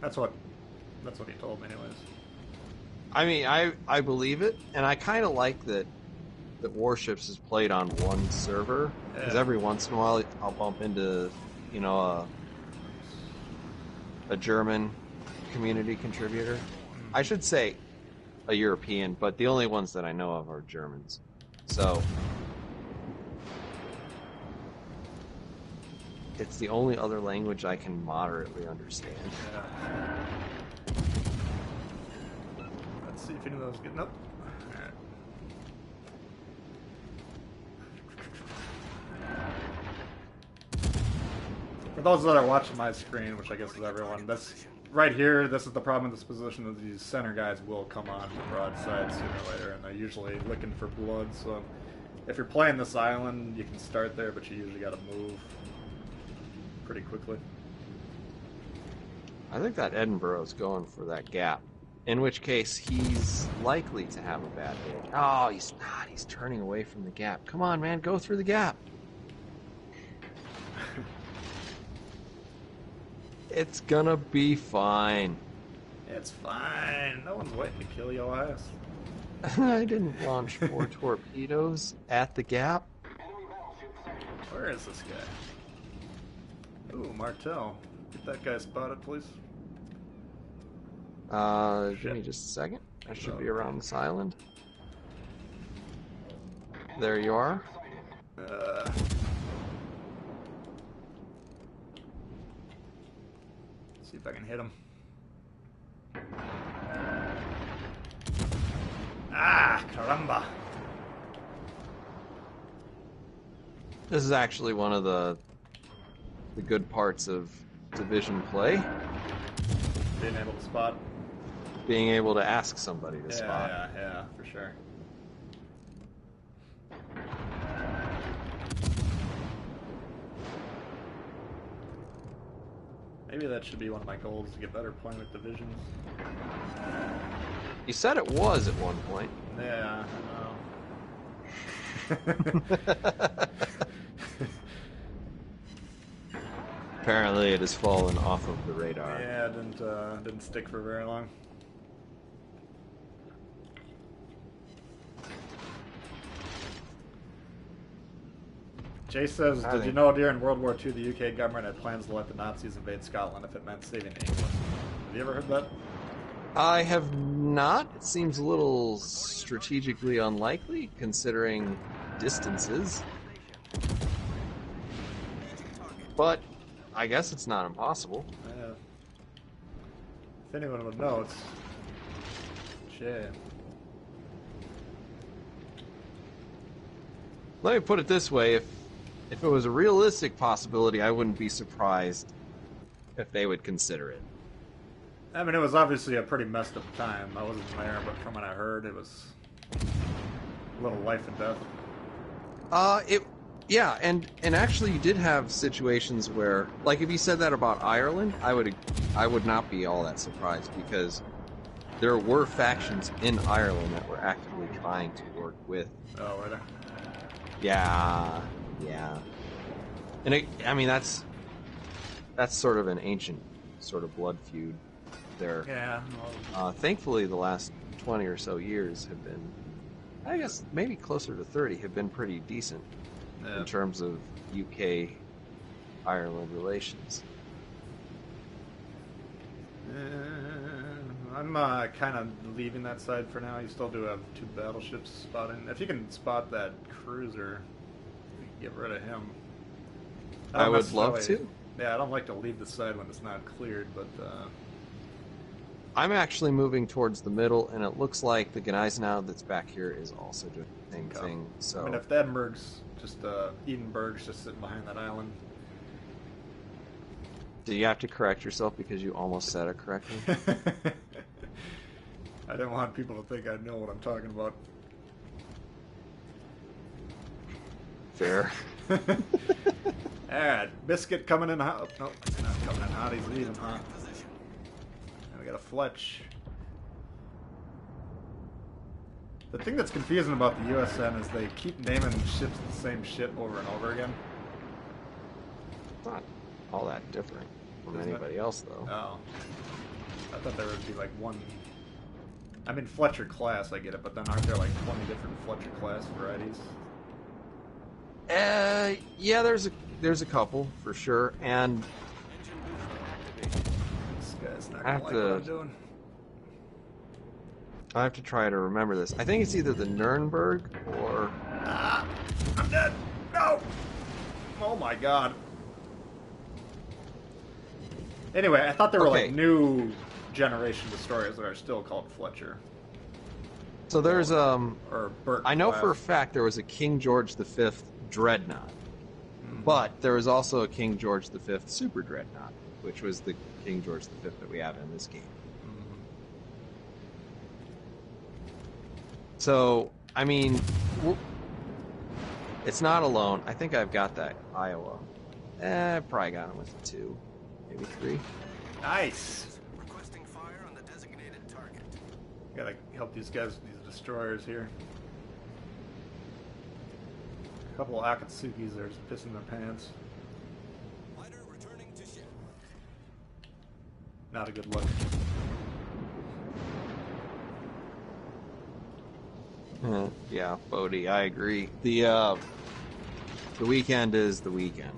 That's what he told me, anyways. I mean, I believe it, and I kind of like that Warships is played on one server, because Yeah. every once in a while I'll bump into, you know, a German community contributor. I should say a European, but the only ones that I know of are Germans. So it's the only other language I can moderately understand. Yeah. Let's see if any of those getting up. Alright. For those that are watching my screen, which I guess is everyone, this right here, this is the problem with this position, that these center guys will come on from broadside sooner or later, and they're usually looking for blood, so if you're playing this island, you can start there, but you usually gotta move pretty quickly. I think that Edinburgh's going for that gap. In which case, he's likely to have a bad day. Oh, he's not. He's turning away from the gap. Come on, man. Go through the gap. It's gonna be fine. It's fine. No one's waiting to kill your ass. I didn't launch 4 torpedoes at the gap. Where is this guy? Ooh, Martel. Get that guy spotted, please. Give me just a second. I should be around this island. There you are. See if I can hit him. Ah, caramba. This is actually one of the good parts of division play. Being able to spot. Being able to ask somebody to spot. Yeah, for sure. Maybe that should be one of my goals, to get better playing with divisions. You said it was at one point. Yeah, I know. Apparently it has fallen off of the radar. Yeah, it didn't stick for very long. Jay says, did you know during World War II the UK government had plans to let the Nazis invade Scotland if it meant saving England? Have you ever heard that? I have not. It seems a little strategically unlikely, considering distances. But I guess it's not impossible. Yeah. If anyone would know, it's Jay. Let me put it this way, if it was a realistic possibility, I wouldn't be surprised if they would consider it. I mean, it was obviously a pretty messed up time. I wasn't there, but from what I heard, it was a little life and death. Yeah, and actually you did have situations where, like if you said that about Ireland, I would not be all that surprised, because there were factions in Ireland that were actively trying to work with. Oh, were there? Yeah. And I mean that's sort of an ancient sort of blood feud there. Yeah. Thankfully, the last 20 or so years have been, I guess maybe closer to 30, have been pretty decent in terms of UK-Ireland relations. I'm kind of leaving that side for now. You still do have 2 battleships spotting. If you can spot that cruiser, you can get rid of him. I would love to. Yeah, I don't like to leave the side when it's not cleared, but I'm actually moving towards the middle, and it looks like the Gneisenau that's back here is also doing the same Okay. thing. So I mean, if Edinburgh's just Edinburgh's just sitting behind that island. do you have to correct yourself because you almost said it correctly? I didn't want people to think I know what I'm talking about. Fair. Alright, Biscuit coming in hot. Nope, he's not coming in hot, he's leaving hot. And we got a Fletch. The thing that's confusing about the USN is they keep naming ships the same ship over and over again. It's not all that different from Isn't it? anybody else, though. Oh. I thought there would be like one... I mean, Fletcher class, I get it, but then aren't there like 20 different Fletcher class varieties? Yeah, there's a couple for sure, and This guy's not I gonna have like to- what I'm doing. I have to try to remember this. I think it's either the Nuremberg or Ah! I'm dead! No! Oh my god. Anyway, I thought there were Okay. like new generation destroyers that are still called Fletcher. so there's Or Burke I know class. for a fact there was a King George V Dreadnought, Mhm. but there was also a King George V Super Dreadnought, which was the King George V that we have in this game. Mhm. So, I mean, it's not alone. I think I've got that Iowa. I've probably got him with a 2, maybe 3. Nice! Requesting fire on the designated target. Gotta help these guys, these destroyers here. A couple of Akatsukis that are just pissing their pants. Fighter returning to ship. Not a good look. Yeah, Bodie, I agree. The weekend is the weekend.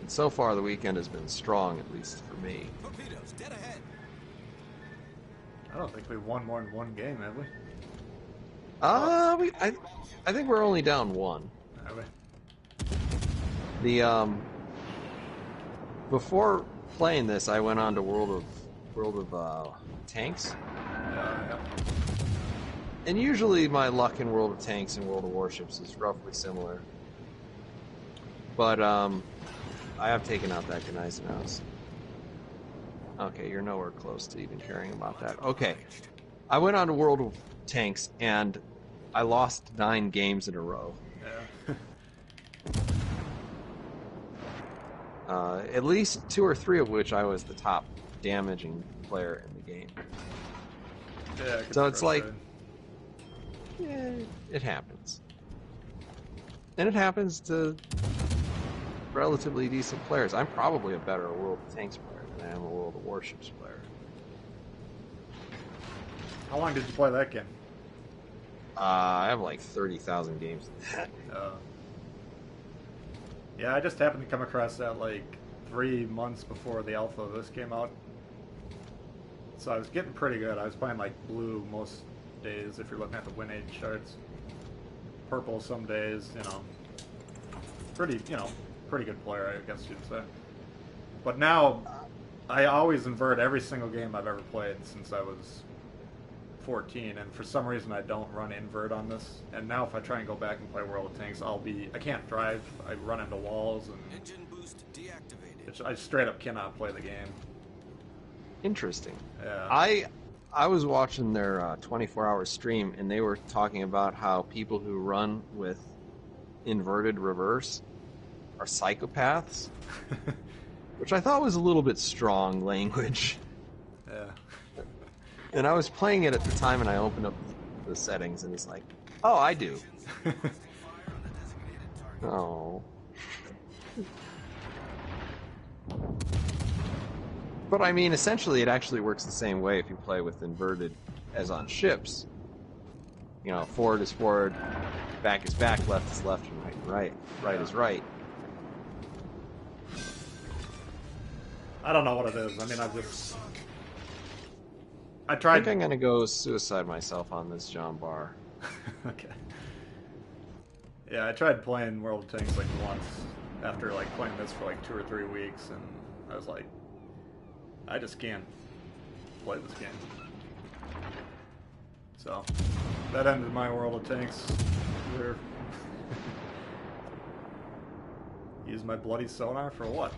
And so far, the weekend has been strong, at least for me. Torpedoes dead ahead. I don't think we've won more than one game, have we? I think we're only down 1. Have we? The before playing this, I went on to World of Tanks, Yeah. and usually my luck in World of Tanks and World of Warships is roughly similar. But I have taken out that Gneisenau. Okay, you're nowhere close to even caring about that. Okay, I went on to World of Tanks and I lost 9 games in a row. Yeah. At least 2 or 3 of which I was the top damaging player in the game. Yeah, it gets So it's like- frustrating. Yeah, it happens. And it happens to relatively decent players. I'm probably a better World of Tanks player than I am a World of Warships player. How long did you play that game? I have like 30,000 games. Yeah, I just happened to come across that like 3 months before the alpha of this came out. So I was getting pretty good. I was playing like blue most days if you're looking at the win age charts. Purple some days, pretty good player, I guess you'd say. But now, I always invert every single game I've ever played since I was 14, and for some reason I don't run invert on this. And now if I try and go back and play World of Tanks, I can't drive, I run into walls, and Engine boost deactivated. I straight up cannot play the game. Interesting. Yeah. I was watching their 24-hour stream, and they were talking about how people who run with inverted reverse are psychopaths, which I thought was a little bit strong language. Yeah. And I was playing it at the time, and I opened up the settings, and it's like, oh, I do. Requesting fire on the designated target. Oh. But I mean, essentially, it actually works the same way if you play with inverted as on ships. Forward is forward, back is back, left is left, and right is right. Right is right. I don't know what it is. I mean, I I tried. think I'm gonna go suicide myself on this John Barr. Okay. Yeah, I tried playing World of Tanks like once after like playing this for like 2 or 3 weeks, and I was like, I just can't play this game. So, that ended my world of tanks. There. Use my bloody sonar for what?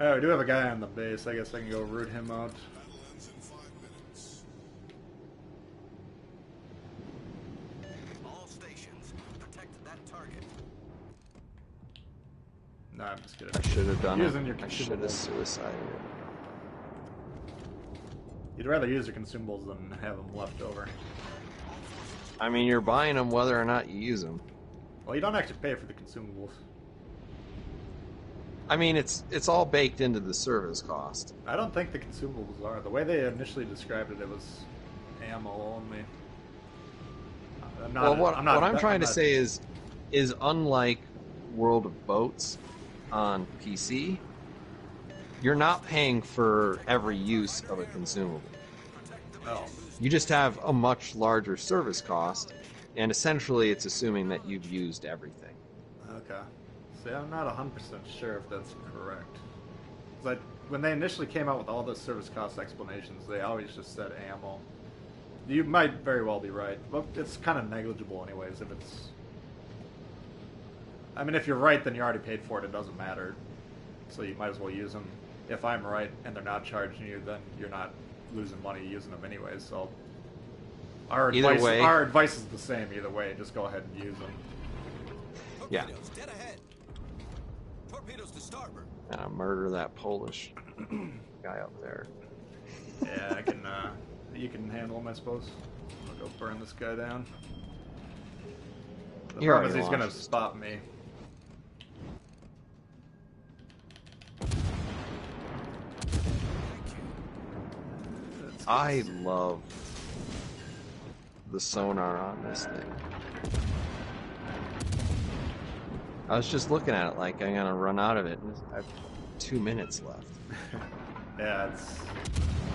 Oh, we do have a guy on the base. I guess I can go root him out. Battle ends in 5 minutes. All stations, protect that target. No, I'm just kidding. I should have done Using it. your I should have consumables. suicided it. You'd rather use your consumables than have them left over. I mean, you're buying them whether or not you use them. Well, you don't actually pay for the consumables. I mean, it's all baked into the service cost. I don't think the consumables are. The way they initially described it, it was ammo only. What I'm trying to say is unlike World of Boats on PC, you're not paying for every use of a consumable. Oh, You just have a much larger service cost, and essentially it's assuming that you've used everything. okay. See, I'm not 100% sure if that's correct. But when they initially came out with all the service cost explanations, they always just said ammo. You might very well be right, but it's kind of negligible anyways if it's... I mean, if you're right, then you already paid for it, it doesn't matter. So you might as well use them. If I'm right and they're not charging you, then you're not losing money using them anyways, so... Either way. Our advice is the same either way, just go ahead and use them. Yeah. Torpedoes dead ahead. Torpedoes to starboard. And murder that Polish guy up there. Yeah, I can, you can handle him, I suppose. I'll go burn this guy down. The You're problem is already he's gonna launched. spot me. That's I love the sonar on this thing. I was just looking at it like I'm gonna run out of it. And I have 2 minutes left. Yeah, it's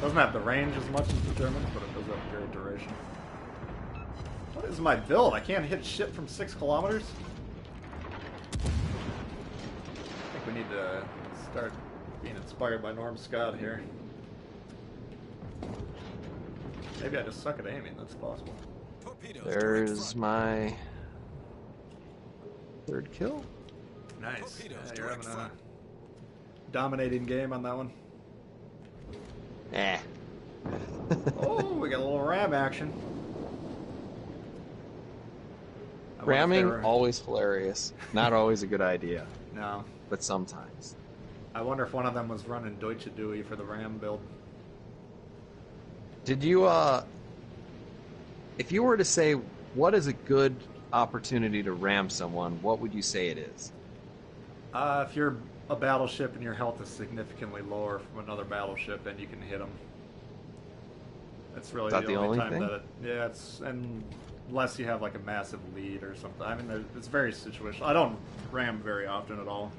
doesn't have the range as much as the Germans, but it does have great duration. What is my build? I can't hit shit from 6 kilometers? I think we need to start being inspired by Norm Scott here. Maybe I just suck at aiming, that's possible. Torpedoes There's my 3rd kill. Nice. Torpedoes Yeah, you're direct having a front. dominating game on that one. Eh. Oh, we got a little ram action. I wonder if they Ramming, were- always hilarious. Not always a good idea, No. but sometimes. I wonder if one of them was running Deutsche Dewey for the ram build. Did you, if you were to say what is a good opportunity to ram someone, what would you say it is? If you're a battleship and your health is significantly lower from another battleship, then you can hit them. That's really Is that the the only only time thing? that it... Yeah, it's... And unless you have like a massive lead or something. I mean, it's very situational. I don't ram very often at all.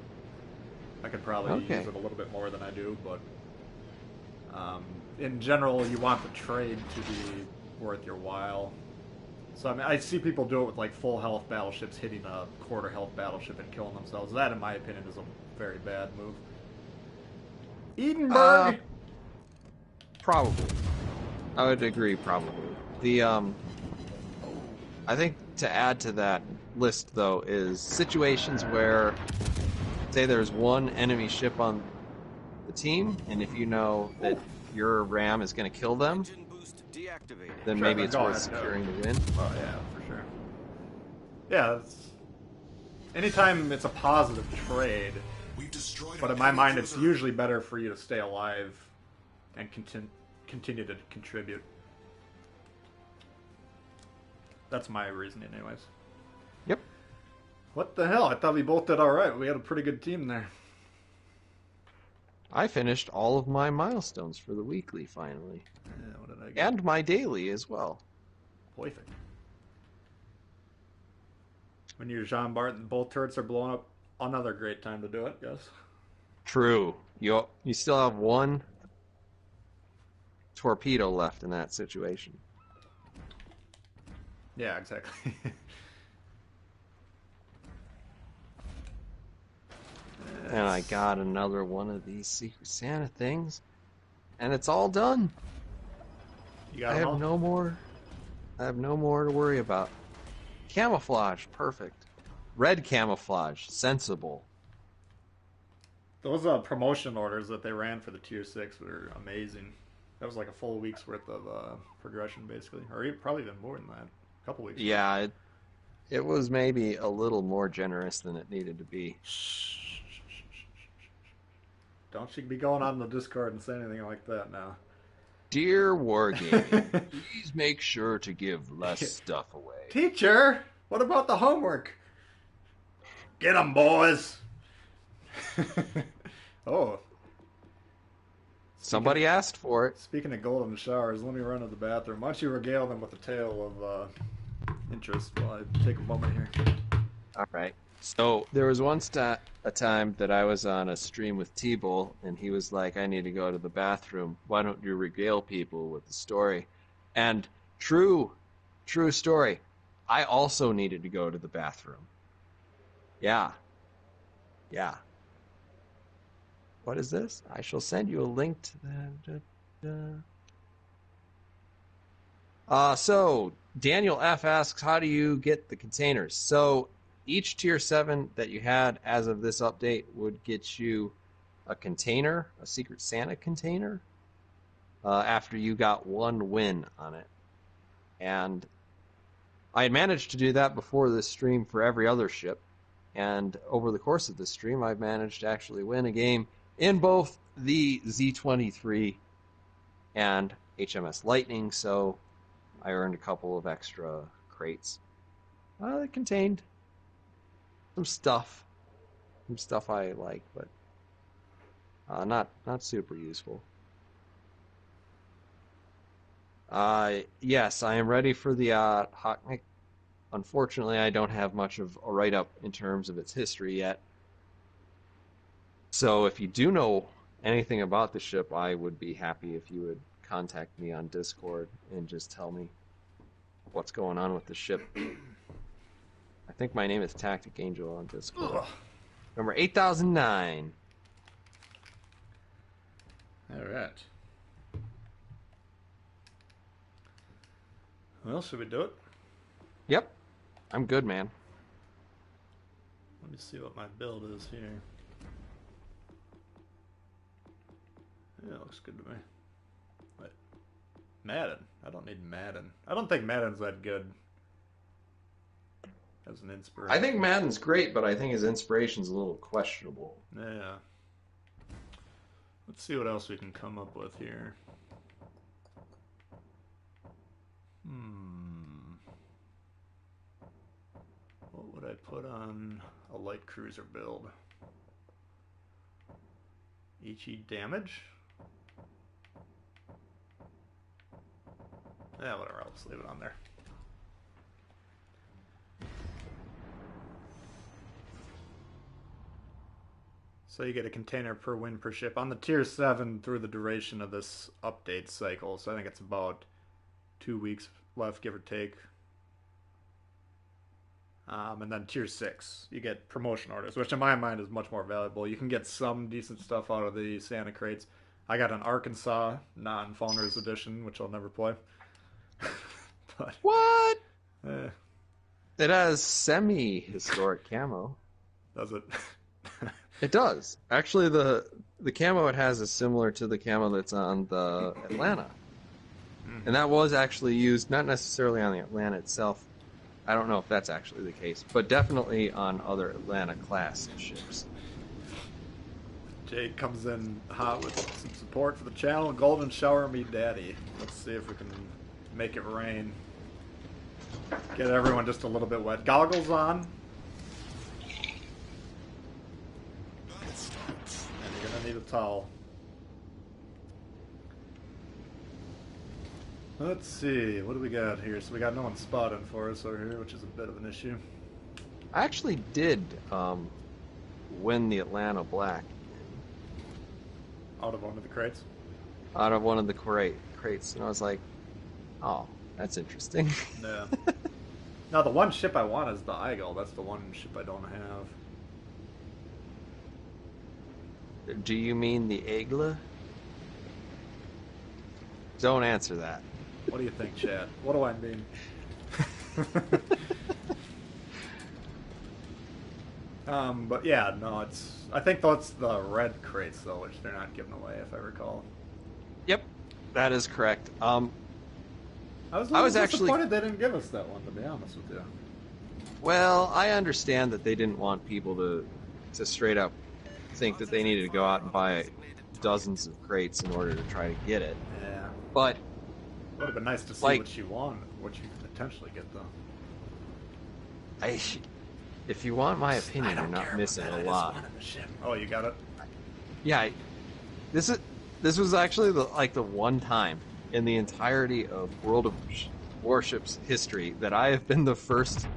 I could probably Okay. use it a little bit more than I do, but... in general, you want the trade to be worth your while. So I mean, I see people do it with like full health battleships hitting a quarter health battleship and killing themselves. That, in my opinion, is a very bad move. Edinburgh. Probably. I would agree, probably. The, I think to add to that list, though, is situations where, say there's one enemy ship on the team, and if you know that your ram is going to kill them, Engine boost deactivated. then Sure, maybe then it's go worth ahead, securing the win. Oh yeah, for sure. Yeah, it's... anytime it's a positive trade, We've destroyed but in my mind, it's usually better for you to stay alive and continue to contribute. That's my reasoning, anyways. Yep. What the hell? I thought we both did all right. We had a pretty good team there. I finished all of my milestones for the weekly, finally. Yeah, what did I get? And my daily as well. Perfect. When your Jean Barton both turrets are blowing up, another great time to do it, yes. True. You still have one torpedo left in that situation. Yeah, exactly. and I got another one of these Secret Santa things, and it's all done. You got I them have all? no more. I have no more to worry about. Camouflage, perfect. Red camouflage, sensible. Those promotion orders that they ran for the Tier 6 were amazing. That was like a full week's worth of progression, basically. Or probably even more than that. A couple weeks worth. Yeah, it was maybe a little more generous than it needed to be. Shh. Don't you be going on the Discord and saying anything like that now. Dear Wargaming, please make sure to give less stuff away. Teacher, what about the homework? Get 'em, boys! Oh. Somebody asked for it. Speaking of golden showers, let me run to the bathroom. Why don't you regale them with a tale of interest while I take a moment here? All right. So there was once a time that I was on a stream with T-Bull, and he was like, I need to go to the bathroom. Why don't you regale people with the story? And true story. I also needed to go to the bathroom. Yeah. What is this? I shall send you a link to that. So Daniel F asks, how do you get the containers? So each tier 7 that you had as of this update would get you a container, a Secret Santa container, after you got 1 win on it. And I had managed to do that before this stream for every other ship. And over the course of this stream, I've managed to actually win a game in both the Z-23 and HMS Lightning, so I earned a couple of extra crates. That contained some stuff I like, but not super useful. Yes, I am ready for the Hocknick. Unfortunately, I don't have much of a write-up in terms of its history yet. So if you do know anything about the ship, I would be happy if you would contact me on Discord and just tell me what's going on with the ship. I think my name is TacticAngel on Discord. Ugh. Number 8009. All right. Well, should we do it? Yep. I'm good, man. Let me see what my build is here. Yeah, it looks good to me. Wait. Madden. I don't need Madden. I don't think Madden's that good as an inspiration. I think Madden's great, but I think his inspiration's a little questionable. Yeah. Let's see what else we can come up with here. What would I put on a light cruiser build? HE damage? Yeah, whatever, I'll just leave it on there. So you get a container per win per ship on the tier 7 through the duration of this update cycle. So I think it's about 2 weeks left, give or take. And then tier 6, you get promotion orders, which in my mind is much more valuable. You can get some decent stuff out of the Santa crates. I got an Arkansas non-Founders edition, which I'll never play. But, What? eh, It has semi-historic camo. does it? It does. Actually, the camo it has is similar to the camo that's on the Atlanta. And that was actually used, not necessarily on the Atlanta itself. I don't know if that's actually the case, but definitely on other Atlanta-class ships. Jake comes in hot with some support for the channel. Golden shower me daddy. Let's see if we can make it rain. Get everyone just a little bit wet. Goggles on. And you're gonna need a towel. Let's see, what do we got here? So we got no one spotting for us over here, which is a bit of an issue. I actually did win the Atlanta Black Out of one of the crates. out of one of the crates, and I was like, oh, that's interesting. Yeah. Now the one ship I want is the Eagle. That's the one ship I don't have. Do you mean the Aigle? Don't answer that. What do you think, Chad? What do I mean? But yeah, no, it's. I think that's the red crates though, which they're not giving away, if I recall. Yep, that is correct. I was a I little was actually disappointed they didn't give us that one, to be honest with you. well. I understand that they didn't want people to straight up think that they needed to go out and buy dozens of crates in order to try to get it. Yeah, But would have been nice to see like, what you want, what you could potentially get though. if you want my opinion, you're not missing a lot. Oh, you got it. Yeah, this was actually the one time in the entirety of World of Warships history that I have been the first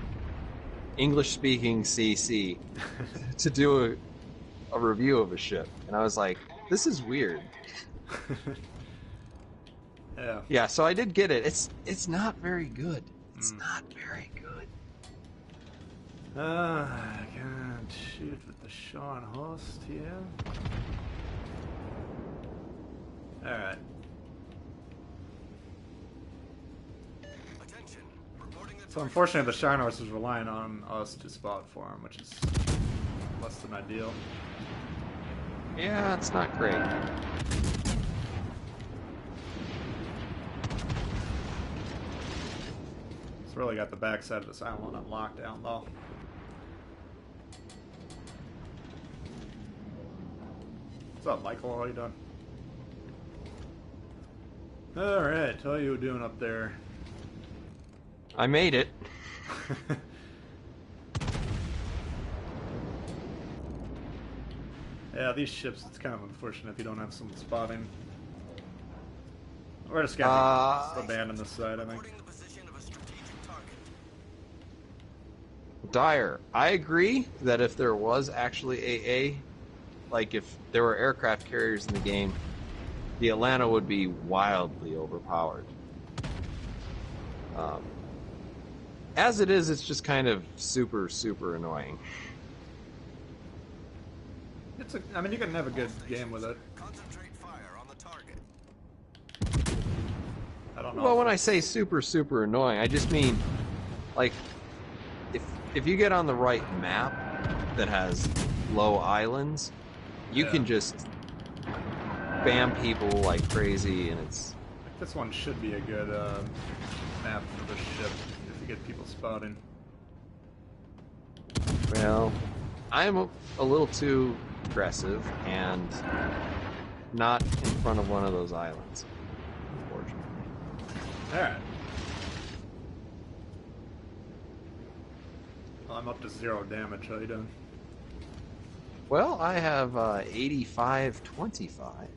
English-speaking CC to do a review of a ship, and I was like, this is weird. Yeah. Yeah, so I did get it. It's not very good. It's not very good. I can't shoot with the Sean host here. Alright. Attention. Reporting the So unfortunately the Shine Horse is relying on us to spot for him, which is less than ideal. Yeah, it's not great. It's really got the backside of this island on lockdown though. What's up, Michael? How you doing? Alright, how you doing up there? I made it. Yeah, these ships, it's kind of unfortunate if you don't have someone spotting. We're just gonna abandon this side, I think. reporting the position of a strategic target. Dyer, I agree that if there was actually AA, like if there were aircraft carriers in the game, the Atlanta would be wildly overpowered. As it is, it's just kind of super, super annoying. I mean, you can have a good game with it. Concentrate fire on the target. I don't know. Well, when I say super, super annoying, I just mean, like, if you get on the right map that has low islands, you can just bam people like crazy, and it's... This one should be a good map for the ship if you get people spotting. Well, I'm a little too aggressive and not in front of one of those islands, unfortunately. Alright. Well, I'm up to 0 damage. How you doing? Well, I have 85-25,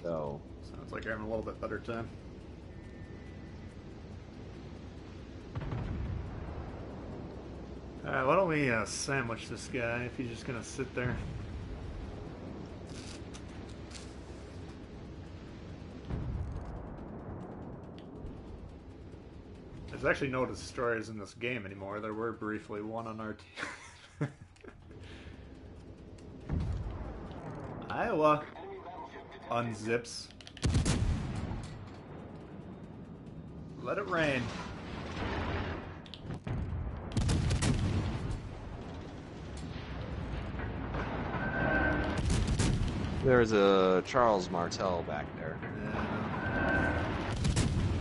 so... Sounds like you're having a little bit better time. Alright, why don't we sandwich this guy if he's just gonna sit there? There's actually no destroyers in this game anymore. There were briefly one on our team. Iowa unzips. Let it rain. There's a Charles Martel back there. Yeah.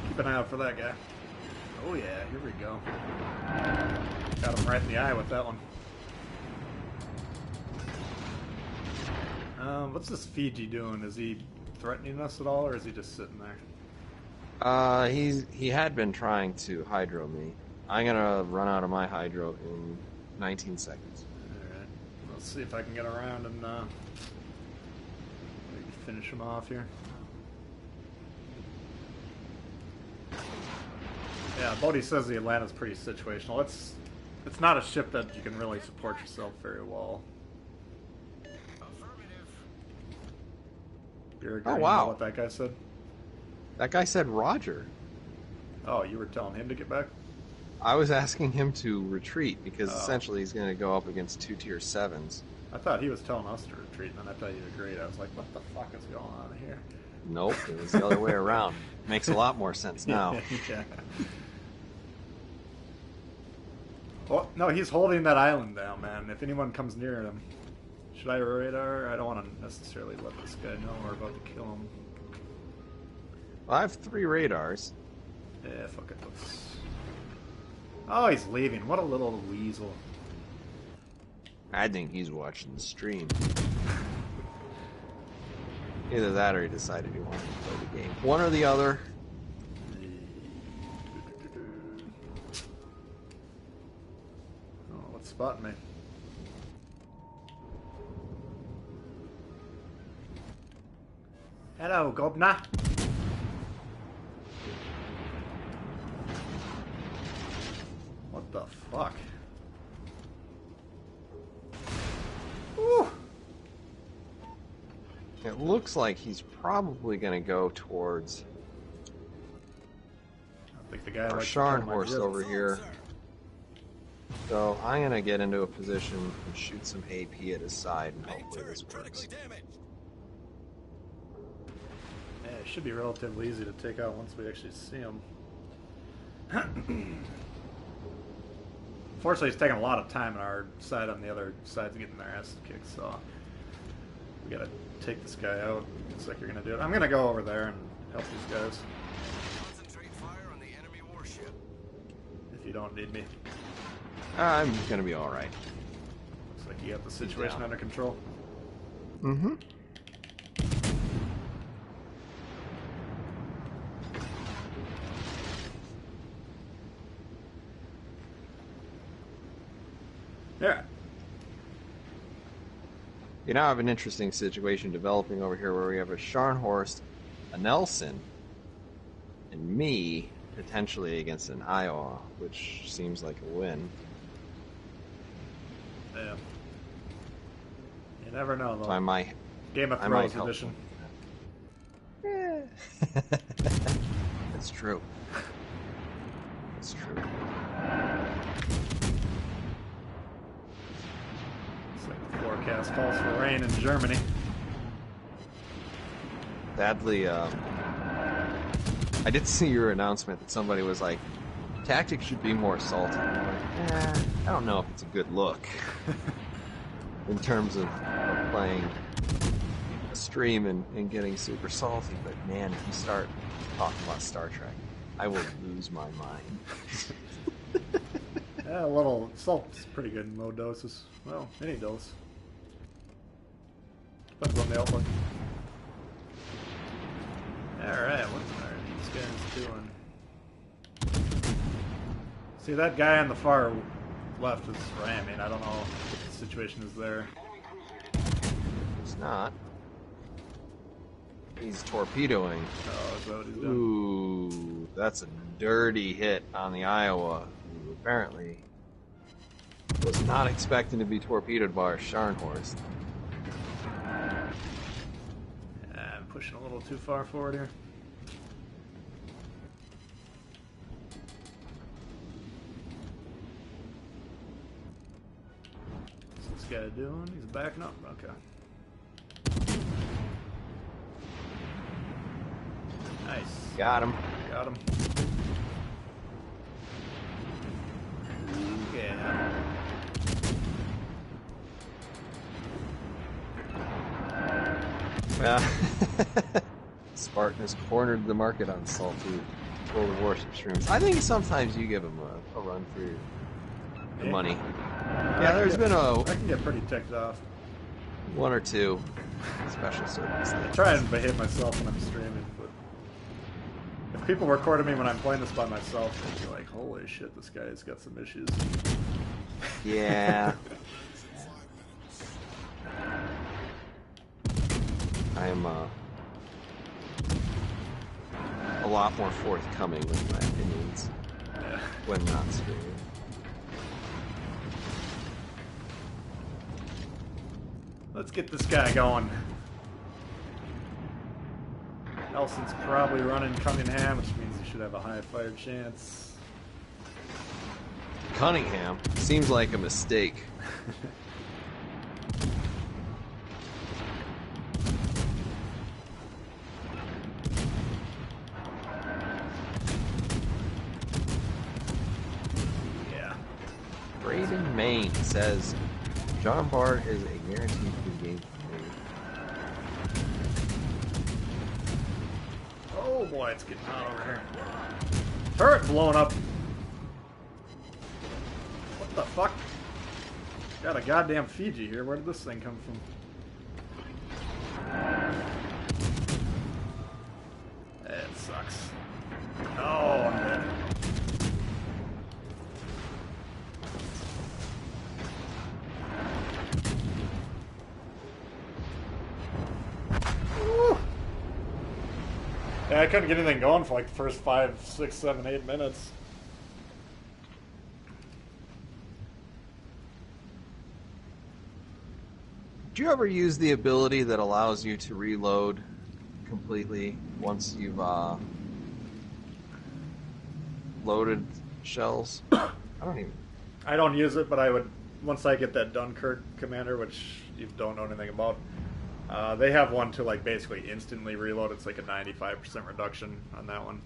Keep an eye out for that guy. Oh yeah, here we go. Got him right in the eye with that one. What's this Fiji doing? Is he threatening us at all, or is he just sitting there? He had been trying to hydro me. I'm gonna run out of my hydro in 19 seconds. Alright. Let's see if I can get around and maybe finish him off here. Yeah, Bodhi says the Atlanta's pretty situational. It's not a ship that you can really support yourself very well. Affirmative. You're Oh, agreeing wow. with what that guy said? That guy said Roger. Oh, you were telling him to get back? I was asking him to retreat because Oh. essentially he's going to go up against 2 tier 7s. I thought he was telling us to retreat, and then I thought you agreed. I was like, what the fuck is going on here? Nope, it was the other way around. Makes a lot more sense now. Yeah. Oh, no, he's holding that island down, man. If anyone comes near him, should I radar? I don't want to necessarily let this guy know we're about to kill him. Well, I have 3 radars. Yeah, fuck it. Let's... Oh, he's leaving. What a little weasel. I think he's watching the stream. Either that or he decided he wanted to play the game. One or the other. Oh, what's spotting me? Hello, Gobna. What the fuck? Woo! It looks like he's probably going to go towards I think the guy our likes to come to my Scharnhorst ribs. over here. So I'm going to get into a position and shoot some AP at his side and Main hopefully turret this works. critically damaged. Yeah, it should be relatively easy to take out once we actually see him. Fortunately, it's taking a lot of time on our side. On the other side's getting their ass kicked, so we gotta take this guy out. Looks like you're gonna do it. I'm gonna go over there and help these guys Concentrate fire on the enemy warship. if you don't need me. I'm going to be alright. Looks like you got the situation down. under control. Mm-hmm. Yeah. You now have an interesting situation developing over here where we have a Scharnhorst, a Nelson, and me potentially against an Iowa, which seems like a win. Yeah. You never know, though. So I might Game of I might Thrones help edition. him. That's true. That's true. Looks like the forecast calls for rain in Germany. Sadly, I did see your announcement that somebody was like, Tactics should be more salty. I'm like, I don't know if it's a good look in terms of playing a stream and getting super salty, but man, if you start talking about Star Trek, I will lose my mind. Yeah, a little salt's pretty good in low doses. Well, any dose. Depends on the outlook. Alright, what are these guys doing? See, that guy on the far left is ramming. I don't know what the situation is there. It's not. He's torpedoing. Oh, is that what he's doing? Ooh, that's a dirty hit on the Iowa, who apparently was not expecting to be torpedoed by our Scharnhorst. Yeah, I'm pushing a little too far forward here. What's this guy doing? He's backing up. Okay. Nice. Got him. Got him. Yeah. Spartan has cornered the market on salty for the Warship streams. I think sometimes you give him a run for your money. Yeah, there's been I can get pretty ticked off. one or two special I circumstances. try and behave myself when I'm streaming, but if people recorded me when I'm playing this by myself, they'd be like, holy shit, this guy's got some issues. Yeah. I am a lot more forthcoming with my opinions Yeah. when not streaming. Let's get this guy going. Nelson's probably running Cunningham, which means he should have a high fire chance. Cunningham seems like a mistake. Yeah. Braden Main says John Bart is a guaranteed good game for me. Oh boy, it's getting hot over here. Turret blowing up. What the fuck? Got a goddamn Fiji here. Where did this thing come from? It sucks. Oh, I'm dead. Woo. Yeah, I couldn't get anything going for like the first 5, 6, 7, 8 minutes. Do you ever use the ability that allows you to reload completely once you've loaded shells? I don't use it, but I would, once I get that Dunkirk commander, which you don't know anything about, they have one to like basically instantly reload. It's like a 95% reduction on that one.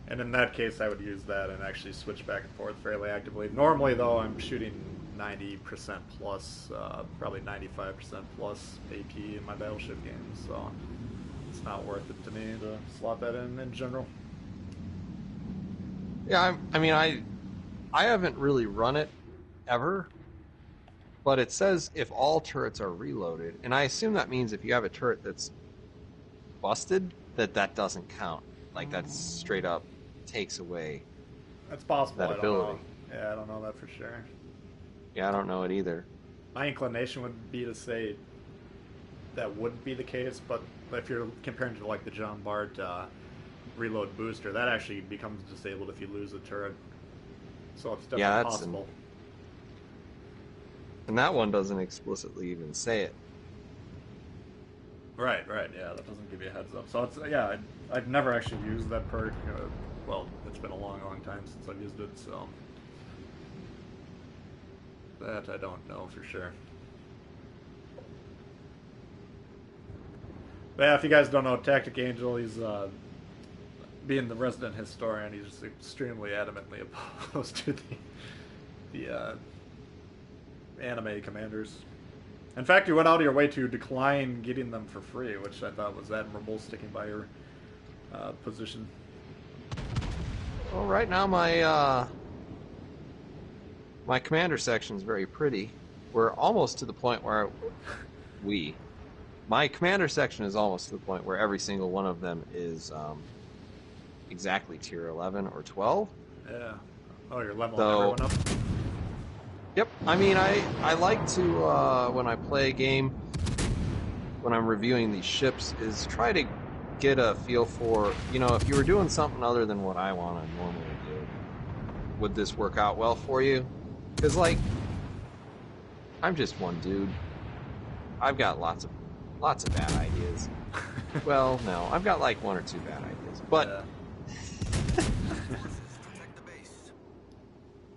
And in that case, I would use that and actually switch back and forth fairly actively. Normally, though, I'm shooting 90% plus, probably 95% plus AP in my battleship games, so it's not worth it to me to slot that in general. Yeah, I mean, I haven't really run it ever, but it says if all turrets are reloaded, and I assume that means if you have a turret that's busted, that doesn't count. Like, that's straight up takes away That's possible. that ability. Yeah, I don't know that for sure. Yeah, I don't know it either. My inclination would be to say that wouldn't be the case, but if you're comparing to like the John Bart reload booster, that actually becomes disabled if you lose a turret. So it's definitely possible. And that one doesn't explicitly even say it. Right, yeah, that doesn't give you a heads up. So it's, yeah, I've never actually used that perk. Well, it's been a long time since I've used it, so that I don't know for sure. But yeah, if you guys don't know, TacticAngel, he's being the resident historian, he's just extremely adamantly opposed to the anime commanders. In fact, you went out of your way to decline getting them for free, which I thought was admirable, sticking by your position. Well, right now my my commander section is very pretty. We're almost to the point where my commander section is almost to the point where every single one of them is exactly tier 11 or 12. Yeah. Oh, you're leveling everyone up? Yep. I mean, I like to, when I play a game, when I'm reviewing these ships, is try to get a feel for, if you were doing something other than what I want to normally do, would this work out well for you? Because, like, I'm just one dude. I've got lots of bad ideas. Well, no, I've got like one or two bad ideas, but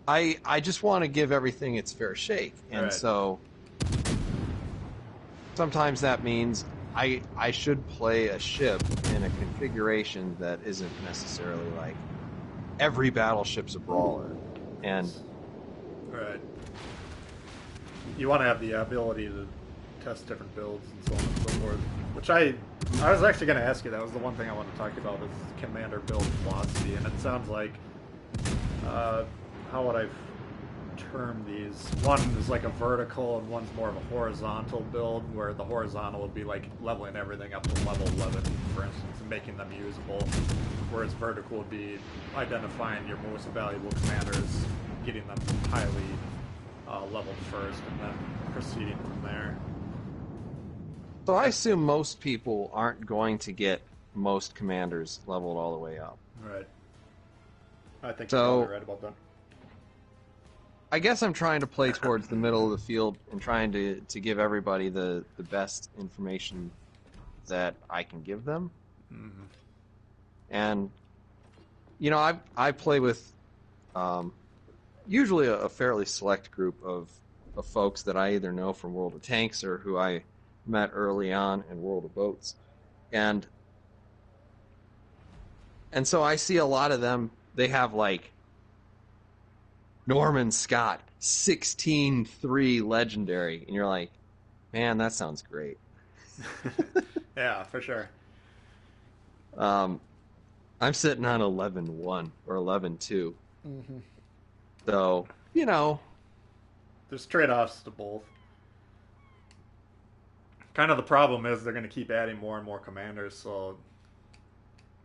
I just want to give everything its fair shake, and so sometimes that means I should play a ship in a configuration that isn't necessarily like every battleship's a brawler, and you want to have the ability to test different builds and so on and so forth. Which I was actually going to ask you. That was the one thing I wanted to talk about is commander build philosophy, and it sounds like how would I term these? One is like a vertical, and one's more of a horizontal build, where the horizontal would be like leveling everything up to level 11, for instance, and making them usable. Whereas vertical would be identifying your most valuable commanders, getting them highly leveled first, and then proceeding from there. So I assume most people aren't going to get most commanders leveled all the way up. Right. I think you're probably right about that. I guess I'm trying to play towards the middle of the field and trying to give everybody the best information that I can give them. Mm-hmm. And, I play with usually a fairly select group of folks that I either know from World of Tanks or who I met early on in World of Boats. And so I see a lot of them, they have like Norman Scott, 16-3 legendary. And you're like, man, that sounds great. Yeah, for sure. I'm sitting on 11-1 or 11-2. Mm-hmm. So, you know. There's trade-offs to both. Kind of the problem is they're going to keep adding more and more commanders, so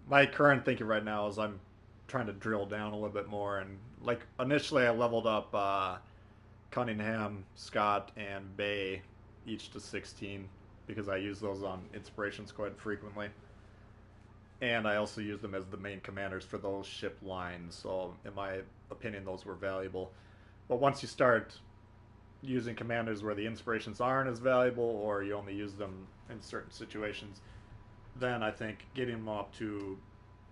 my current thinking right now is I'm trying to drill down a little bit more, and like initially I leveled up Cunningham, Scott, and Bay each to 16 because I use those on inspirations quite frequently. And I also use them as the main commanders for those ship lines, so in my opinion those were valuable. But once you start using commanders where the inspirations aren't as valuable, or you only use them in certain situations, then I think getting them up to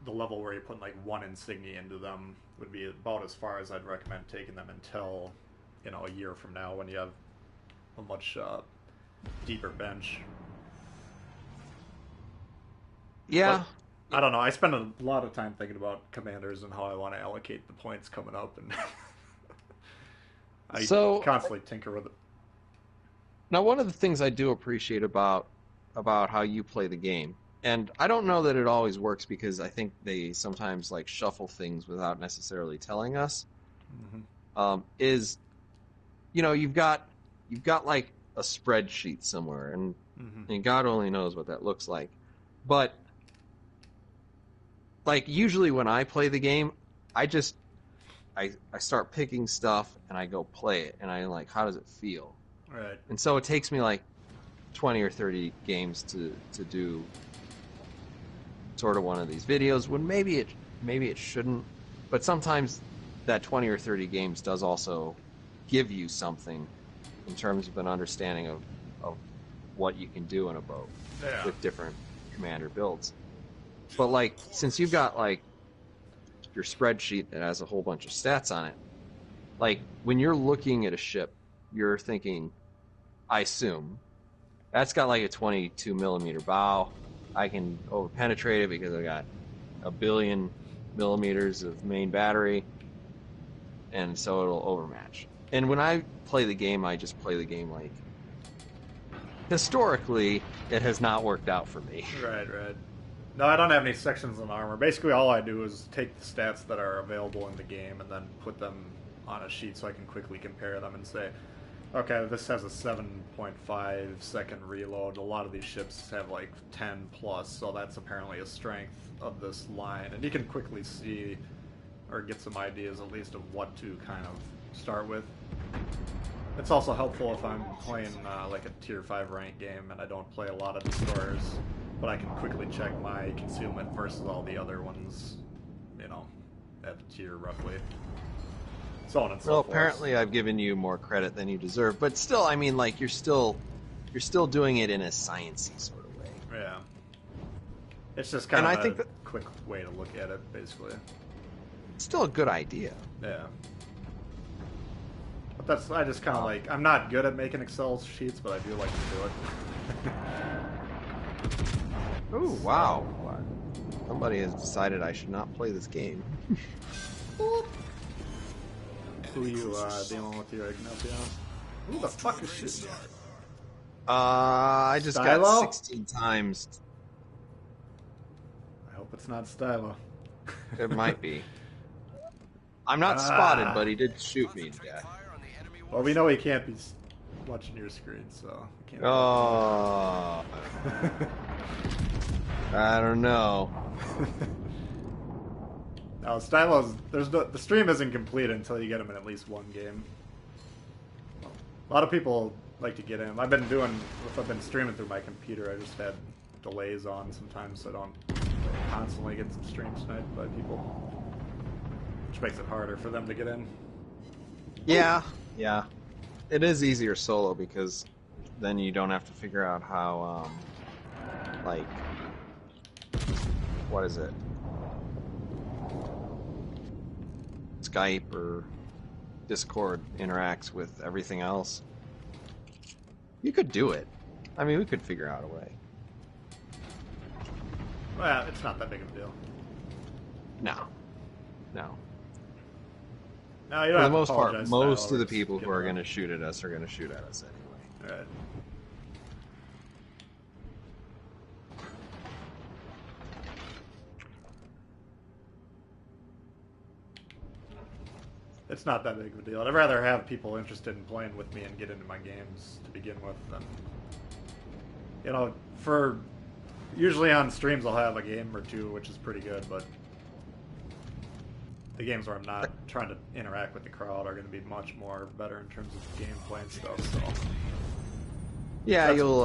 the level where you're putting like one insignia into them would be about as far as I'd recommend taking them until, you know, a year from now when you have a much deeper bench. Yeah. But, I don't know. I spend a lot of time thinking about commanders and how I want to allocate the points coming up, and I constantly tinker with it. Now, one of the things I do appreciate about how you play the game, and I don't know that it always works because I think they sometimes like shuffle things without necessarily telling us, is, you know, you've got like a spreadsheet somewhere, and God only knows what that looks like, but like usually when I play the game, I start picking stuff and I go play it, and I like, how does it feel? Right. And so it takes me like 20 or 30 games to do sort of one of these videos, when maybe it shouldn't, but sometimes that 20 or 30 games does also give you something in terms of an understanding of what you can do in a boat with different commander builds. But like, since you've got like your spreadsheet that has a whole bunch of stats on it, like when you're looking at a ship, you're thinking, I assume that's got like a 22 millimeter bow. I can over penetrate it because I got 1 billion millimeters of main battery, and so it'll overmatch. And when I play the game, I just play the game like, historically, it has not worked out for me. Right. No, I don't have any sections on armor. Basically, all I do is take the stats that are available in the game and then put them on a sheet so I can quickly compare them and say, okay, this has a 7.5 second reload. A lot of these ships have like 10 plus, so that's apparently a strength of this line. And you can quickly see or get some ideas at least of what to kind of start with. It's also helpful if I'm playing like a tier 5 rank game and I don't play a lot of destroyers, but I can quickly check my concealment versus all the other ones, you know, at the tier roughly. So on and so forth. Well, apparently I've given you more credit than you deserve, but still, I mean, like, you're still doing it in a sciencey sort of way. Yeah. It's just kind of a quick way to look at it, basically. It's still a good idea. Yeah. But I just kind of like, I'm not good at making Excel sheets, but I do like to do it. Oh, wow. Somebody has decided I should not play this game. Who you dealing with your Ignacio? Who the fuck is shooting? I just Stylo? got 16 times. I hope it's not Stylo. It might be. I'm not spotted, but he did shoot me to death. Well, we know he can't be watching your screen, so... Can't I don't know. No, Stylo's... the stream isn't complete until you get him in at least one game. A lot of people like to get him. I've been streaming through my computer, I just had delays on sometimes, so I don't constantly get stream sniped by people. Which makes it harder for them to get in. Yeah. It is easier solo because then you don't have to figure out how, like, what is it? Skype or Discord interacts with everything else. You could do it. I mean, we could figure out a way. Well, it's not that big of a deal. No. No. No, you don't For the have to most part, apologize, most Tyler. of the We're people just who are getting going to shoot at us are going to shoot at us anyway. All right. It's not that big of a deal. I'd rather have people interested in playing with me and get into my games to begin with than, you know, for usually on streams I'll have a game or two, which is pretty good, but the games where I'm not trying to interact with the crowd are going to be much more better in terms of gameplay and stuff. So Yeah, That's- you'll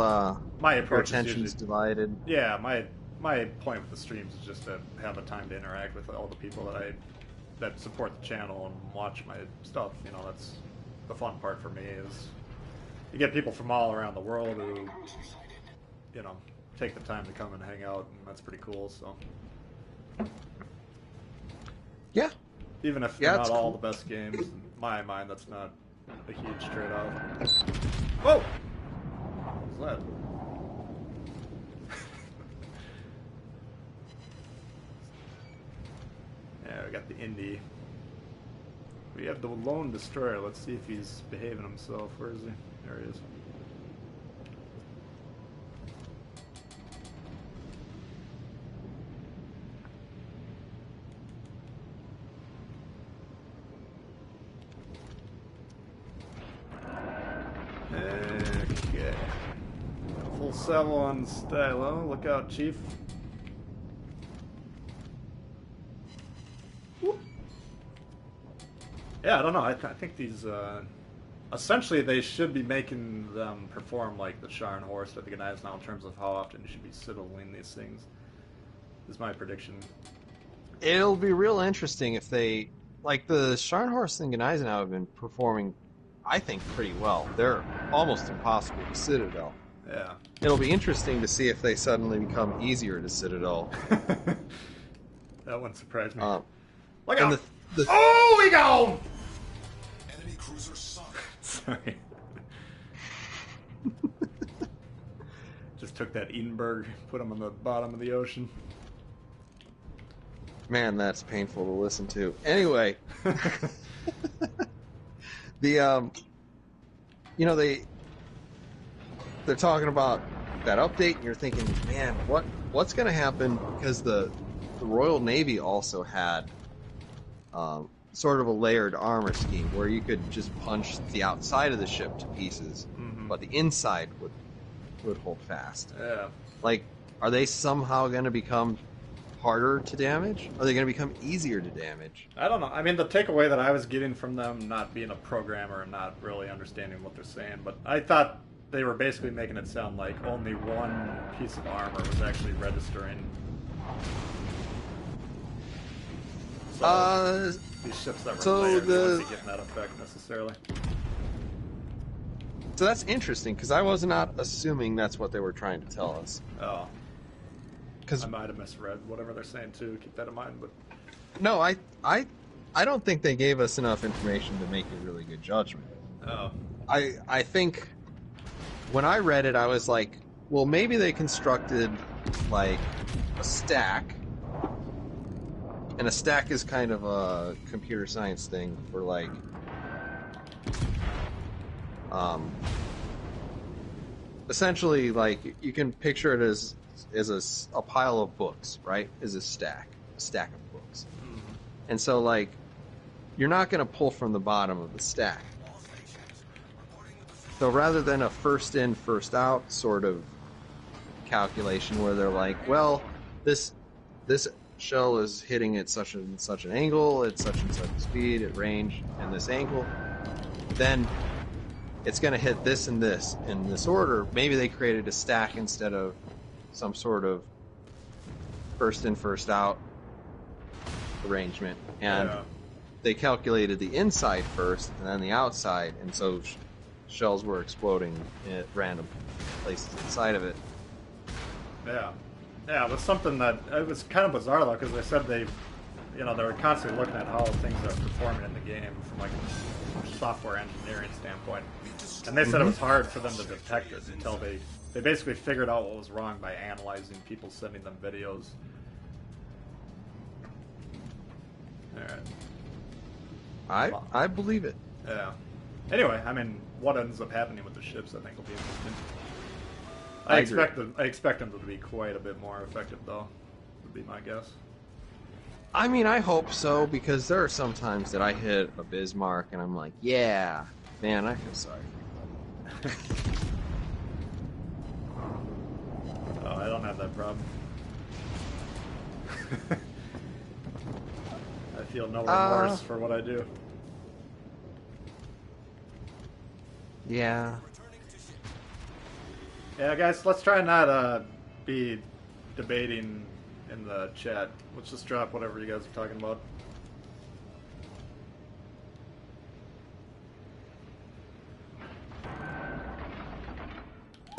my your approach is attention's usually, divided. yeah, my point with the streams is just to have a time to interact with all the people that support the channel and watch my stuff. You know, that's the fun part for me is you get people from all around the world who, you know, take the time to come and hang out, and that's pretty cool. So Yeah. even if Yeah, they're it's not all cool. the best games, in my mind, that's not a huge trade-off. Whoa! What was that? Yeah, we got the indie. We have the lone destroyer. Let's see if he's behaving himself. Where is he? There he is. Okay. Full salvo on Stylo. Look out, Chief. Whoop. Yeah, I don't know. I think these, essentially, they should be making them perform like the Sharn horse that the guys now in terms of how often you should be citadeling these things. Is my prediction. It'll be real interesting if they, like the Scharnhorst and Gneisenau have been performing, I think, pretty well. They're almost impossible to Citadel. Yeah. It'll be interesting to see if they suddenly become easier to Citadel. That one surprised me. Look and out! the Oh, we go! Enemy cruiser sunk. Sorry. Just took that Edinburgh, put him on the bottom of the ocean. Man, that's painful to listen to. Anyway, the you know they're talking about that update, and you're thinking, man, what's going to happen? Because the Royal Navy also had sort of a layered armor scheme where you could just punch the outside of the ship to pieces, but the inside would hold fast. Yeah. Like, are they somehow going to become harder to damage? Are they going to become easier to damage? I don't know. I mean, the takeaway that I was getting from them, not being a programmer and not really understanding what they're saying, but I thought they were basically making it sound like only one piece of armor was actually registering. So these ships that were so layered the- wasn't getting that effect necessarily. So that's interesting, because I was not assuming that's what they were trying to tell us. Oh, Because I might have misread whatever they're saying too. Keep that in mind. But no, I don't think they gave us enough information to make a really good judgment. oh, I think when I read it, I was like, well, maybe they constructed like a stack, and a stack is kind of a computer science thing for like essentially, like, you can picture it as a pile of books, right? Is a stack of books. And so, like, you're not going to pull from the bottom of the stack. So rather than a first in, first out sort of calculation where they're like, well, this shell is hitting at such and such an angle, at such and such speed, at range, and this angle, then it's going to hit this and this in this order. Maybe they created a stack instead of some sort of first in, first out arrangement. And yeah. they calculated the inside first and then the outside, and so shells were exploding at random places inside of it. Yeah, yeah, it was something that it was kind of bizarre though, because they said they you know, they were constantly looking at how things are performing in the game from like a software engineering standpoint. And they said it was hard for them to detect it until they basically figured out what was wrong by analyzing people sending them videos. Alright. I believe it. Yeah. Anyway, I mean, what ends up happening with the ships, I think, will be interesting. I expect them to be quite a bit more effective, though. Would be my guess. I mean, I hope so, because there are some times that I hit a Bismarck and I'm like, yeah, man, I feel sorry for everybody. Oh, I don't have that problem. I feel no remorse for what I do. Yeah. Yeah, guys, let's try not be debating in the chat. Let's just drop whatever you guys are talking about.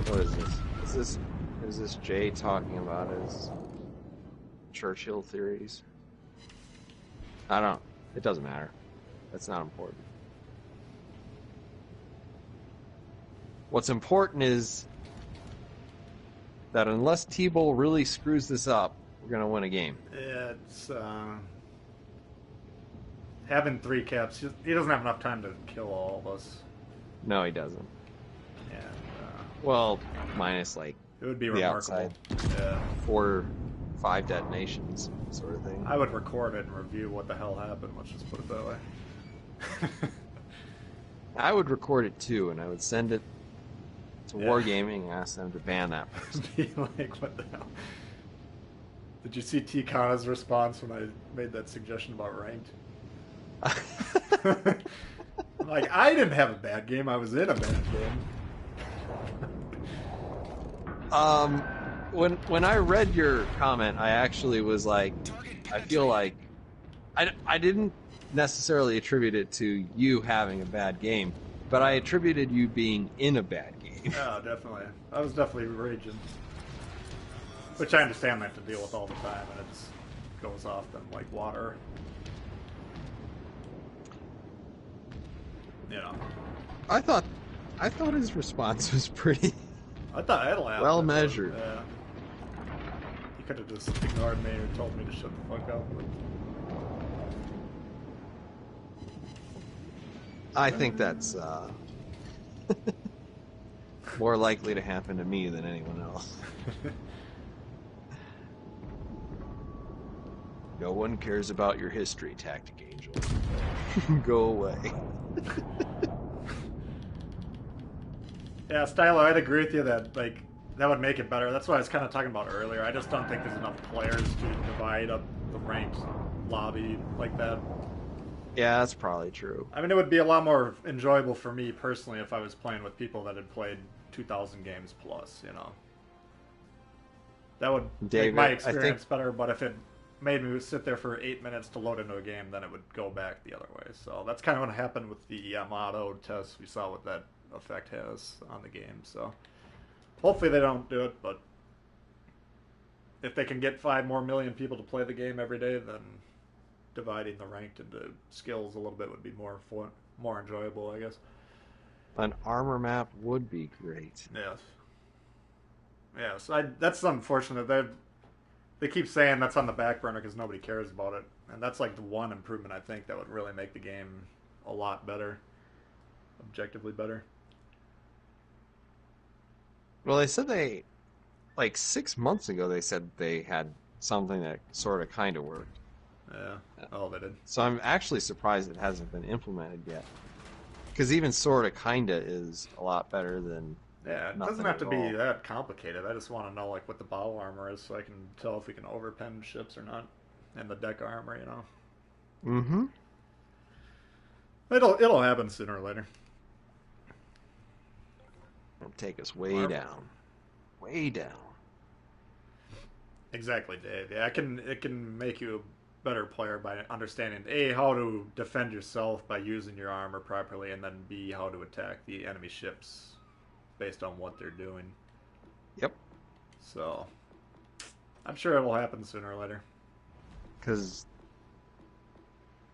What is this? Is this Jay talking about his Churchill theories? It doesn't matter. That's not important. What's important is that unless T-Bull really screws this up, we're going to win a game. It's having 3 caps. He doesn't have enough time to kill all of us. No, he doesn't. And Well, minus like it would be the remarkable. outside Yeah. 4, 5 detonations sort of thing. I would record it and review what the hell happened. Let's just put it that way. I would record it too, and I would send it to Wargaming and ask them to ban that person. Be like, what the hell? Did you see T Kana's response when I made that suggestion about ranked? Like, I didn't have a bad game. I was in a bad game. When I read your comment, I actually was like, I feel like I didn't necessarily attribute it to you having a bad game, but I attributed you being in a bad game. Yeah, definitely. I was definitely raging. Which I understand I have to deal with all the time, and it goes off them like water. You know. I thought his response was pretty I thought I had a laugh. well measured. Yeah. He could have just ignored me or told me to shut the fuck up. But... I think that's more likely to happen to me than anyone else. No one cares about your history, TacticAngel. Go away. Yeah, Stylo, I'd agree with you that that would make it better. That's what I was kind of talking about earlier. I just don't think there's enough players to divide up the ranked lobby like that. Yeah, that's probably true. I mean, it would be a lot more enjoyable for me personally if I was playing with people that had played 2,000 games plus, you know. That would David, make my experience better, but if it made me sit there for 8 minutes to load into a game, then it would go back the other way. So that's kind of what happened with the Yamato test. We saw what that effect has on the game. So hopefully they don't do it, but if they can get 5 more million people to play the game every day, then dividing the ranked into skills a little bit would be more enjoyable, I guess. An armor map would be great. Yes. That's unfortunate. They keep saying that's on the back burner because nobody cares about it, and that's like the one improvement I think that would really make the game a lot better, objectively better. Well, they said like 6 months ago, they said they had something that sort of kind of worked. Yeah. Oh, they did. So I'm actually surprised it hasn't been implemented yet. Because even sort of kinda is a lot better than Yeah, it nothing doesn't have to at be all. that complicated. I just want to know like what the bow armor is so I can tell if we can overpen ships or not, and the deck armor, you know. Mm-hmm. It'll happen sooner or later. It'll take us way down. Way down. Exactly, Dave. Yeah, it can make you a better player by understanding A, how to defend yourself by using your armor properly, and then B, how to attack the enemy ships based on what they're doing. Yep. So I'm sure it'll happen sooner or later. Because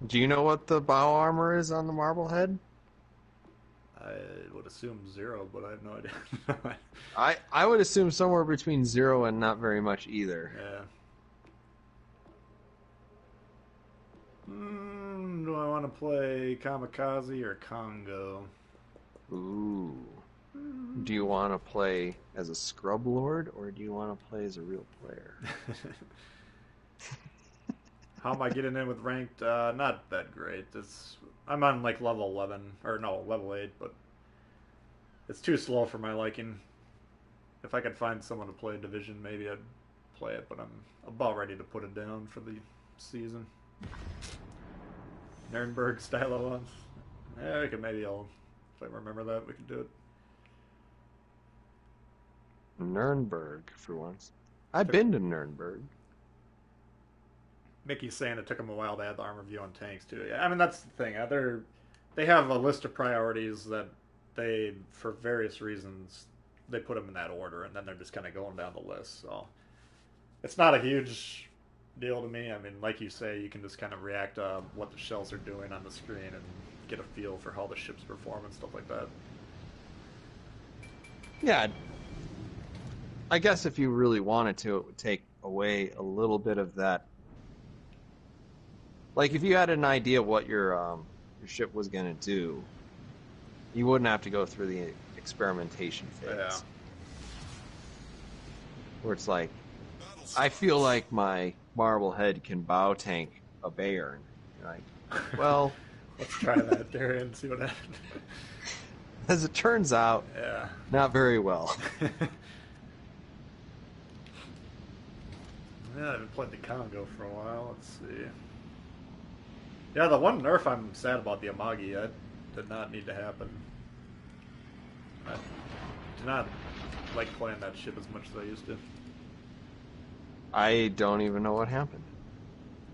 Do you know what the bow armor is on the Marblehead? I would assume 0, but I have no idea. I would assume somewhere between 0 and not very much either. Yeah. Do I want to play Kamikaze or Congo? Ooh. Do you want to play as a scrub lord or do you want to play as a real player? How am I getting in with ranked? Not that great. I'm on like level 11, or no, level 8, but it's too slow for my liking. If I could find someone to play Division, maybe I'd play it, but I'm about ready to put it down for the season. Nuremberg style ones. Yeah, we could maybe if I remember that, we could do it. Nuremberg, for once. I've been to Nuremberg. Mickey's saying it took them a while to add the armor view on tanks too. Yeah, I mean that's the thing. They have a list of priorities that they, for various reasons, they put them in that order, and then they're just kind of going down the list. So it's not a huge deal to me. I mean, like you say, you can just kind of react to what the shells are doing on the screen and get a feel for how the ships perform and stuff like that. Yeah. I guess if you really wanted to, it would take away a little bit of that. Like, if you had an idea what your ship was going to do, you wouldn't have to go through the experimentation phase. Yeah. Where it's like, I feel like my Marblehead can bow tank a Bayern. You're like, well, let's try that there and see what happens. As it turns out, yeah, not very well. Yeah, I haven't played the Congo for a while. Let's see. Yeah, the one nerf I'm sad about, the Amagi, that did not need to happen. I do not like playing that ship as much as I used to. I don't even know what happened.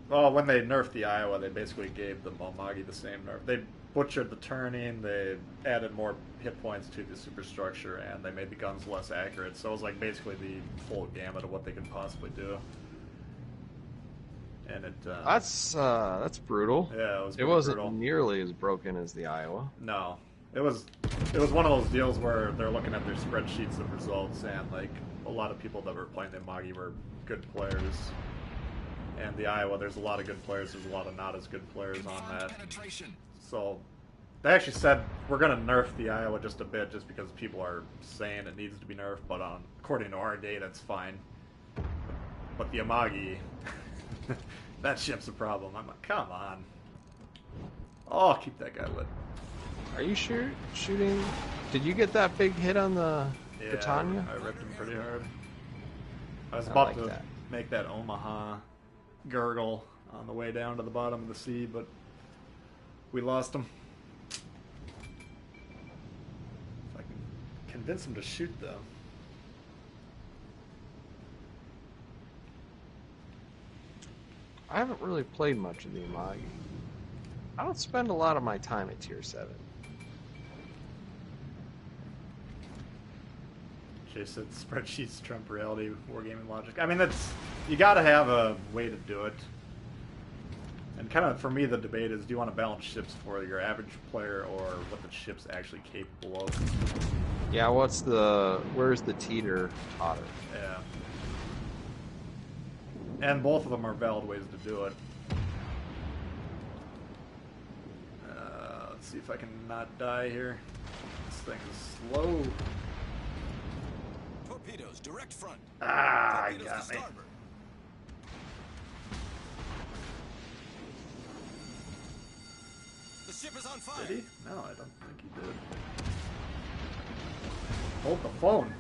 Well, when they nerfed the Iowa, they basically gave the Amagi the same nerf. They butchered the turning, they added more hit points to the superstructure, and they made the guns less accurate. So it was like basically the full gamut of what they could possibly do. And it that's brutal. Yeah, it wasn't brutal. Nearly as broken as the Iowa. No, it was one of those deals where they're looking at their spreadsheets of results, and like a lot of people that were playing the Amagi were good players, and the Iowa, there's a lot of good players, there's a lot of not as good players on that. So they actually said we're going to nerf the Iowa just a bit, just because people are saying it needs to be nerfed, but according to our data, it's fine. But the Amagi, that ship's a problem. I'm like, come on. Oh, keep that guy lit. Are you shooting? Did you get that big hit on the Britannia? I ripped him pretty hard. I was about to that. make that Omaha gurgle on the way down to the bottom of the sea, but we lost him. If I can convince him to shoot, though. I haven't really played much of the Amagi. I don't spend a lot of my time at Tier 7. Jay said spreadsheets trump reality, wargaming logic. I mean, you got to have a way to do it. And kind of, for me, the debate is, do you want to balance ships for your average player or what the ship's actually capable of? Yeah, where's the teeter-totter? Yeah. And both of them are valid ways to do it. Let's see if I can not die here. This thing is slow. Torpedoes, direct front. Ah, Torpedoes I got to me. starboard. The ship is on fire. Did he? No, I don't think he did. Hold the phone.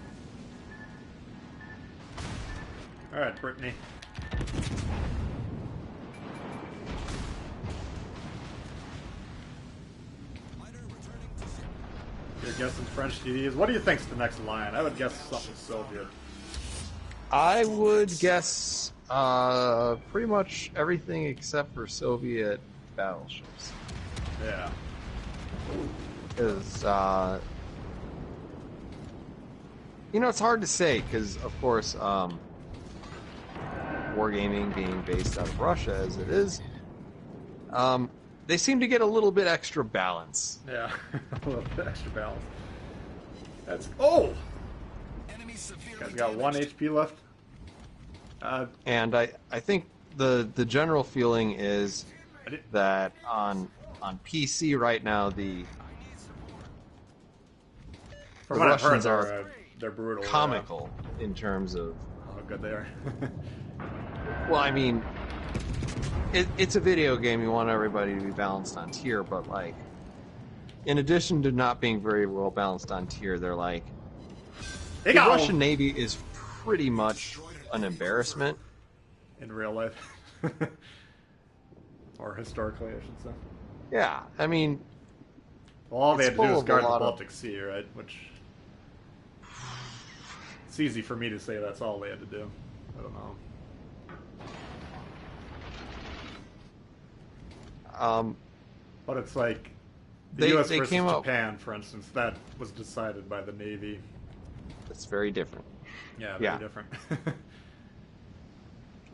Alright, Brittany. Fighter returning to ship. You're guessing French DDs. What do you think's the next line? I would guess something Soviet. I would guess pretty much everything except for Soviet battleships. Yeah. Because, it's hard to say because, of course, wargaming being based out of Russia as it is, They seem to get a little bit extra balance. Yeah, a little bit extra balance. That's oh, Enemy severely guy's got 1 damaged. HP left. And I think the general feeling is I did, that on PC right now from the what I've heard, Russians are they're brutal. comical in terms of, How good they are. well, I mean, it's a video game. You want everybody to be balanced on tier, but like, in addition to not being very well balanced on tier, they're like, They the got Russian Navy is pretty much an embarrassment. in real life, or historically, I should say. Yeah, I mean, Well, all they It's had to do full was of a guard the lot of- Baltic Sea, right? Which it's easy for me to say that's all they had to do. I don't know. But it's like the They- U.S. they versus came up- Japan, for instance, that was decided by the Navy. it's very different. Yeah, very Yeah. different.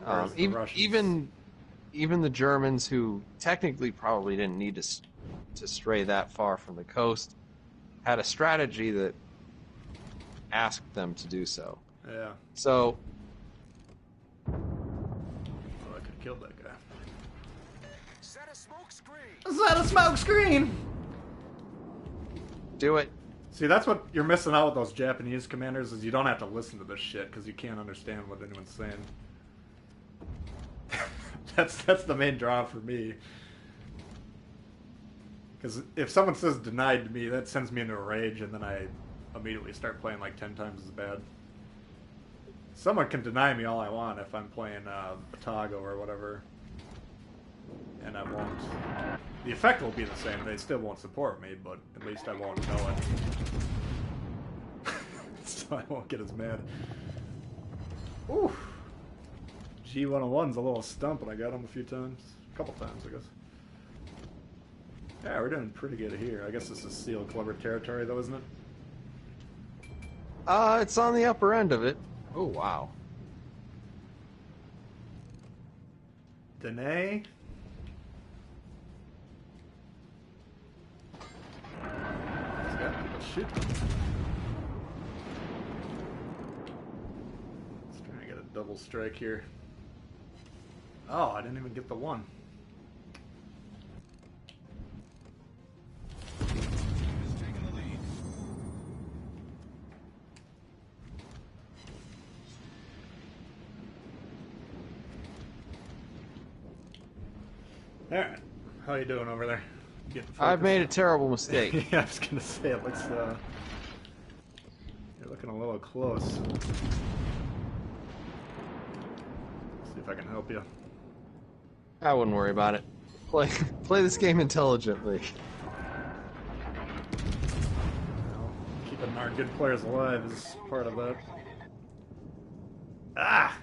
Whereas the Even, Russians- even the Germans, who technically probably didn't need to stray that far from the coast, had a strategy that asked them to do so. Yeah. So Oh, I could have killed that guy. Set a smoke screen. Is that a smoke screen? do it. See, that's what you're missing out with those Japanese commanders is you don't have to listen to this shit because you can't understand what anyone's saying. that's the main draw for me. Because if someone says denied to me, that sends me into a rage, and then I immediately start playing like 10 times as bad. Someone can deny me all I want if I'm playing Batago or whatever, and I won't. The effect will be the same. They still won't support me, but at least I won't know it. So I won't get as mad. Ooh. G101's a little stump, and I got him a few times. A couple times, I guess. Yeah, we're doing pretty good here. I guess this is Seal Clubber territory, though, isn't it? It's on the upper end of it. Oh wow. Danae? He's got people shooting. Let's try to get a double strike here. Oh, I didn't even get the one. Is taking the lead. Alright. How you doing over there? Getting I've focused? made a terrible mistake. Yeah, I was gonna say it looks you're looking a little close. See if I can help you. I wouldn't worry about it. Play this game intelligently. Well, keeping our good players alive is part of that. Ah!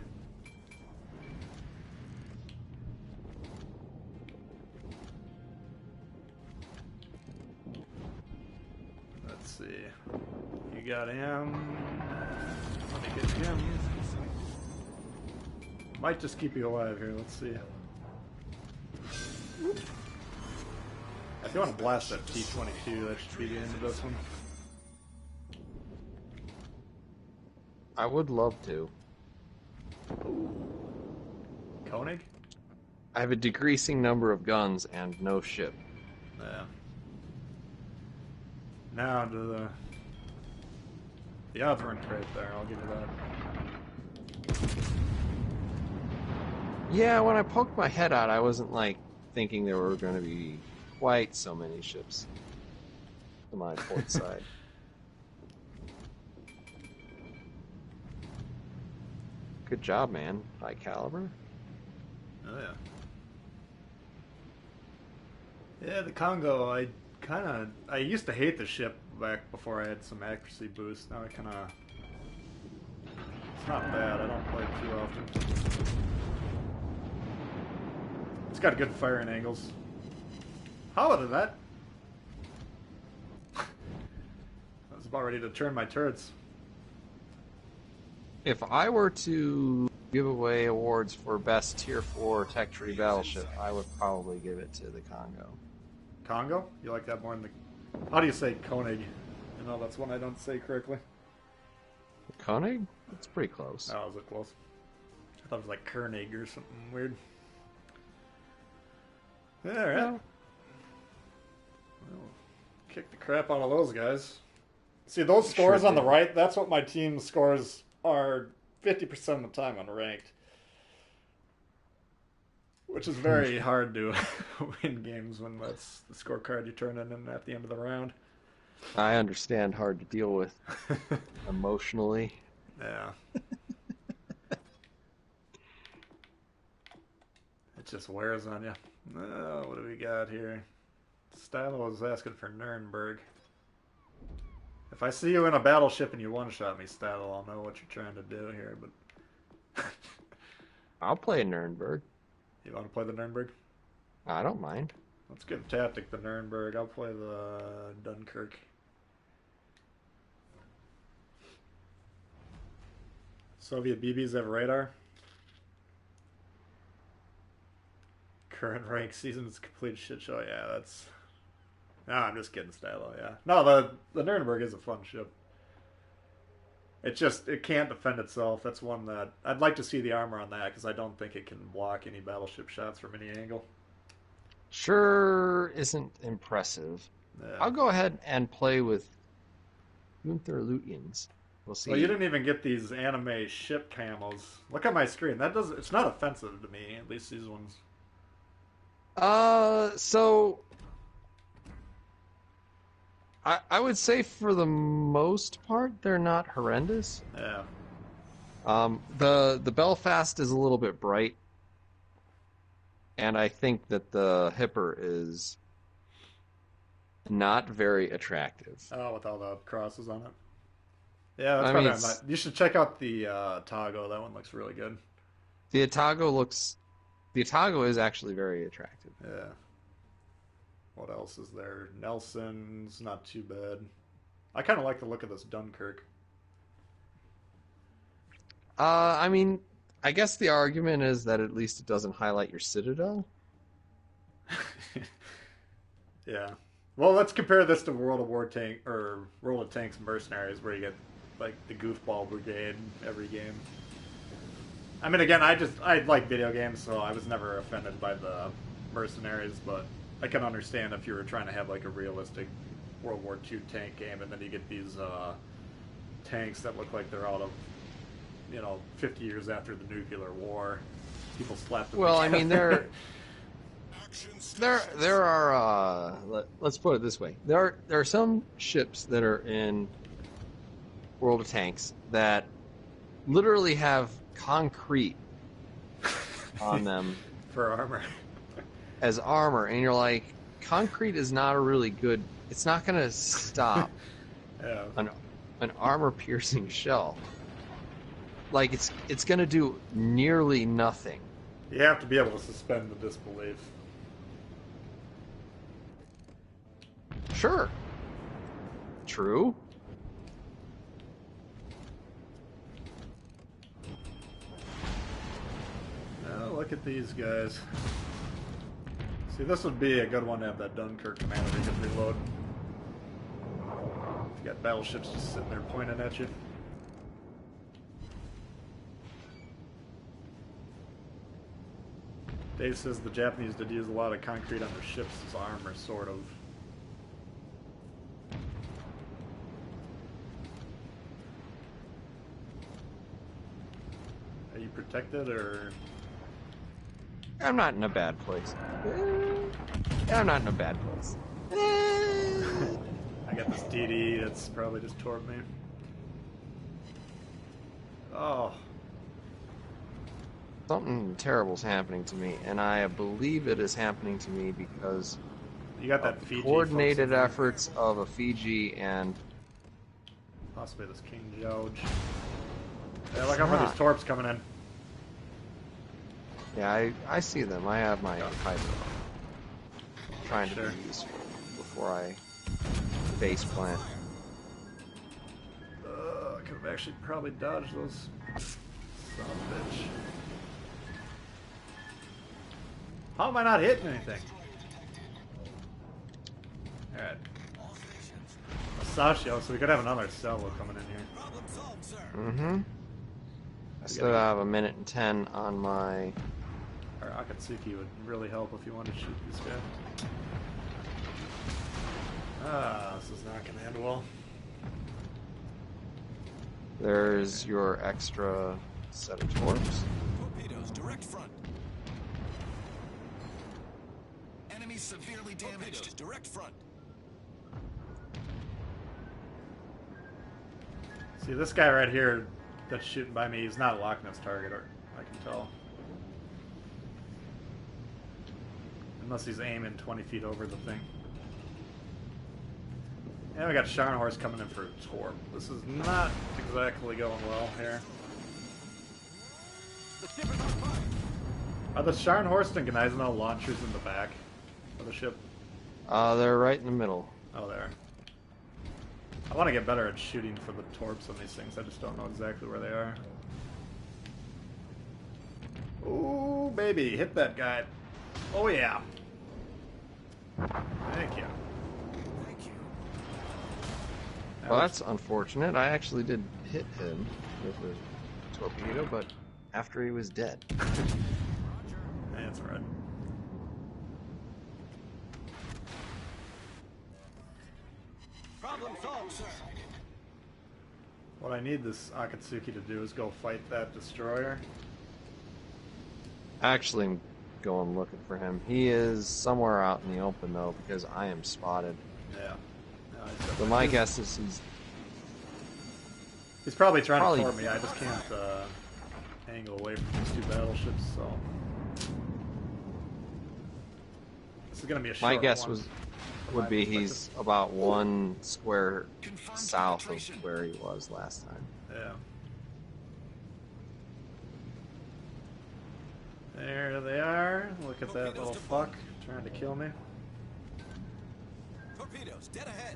Let's see. You got him. Let me get him. Might just keep you alive here. Let's see. If you want to blast that T-22, that should be the end of this one. I would love to. Koenig? I have a decreasing number of guns and no ship. Yeah. Now to the odds weren't great there, I'll give you that. Yeah, when I poked my head out, I wasn't like thinking there were going to be quite so many ships to my port side. Good job, man. High caliber. Oh yeah. Yeah, the Congo, I used to hate the ship back before I had some accuracy boost. Now it's not bad, I don't play it too often. It's got good firing angles. How did that? I was about ready to turn my turrets. If I were to giveaway awards for best Tier 4 Tech Tree battleship, I would probably give it to the Congo. Congo? You like that more than the... How do you say Koenig? You know, that's one I don't say correctly. Koenig? It's pretty close. Oh, is it close? I thought it was like Koenig or something weird. Alright. Yeah. Well, kick the crap out of those guys. See, those scores Sure on the did. right, that's what my team scores are 50% of the time unranked. Which is very hard to win games when that's the scorecard you turn in at the end of the round. I understand, hard to deal with emotionally. Yeah. It just wears on you. What do we got here? Stylo is asking for Nuremberg. If I see you in a battleship and you one-shot me, Stylo, I'll know what you're trying to do here, but... I'll play Nuremberg. You want to play the Nuremberg? I don't mind. Let's get tactic the Nuremberg. I'll play the Dunkirk. Soviet BBs have radar. Current rank season's complete shit show. Yeah, that's... No, I'm just kidding, Stylo, yeah. No, the Nuremberg is a fun ship. It can't defend itself. That's one that... I'd like to see the armor on that, because I don't think it can block any battleship shots from any angle. Sure isn't impressive. Yeah. I'll go ahead and play with Gunther Lutyens. We'll see. Well, you didn't even get these anime ship camos. Look at my screen. That doesn't... It's not offensive to me, at least these ones. So... I would say for the most part, they're not horrendous. Yeah. The Belfast is a little bit bright, and I think that the Hipper is not very attractive. Oh, with all the crosses on it. Yeah, that's I probably mean, not... You should check out the Tago. That one looks really good. The Atago is actually very attractive. Yeah. What else is there? Nelson's not too bad. I kind of like the look of this Dunkirk. I mean, I guess the argument is that at least it doesn't highlight your citadel. Yeah. Well, let's compare this to World of Tanks Mercenaries, where you get like the goofball brigade every game. I mean, again, I like video games, so I was never offended by the mercenaries, but I can understand if you were trying to have like a realistic World War II tank game, and then you get these tanks that look like they're out of, 50 years after the nuclear war. People slap them Well, together. I mean, there are let's put it this way: there are some ships that are in World of Tanks that literally have concrete on them for armor. as armor, and you're like, concrete is not a really good... It's not going to stop Yeah. an armor-piercing shell. Like, it's going to do nearly nothing. You have to be able to suspend the disbelief. Sure. True. Now look at these guys. See, this would be a good one to have that Dunkirk commander that you can reload. You got battleships just sitting there pointing at you. Dave says the Japanese did use a lot of concrete on their ships as armor, sort of. Are you protected, or...? I'm not in a bad place. I'm not in a bad place. I got this DD that's probably just torped me. Oh. Something terrible's happening to me, and I believe it is happening to me because You got that of the Fiji coordinated folks in there. efforts of a Fiji and... Possibly this King George. Yeah, look how many these torps coming in. Yeah, I see them. I have my Hydra trying to Sure. be useful before I base plant. I could have actually probably dodged those. Son of a bitch. How am I not hitting anything? Alright. Masashio, so we could have another salvo coming in here. Problem solved, sir. Mm-hmm. I still have a minute and 10 on my... Our Akatsuki would really help if you wanted to shoot this guy. Ah, this is not going to end well. There's your extra set of torps. Torpedoes, direct front. Enemy severely damaged. Direct front. See, this guy right here that's shooting by me, he's not locking his target, or I can tell. Unless he's aiming 20 feet over the thing. And we got Scharnhorst coming in for a torp. This is not exactly going well here. The ship is on fire. Are the Scharnhorst and Gneisenau launchers in the back of the ship? They're right in the middle. Oh, there. I want to get better at shooting for the torps on these things. I just don't know exactly where they are. Ooh, baby. Hit that guy. Oh, yeah. Thank you. Thank you. Well, that's unfortunate. I actually did hit him with a torpedo, but after he was dead. That's right. Problem solved, sir. What I need this Akatsuki to do is go fight that destroyer. Actually, I'm going looking for him. He is somewhere out in the open, though, because I am spotted. Yeah. No, So my guess is he's probably trying Probably- to torp me. I just can't angle away from these two battleships, so... This is going to be a short my guess one. was would be he's about one square south of where he was last time. Yeah. There they are. Look at that little fuck trying to kill me. Torpedoes, dead ahead.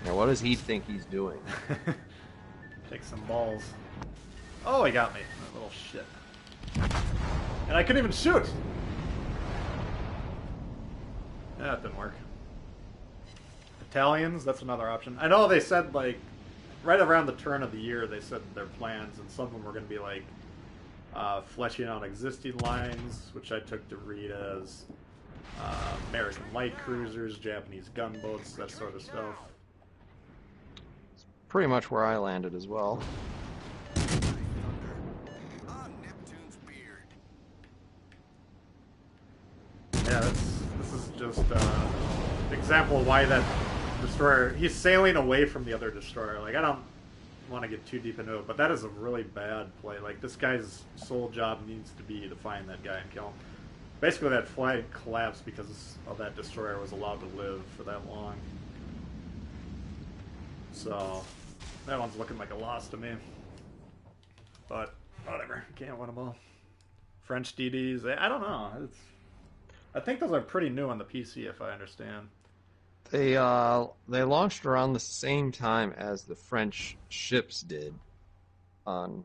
Now, what does he think he's doing? Take some balls. Oh, he got me. That little shit. And I couldn't even shoot! That didn't work. Italians, that's another option. I know they said, like, right around the turn of the year, they said their plans, and some of them were going to be, like, fleshing out existing lines, which I took to read as American light cruisers, Japanese gunboats, that sort of stuff. Pretty much where I landed as well. On Neptune's beard. Yeah, this is just an example of why that destroyer, he's sailing away from the other destroyer. Like, I don't want to get too deep into it, but that is a really bad play. Like, this guy's sole job needs to be to find that guy and kill him. Basically, that flag collapsed because of that destroyer was allowed to live for that long. So, that one's looking like a loss to me. But, whatever. Can't win them all. French DDs, I don't know. I think those are pretty new on the PC, if I understand. They launched around the same time as the French ships did on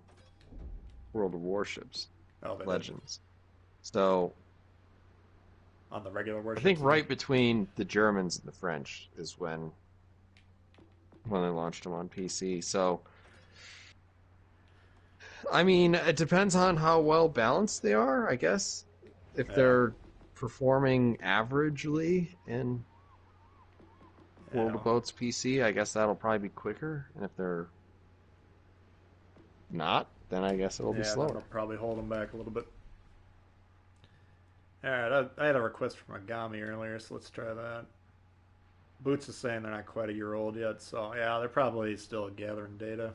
World of Warships Oh, they Legends. So did. On the regular I Warships? think right between the Germans and the French is when they launched them on PC. So I mean, it depends on how well balanced they are, I guess. If they're performing averagely in World of Boats PC, I guess that'll probably be quicker. And if they're not, then I guess it'll be slower. That'll probably hold them back a little bit. Alright, I had a request from Agami earlier, so let's try that. Boots is saying they're not quite a year old yet, so yeah, they're probably still gathering data.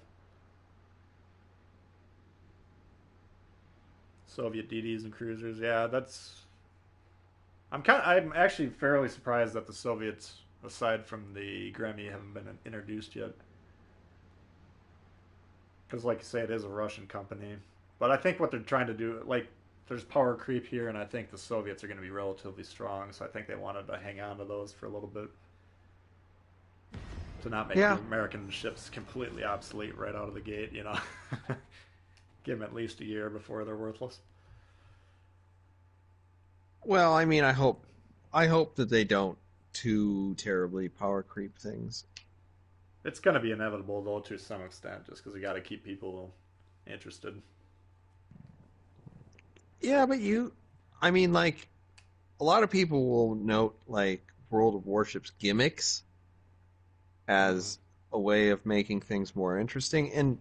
Soviet DDs and cruisers, yeah, that's... I'm actually fairly surprised that the Soviets, aside from the Gremmy, haven't been introduced yet. Because, like you say, it is a Russian company. But I think what they're trying to do, like, there's power creep here, and I think the Soviets are going to be relatively strong, so I think they wanted to hang on to those for a little bit. To not make the American ships completely obsolete right out of the gate, you know? Give them at least a year before they're worthless. Well, I mean, I hope that they don't too terribly power creep things. It's going to be inevitable, though, to some extent, just because you got to keep people interested. Yeah, but I mean, like, a lot of people will note, like, World of Warships gimmicks as a way of making things more interesting. And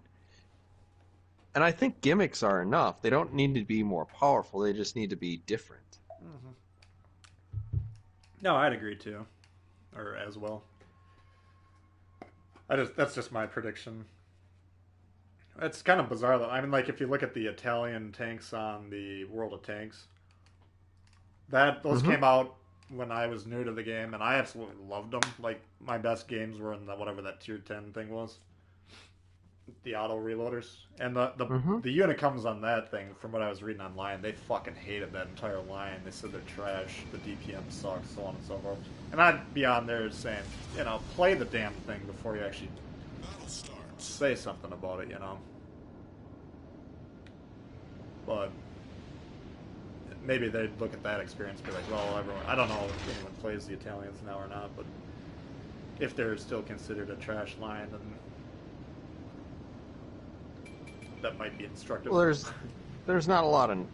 I think gimmicks are enough. They don't need to be more powerful. They just need to be different. Mm-hmm. No, I'd agree too, or as well. That's just my prediction. It's kind of bizarre though. I mean, like if you look at the Italian tanks on the World of Tanks, those Mm-hmm. came out when I was new to the game, and I absolutely loved them. Like my best games were in whatever that tier 10 thing was, the auto reloaders, and Mm-hmm. the unit comes on that thing. From what I was reading online, they fucking hated that entire line. They said they're trash. The DPM sucks, so on and so forth. And I'd be on there saying, play the damn thing before you actually Battle starts. say something about it, But maybe they'd look at that experience and be like, well, I don't know if anyone plays the Italians now or not, but if they're still considered a trash line, then that might be instructive. Well, there's not a lot of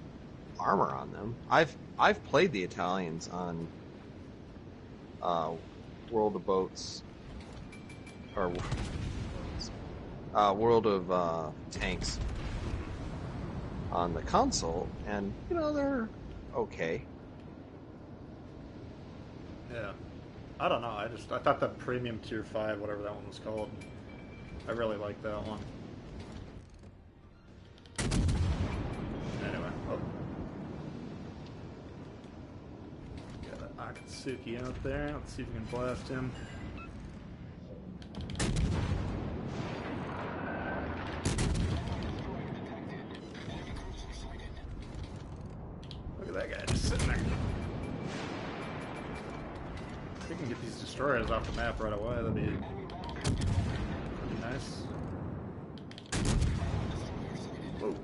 armor on them. I've played the Italians on World of Boats or World of Tanks on the console, and they're okay. Yeah. I don't know. I thought that Premium Tier 5, whatever that one was called, I really liked that one. Anyway. Oh. Got Akatsuki out there. Let's see if we can blast him. Look at that guy just sitting there. If we can get these destroyers off the map right away, that'd be pretty nice. Whoa.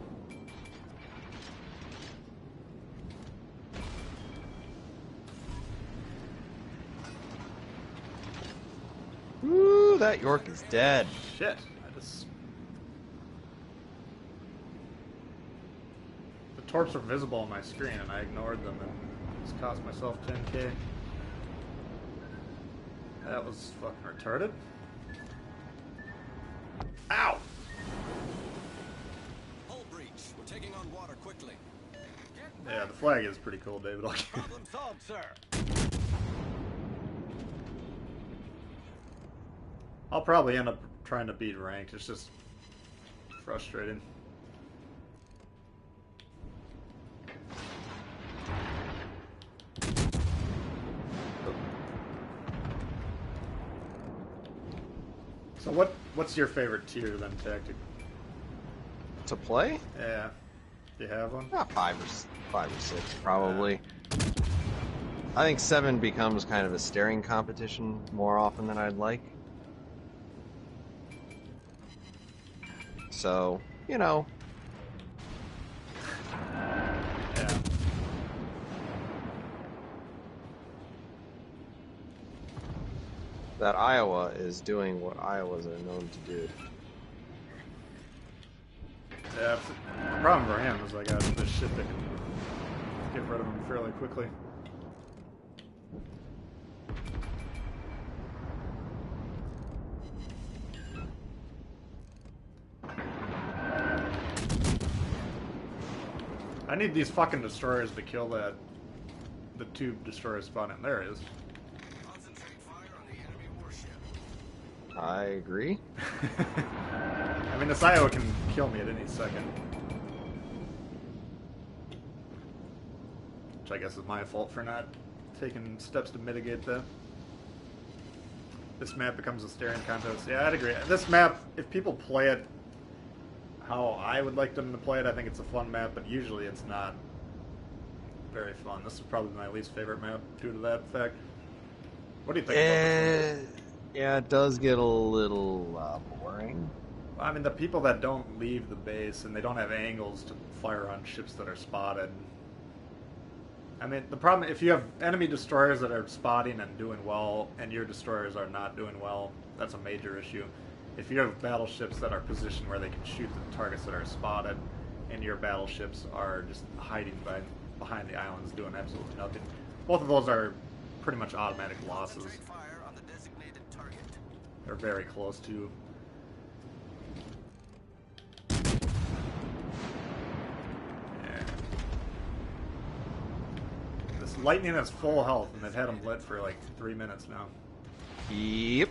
Ooh, that York is dead. Shit. I just... The torps were visible on my screen and I ignored them and just cost myself 10k. That was fucking retarded. Ow! Hull breach. We're taking on water quickly. Yeah, the flag is pretty cool, David. Problem solved, sir. I'll probably end up trying to beat ranked. It's just frustrating. So what's your favorite tier then, Tactic? To play? Yeah. Do you have one? Five or six, probably. I think 7 becomes kind of a staring competition more often than I'd like. So, Yeah. that Iowa is doing what Iowas are known to do. Yeah, the problem for him is I got this shit that can get rid of him fairly quickly. I need these fucking destroyers to kill the tube destroyer spawning. There it is. Concentrate fire on the enemy warship. I agree. I mean, this Iowa can kill me at any second. Which I guess is my fault for not taking steps to mitigate that. This map becomes a staring contest. Yeah, I'd agree. This map, if people play it how I would like them to play it, I think it's a fun map, but usually it's not very fun. This is probably my least favorite map due to that fact. What do you think about this one? Yeah, it does get a little boring. I mean, the people that don't leave the base and they don't have angles to fire on ships that are spotted. I mean, the problem, if you have enemy destroyers that are spotting and doing well, and your destroyers are not doing well, that's a major issue. If you have battleships that are positioned where they can shoot the targets that are spotted, and your battleships are just hiding behind the islands doing absolutely nothing, both of those are pretty much automatic losses. Concentrate fire on the designated target. They're very close to. Yeah. This lightning has full health, and they've had them lit for like 3 minutes now. Yep.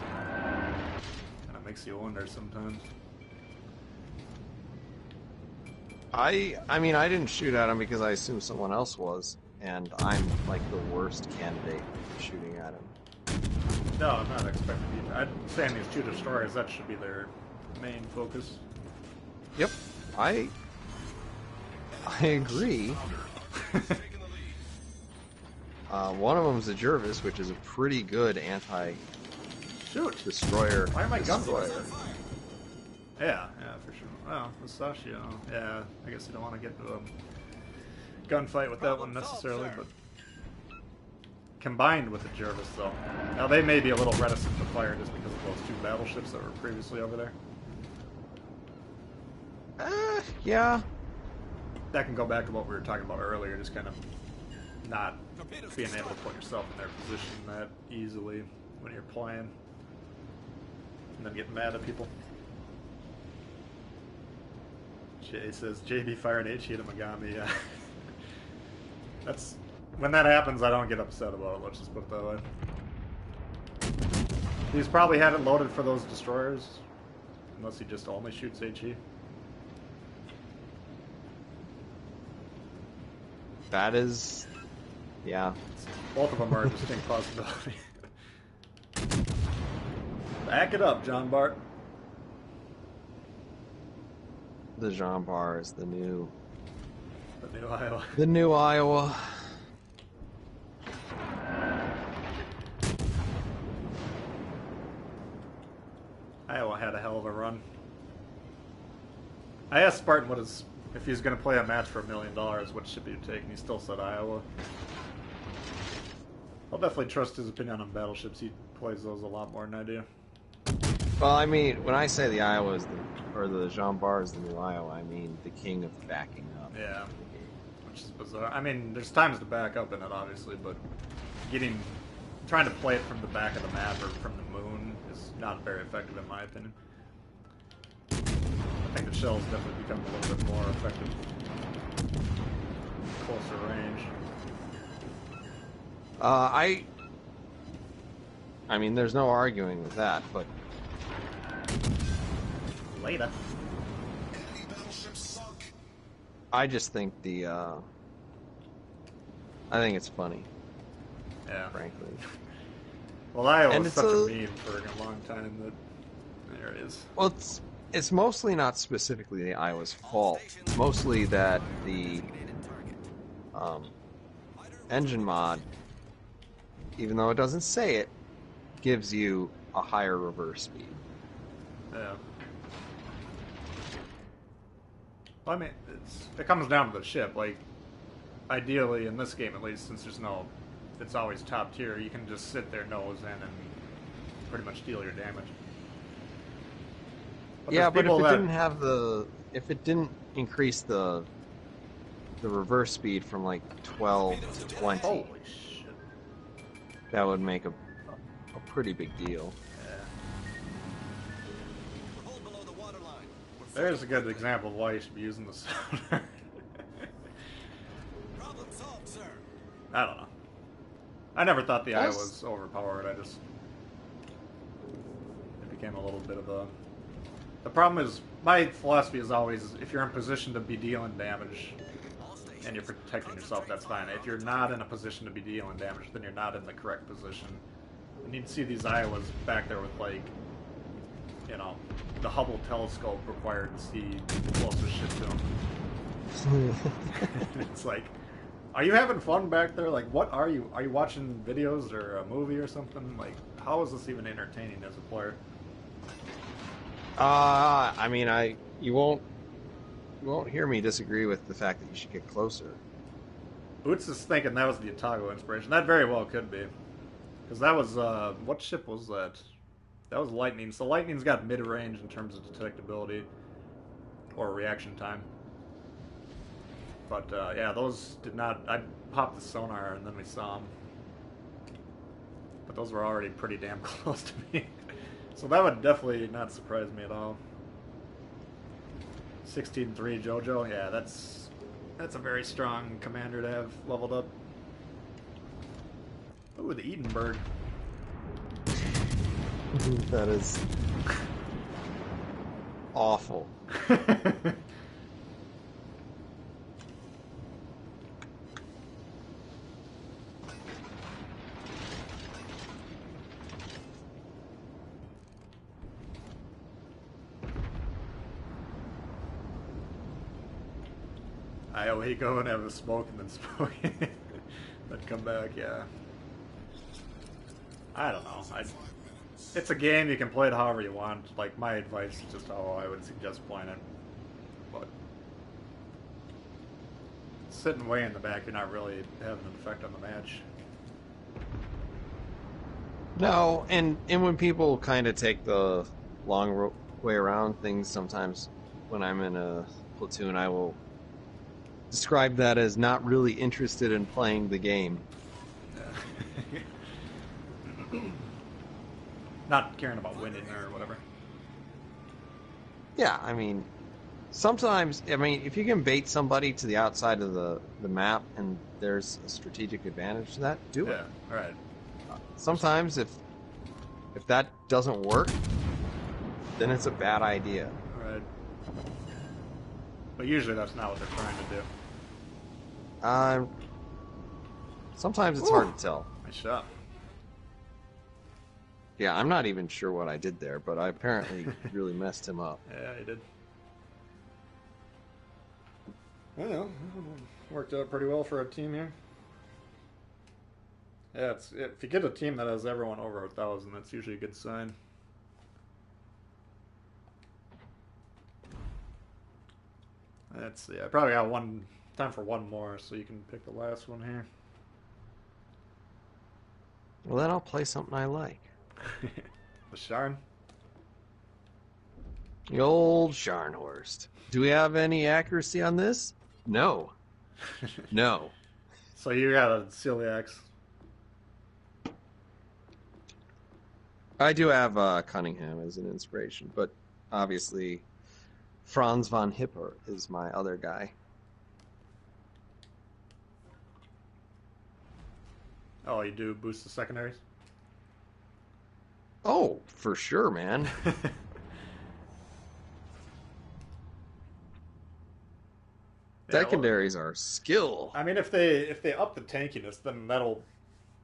And it makes you wonder sometimes. I mean, I didn't shoot at him because I assumed someone else was, and I'm like the worst candidate for shooting at him. No, I'm not expecting you. I'd say on these two destroyers, that should be their main focus. Yep, I agree. One of them's a Jervis, which is a pretty good Shoot! destroyer. Why are my guns destroyer. like this? Yeah, for sure. Well, the Sashio, yeah, I guess you don't want to get into a gunfight with that one necessarily, but combined with the Jervis, though. Now, they may be a little reticent to fire just because of those two battleships that were previously over there. Yeah. That can go back to what we were talking about earlier, just kind of not being able to put yourself in their position that easily when you're playing. And then getting mad at people. Jay says, JB fired H at Megami, yeah. That's... When that happens, I don't get upset about it, let's just put it that way. He's probably had it loaded for those destroyers. Unless he just only shoots HE. That is... Yeah. Both of them are a distinct possibility. Back it up, John Bart. The Jean Bar is the new Iowa. The new Iowa. Iowa had a hell of a run. I asked Spartan if he's going to play a match for $1 million, what ship he'd take, and he still said Iowa. I'll definitely trust his opinion on battleships. He plays those a lot more than I do. Well, I mean, when I say the Iowa is or the Jean Bar is the new Iowa, I mean the king of backing up. Yeah, which is bizarre. I mean, there's times to back up in it, obviously, but trying to play it from the back of the map or from the moon is not very effective in my opinion. I think the shells definitely become a little bit more effective, closer range. I mean, there's no arguing with that, but Later. I just think I think it's funny, Yeah. frankly. Well, Iowa And was it's such a a- meme for a long time that there it is. Well, it's mostly not specifically the Iowa's fault. It's mostly that the engine mod, even though it doesn't say it, gives you a higher reverse speed. Yeah. Well, I mean, it comes down to the ship. Like, ideally, in this game at least, since it's always top tier, you can just sit there nose in and pretty much deal your damage. Yeah, but there's people if it didn't increase the reverse speed from like 12 to 20, Holy shit. that would make a pretty big deal. Yeah. Hold below the waterline. There's a good example of why you should be using the sonar. Problem solved, sir. I don't know. I never thought the Plus- Iowa was overpowered. It became a little bit of a... The problem is, my philosophy is always, if you're in position to be dealing damage All stations. and you're protecting yourself, that's fine. If you're not in a position to be dealing damage, then you're not in the correct position. And you'd see these Iowas back there with, like, the Hubble telescope required to see the closest ship to them. It's like, are you having fun back there? Like, what are you? Are you watching videos or a movie or something? Like, how is this even entertaining as a player? I mean, you won't hear me disagree with the fact that you should get closer. Boots is thinking that was the Otago inspiration. That very well could be. Because that was, what ship was that? That was Lightning. So Lightning's got mid-range in terms of detectability or reaction time. But, yeah, those did not... I popped the sonar and then we saw them. But those were already pretty damn close to me. So that would definitely not surprise me at all. 16-3 JoJo, yeah, that's a very strong commander to have leveled up. Ooh, the Edinburgh. That is awful. I always go and have a smoke and then smoke. Then come back, yeah. I don't know. It's a game, you can play it however you want. Like, my advice is just how I would suggest playing it. But sitting way in the back, you're not really having an effect on the match. No, and when people kind of take the long way around things, sometimes when I'm in a platoon, I will describe that as not really interested in playing the game. Not caring about winning or whatever. Yeah, I mean, sometimes, if you can bait somebody to the outside of the map and there's a strategic advantage to that, do it. Yeah, right. Sometimes if that doesn't work, then it's a bad idea. Right. But usually that's not what they're trying to do. Sometimes it's hard to tell. Nice shot. Yeah, I'm not even sure what I did there, but I apparently really messed him up. Yeah, he did. Well, worked out pretty well for a team here. Yeah, if you get a team that has everyone over 1,000, that's usually a good sign. Let's see. I probably got time for one more, so you can pick the last one here. Well, then I'll play something I like. The Sharn. The old Scharnhorst. Do we have any accuracy on this? No. No. So you got a Celiax. I do have Cunningham as an inspiration, but obviously Franz von Hipper is my other guy. Oh, you do boost the secondaries? Oh, for sure, man. Secondaries are skill. I mean, if they up the tankiness, then that'll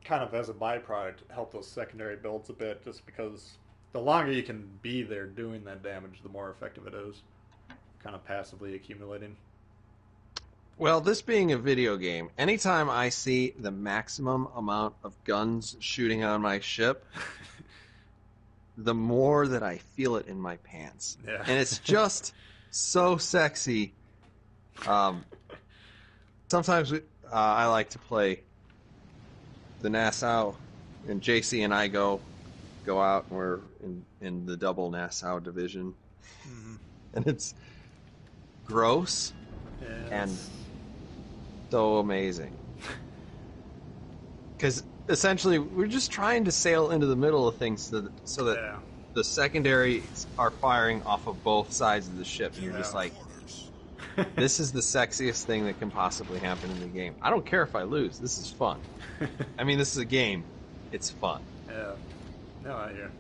kind of, as a byproduct, help those secondary builds a bit, just because the longer you can be there doing that damage, the more effective it is. Kind of passively accumulating. Well, this being a video game, anytime I see the maximum amount of guns shooting on my ship, the more that I feel it in my pants. Yeah. And it's just so sexy. Sometimes I like to play the Nassau, and JC and I go out, and we're in the double Nassau division. Mm-hmm. And it's gross and so amazing. Because essentially, we're just trying to sail into the middle of things so that the secondaries are firing off of both sides of the ship. And you're just like, this is the sexiest thing that can possibly happen in the game. I don't care if I lose. This is fun. I mean, this is a game. It's fun. Yeah. No, I hear.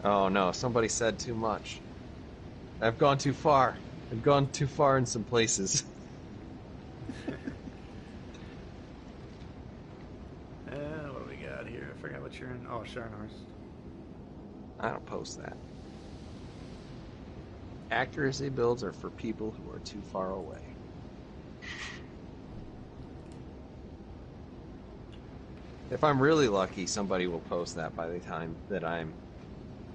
Oh, no. Somebody said too much. I've gone too far. I've gone too far in some places. What do we got here? I forgot what you're in. Oh, Scharnhorst. I don't post that. Accuracy builds are for people who are too far away. If I'm really lucky, somebody will post that by the time that I'm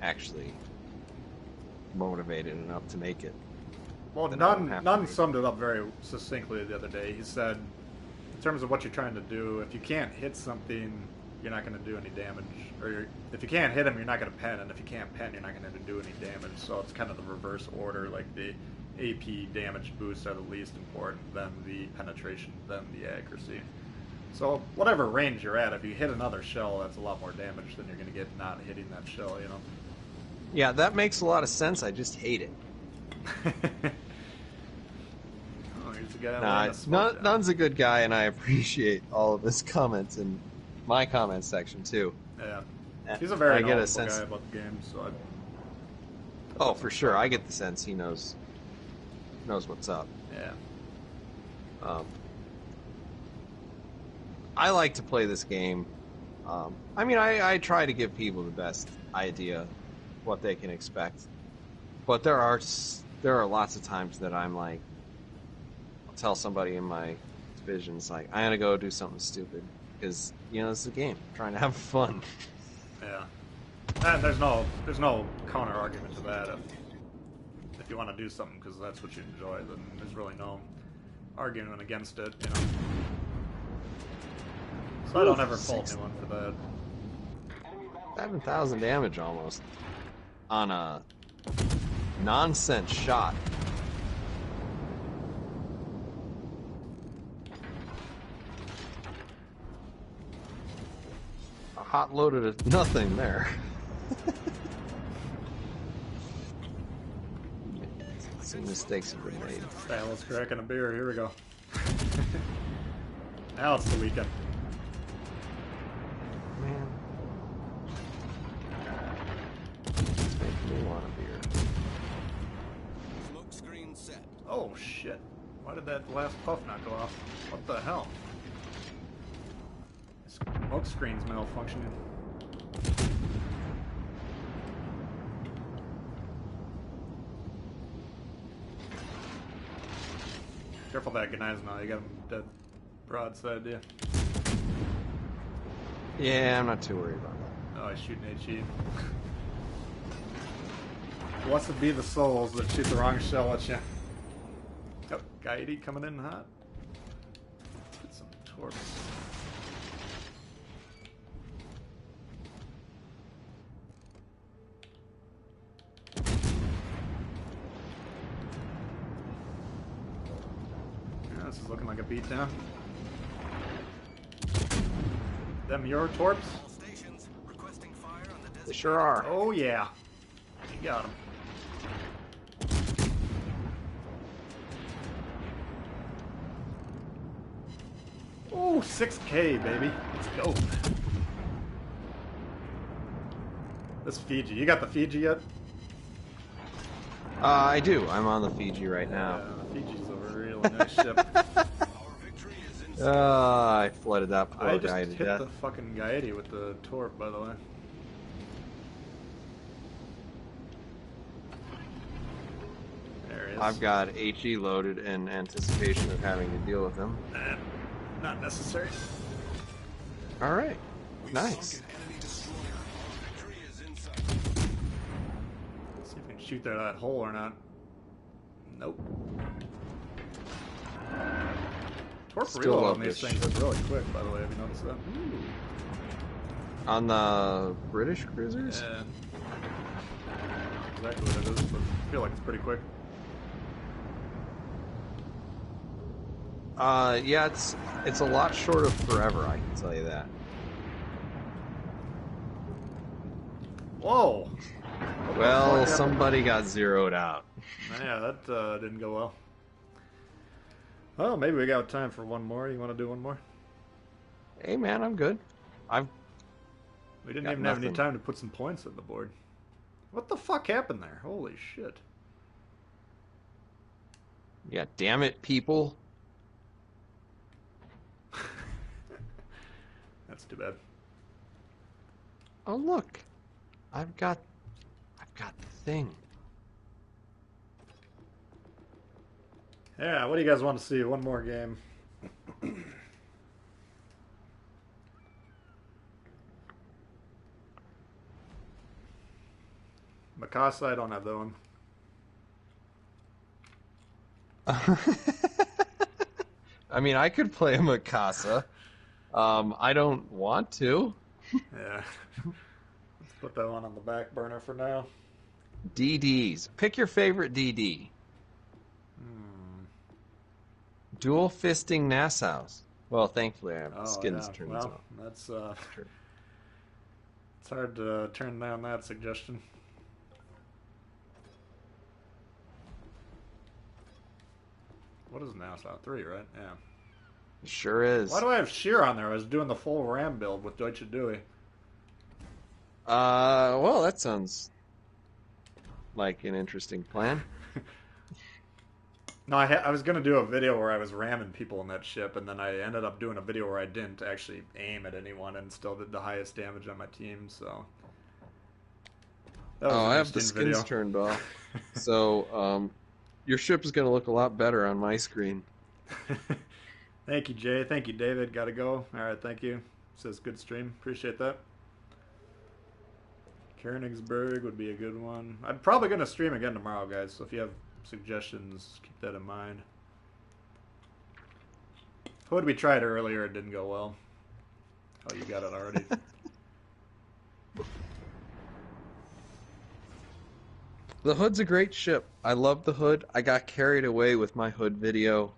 actually motivated enough to make it. Well, Then I don't have to Nunn be. summed it up very succinctly the other day. He said, in terms of what you're trying to do, if you can't hit something, you're not going to do any damage. Or if you can't hit him, you're not going to pen. And if you can't pen, you're not going to do any damage. So it's kind of the reverse order. Like the AP damage boosts are the least important, then the penetration, then the accuracy. So whatever range you're at, if you hit another shell, that's a lot more damage than you're going to get not hitting that shell, you know? Yeah, that makes a lot of sense. I just hate it. Oh, here's the guy Nah, laying the smoke down. Nun's a good guy, and I appreciate all of his comments in my comment section too. Yeah. He's a very I get a knowledgeable sense. guy about the game, so Oh, for sure. I get the sense he knows what's up. yeah. I like to play this game. I mean, I try to give people the best idea what they can expect, but there are lots of times that I'm like, I'll tell somebody in my divisions like, I'm gonna go do something stupid because it's a game, I'm trying to have fun. Yeah. And there's no counter argument to that. If you want to do something because that's what you enjoy, then there's really no argument against it, you know. So I don't ever fault anyone for that. 7,000 damage almost on a nonsense shot. A hot loaded at nothing there. Some mistakes have been made. Let's cracking a beer. Here we go. Now it's the weekend. Man. It's making me want a beer. Smoke screen set. Oh shit! Why did that last puff not go off? What the hell? Smoke screen's malfunctioning. Careful that guy's now. You got him dead broadside, yeah. Yeah, I'm not too worried about that. Oh, he's shooting HE. Blessed be the souls that shoot the wrong shell at you. Oh, guy 80 coming in hot. Let's get some torps. Yeah, this is looking like a beatdown. Them your torps? All stations requesting fire on the They designated sure are. Oh yeah. You got him. Oh, 6K, baby. Let's go. This Fiji. You got the Fiji yet? I do. I'm on the Fiji right now. Yeah, the Fiji's a really nice ship. Our victory is in I flooded that poor I just guy to hit death. the fucking Gaeti with the torp, by the way. There he is. I've got HE loaded in anticipation of having to deal with him. Not necessary. All right. We've Nice. sunk an enemy destroyer. Our victory is in sight. Let's see if we can shoot through that hole or not. Nope. Torp Still reload love on these this. things is really quick, by the way. Have you noticed that? On the British cruisers? Yeah. Exactly what it is, but I feel like it's pretty quick. Yeah, it's a lot short of forever, I can tell you that. Whoa! What the Well, fuck happened? somebody got zeroed out. Yeah, that didn't go well. Well, maybe we got time for one more. You want to do one more? Hey, man, I'm good. We didn't Got even have any nothing. time to put some points on the board. What the fuck happened there? Holy shit. Yeah, damn it, people. That's too bad. Oh, look. I've got the thing. Yeah, what do you guys want to see? One more game. Mikasa, I don't have that one. I mean, I could play a Mikasa. I don't want to. Yeah. Let's put that one on the back burner for now. DDs. Pick your favorite DD. Dual fisting Nassaus. Well, thankfully, I have Oh, skins yeah. turns Well, on. that's True. it's hard to turn down that suggestion. What is Nassau? 3, right? Yeah. Sure is. Why do I have Sheer on there? I was doing the full Ram build with Deutsche Dewey. Well, that sounds like an interesting plan. No, I was going to do a video where I was ramming people in that ship, and then I ended up doing a video where I didn't actually aim at anyone and still did the highest damage on my team, so... That was an I have the interesting skins video. turned off. So, your ship is going to look a lot better on my screen. Thank you, Jay. Thank you, David. Gotta go. Alright, thank you. Says good stream. Appreciate that. Königsberg would be a good one. I'm probably going to stream again tomorrow, guys, so if you have suggestions, keep that in mind. Hood, we tried earlier, it didn't go well. Oh, you got it already. The Hood's a great ship. I love the Hood. I got carried away with my Hood video.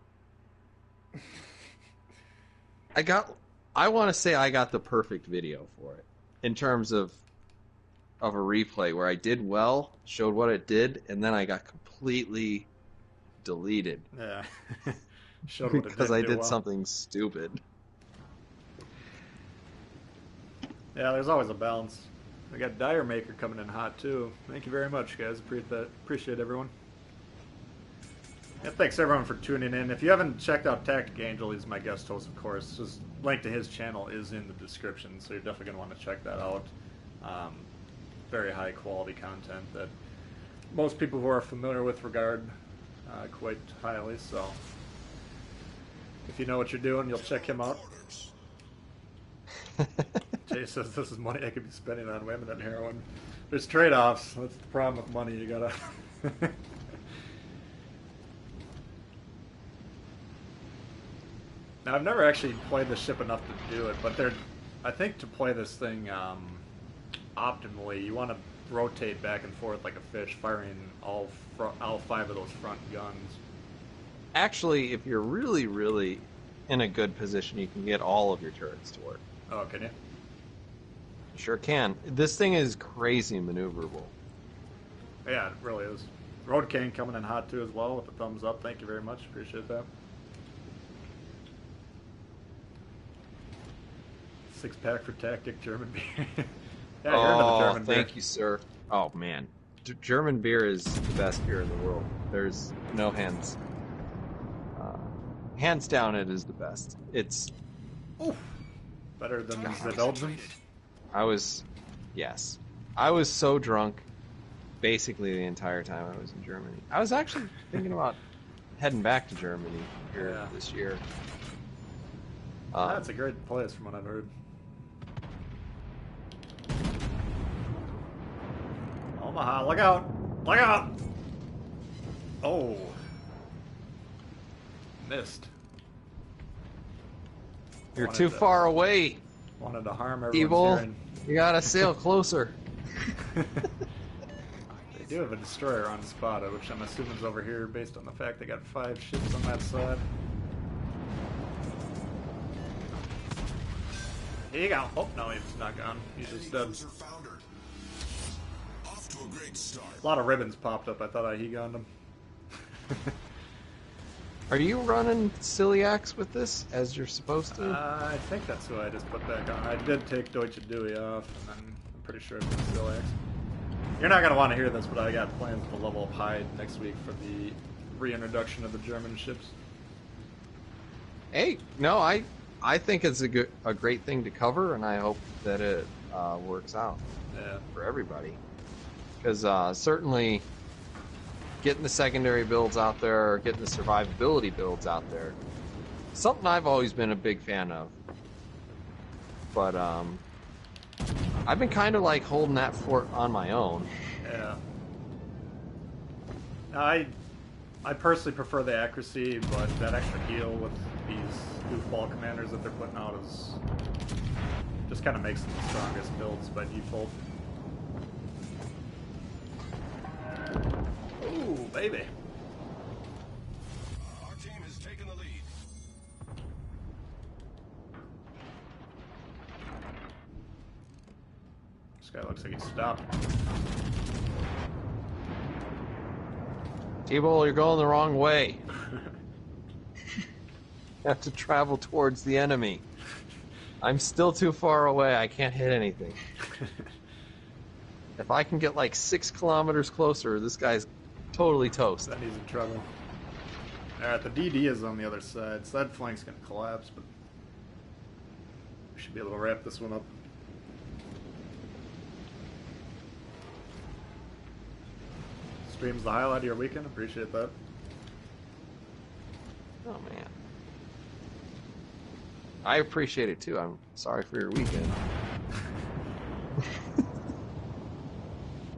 I want to say I got the perfect video for it in terms of a replay where I did well, showed what it did, and then I got completely deleted Yeah. Showed what it because didn't I do did well. something stupid. Yeah, there's always a balance. We got Dire Maker coming in hot too. Thank you very much, guys. Appreciate everyone. Yeah, thanks everyone for tuning in. If you haven't checked out TacticAngel, he's my guest host, of course. His link to his channel is in the description, so you're definitely gonna want to check that out. Very high quality content that most people who are familiar with regard quite highly. So if you know what you're doing, you'll check him out. Jay says this is money I could be spending on women and heroin. There's trade-offs. That's the problem with money. You gotta. Now I've never actually played the ship enough to do it, but I think to play this thing optimally, you want to rotate back and forth like a fish, firing all 5 of those front guns. Actually, if you're really, really in a good position, you can get all of your turrets to work. Oh, can you? You sure can. This thing is crazy maneuverable. Yeah, it really is. Road King coming in hot too as well with the thumbs up. Thank you very much. Appreciate that. 6-pack for Tactic German beer. Yeah, you're into the German beer. Thank you, sir. Oh, man. German beer is the best beer in the world. There's no hands. Hands down, it is the best. It's... Oof. Better than the Belgians. Yes. I was so drunk basically the entire time I was in Germany. I was actually thinking about heading back to Germany here this year. That's a great place from what I've heard. Omaha, look out! Look out! Oh. Missed. You're too far away, Wanted to harm everyone's Evil. hearing. You gotta sail closer. They do have a destroyer on spot, which I'm assuming is over here based on the fact they got 5 ships on that side. Here you go. Oh, no, he's not gone. He's just dead. Cruiser foundered. Off to a great start. A lot of ribbons popped up. I thought I he-gunned him. Are you running Celiacs with this as you're supposed to? I think that's who I just put back on. I did take Deutsche Dewey off, and then I'm pretty sure it's still X. You're not going to want to hear this, but I got plans to level up high next week for the reintroduction of the German ships. Hey, no, I think it's a great thing to cover, and I hope that it works out for everybody. Because certainly getting the secondary builds out there, getting the survivability builds out there, something I've always been a big fan of. But I've been kind of like holding that fort on my own. Yeah. I personally prefer the accuracy, but that extra heal with these goofball commanders that they're putting out is just kind of makes them the strongest builds by default. Ooh, baby. Our team has taken the lead. This guy looks like he's stopped. T-Bull, you're going the wrong way. You have to travel towards the enemy. I'm still too far away. I can't hit anything. If I can get like 6 kilometers closer, this guy's totally toast. Then he's in trouble. Alright, the DD is on the other side, so that flank's gonna collapse, but we should be able to wrap this one up. Stream's the highlight of your weekend. Appreciate that. Oh man. I appreciate it too. I'm sorry for your weekend.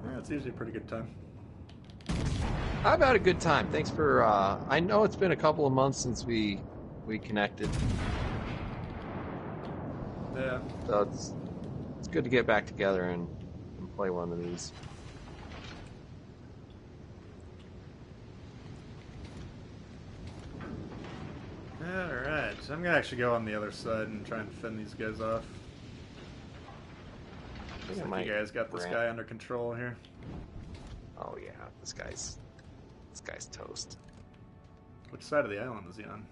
Yeah, it's usually a pretty good time. I've had a good time. Thanks for I know it's been a couple of months since we connected. Yeah. So it's good to get back together and play one of these. Alright, so I'm gonna actually go on the other side and try and fend these guys off. I think I Looks like might you guys got this ramp. guy under control here. Oh yeah, this guy's toast. Which side of the island is he on?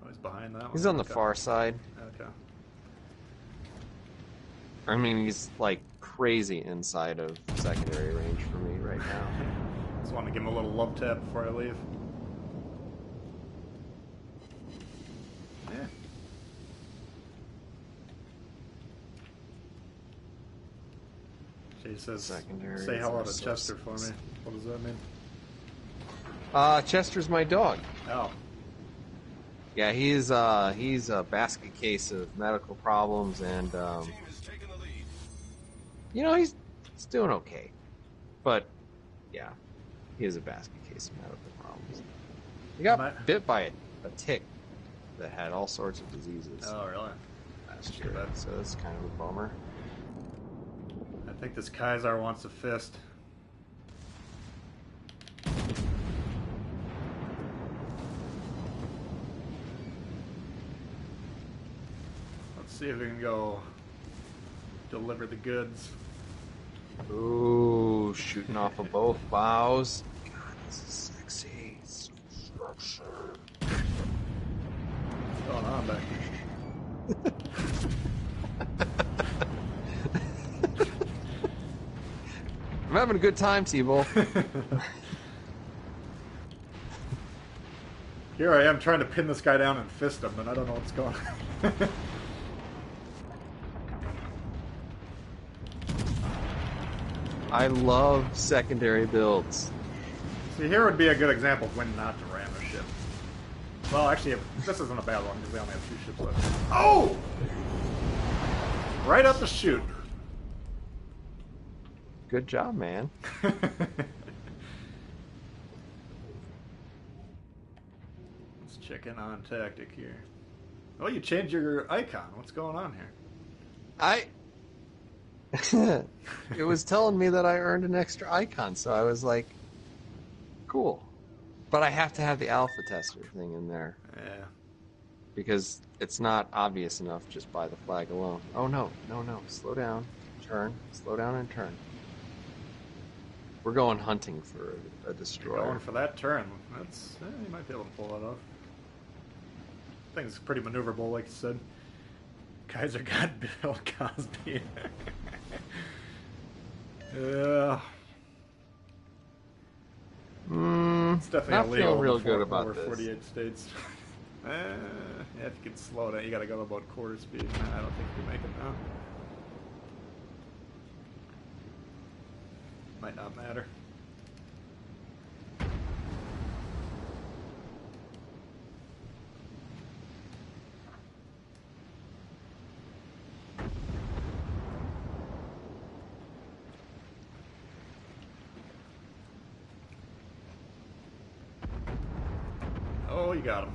Oh, he's behind that one. He's on the Okay. far side. Okay. I mean, he's like crazy inside of secondary range for me right now. Just want to give him a little love tap before I leave. Yeah. She says, Secondary say hello to is Chester for me. What does that mean? Chester's my dog. Oh. Yeah, he's a basket case of medical problems, and Our team has taken the lead. you know he's doing okay, but yeah, he is a basket case of medical problems. He got Might- bit by a tick that had all sorts of diseases Oh, really? last too year, bad. so that's kind of a bummer. I think this Kaiser wants a fist. Let's see if we can go deliver the goods. Ooh, shooting off of both bows. God, this is sexy. So sexy. What's going on back here? I'm having a good time, T-Bull. Here I am trying to pin this guy down and fist him, and I don't know what's going on. I love secondary builds. See, here would be a good example of when not to ram a ship. Well, actually, this isn't a bad one because they only have 2 ships left. Oh! Right up the chute. Good job, man. Let's check in on tactic here. Oh, you changed your icon. What's going on here? It was telling me that I earned an extra icon, so I was like, cool. But I have to have the alpha tester thing in there Yeah. because it's not obvious enough just by the flag alone. Oh no, no, no. Slow down, turn, slow down and turn. We're going hunting for a You're destroyer. going for that turn. That's you might be able to pull that off. Thing's pretty maneuverable, like you said. Kaiser got Bill Cosby. Yeah. It's definitely Not illegal feeling real in good about over this. 48 states. Yeah, if you could slow down, you gotta go about quarter speed. Nah, I don't think you can make it now. Might not matter. Oh, you got him.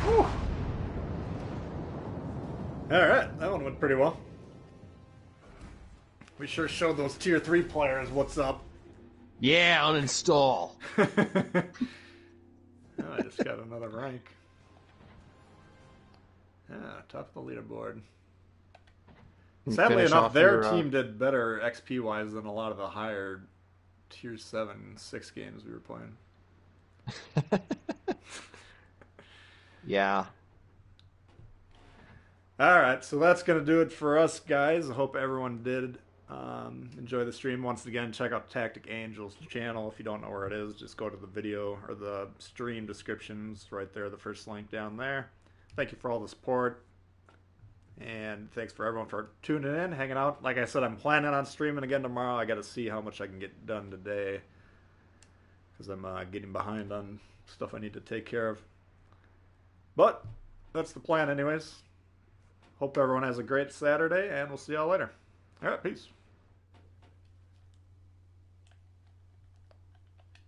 Whew. Alright, that one went pretty well. We sure showed those tier 3 players what's up. Yeah, uninstall. Oh, I just got another rank. Ah, top of the leaderboard. Sadly Finish enough, off their your, team did better XP wise than a lot of the higher tier 7, 6 games we were playing. Yeah. Alright, so that's going to do it for us, guys. I hope everyone did enjoy the stream. Once again, check out TacticAngel's channel. If you don't know where it is, just go to the video or the stream descriptions right there, the first link down there. Thank you for all the support. And thanks for everyone for tuning in, hanging out. Like I said, I'm planning on streaming again tomorrow. I got to see how much I can get done today, because I'm getting behind on stuff I need to take care of. But that's the plan anyways. Hope everyone has a great Saturday, and we'll see y'all later. All right, peace.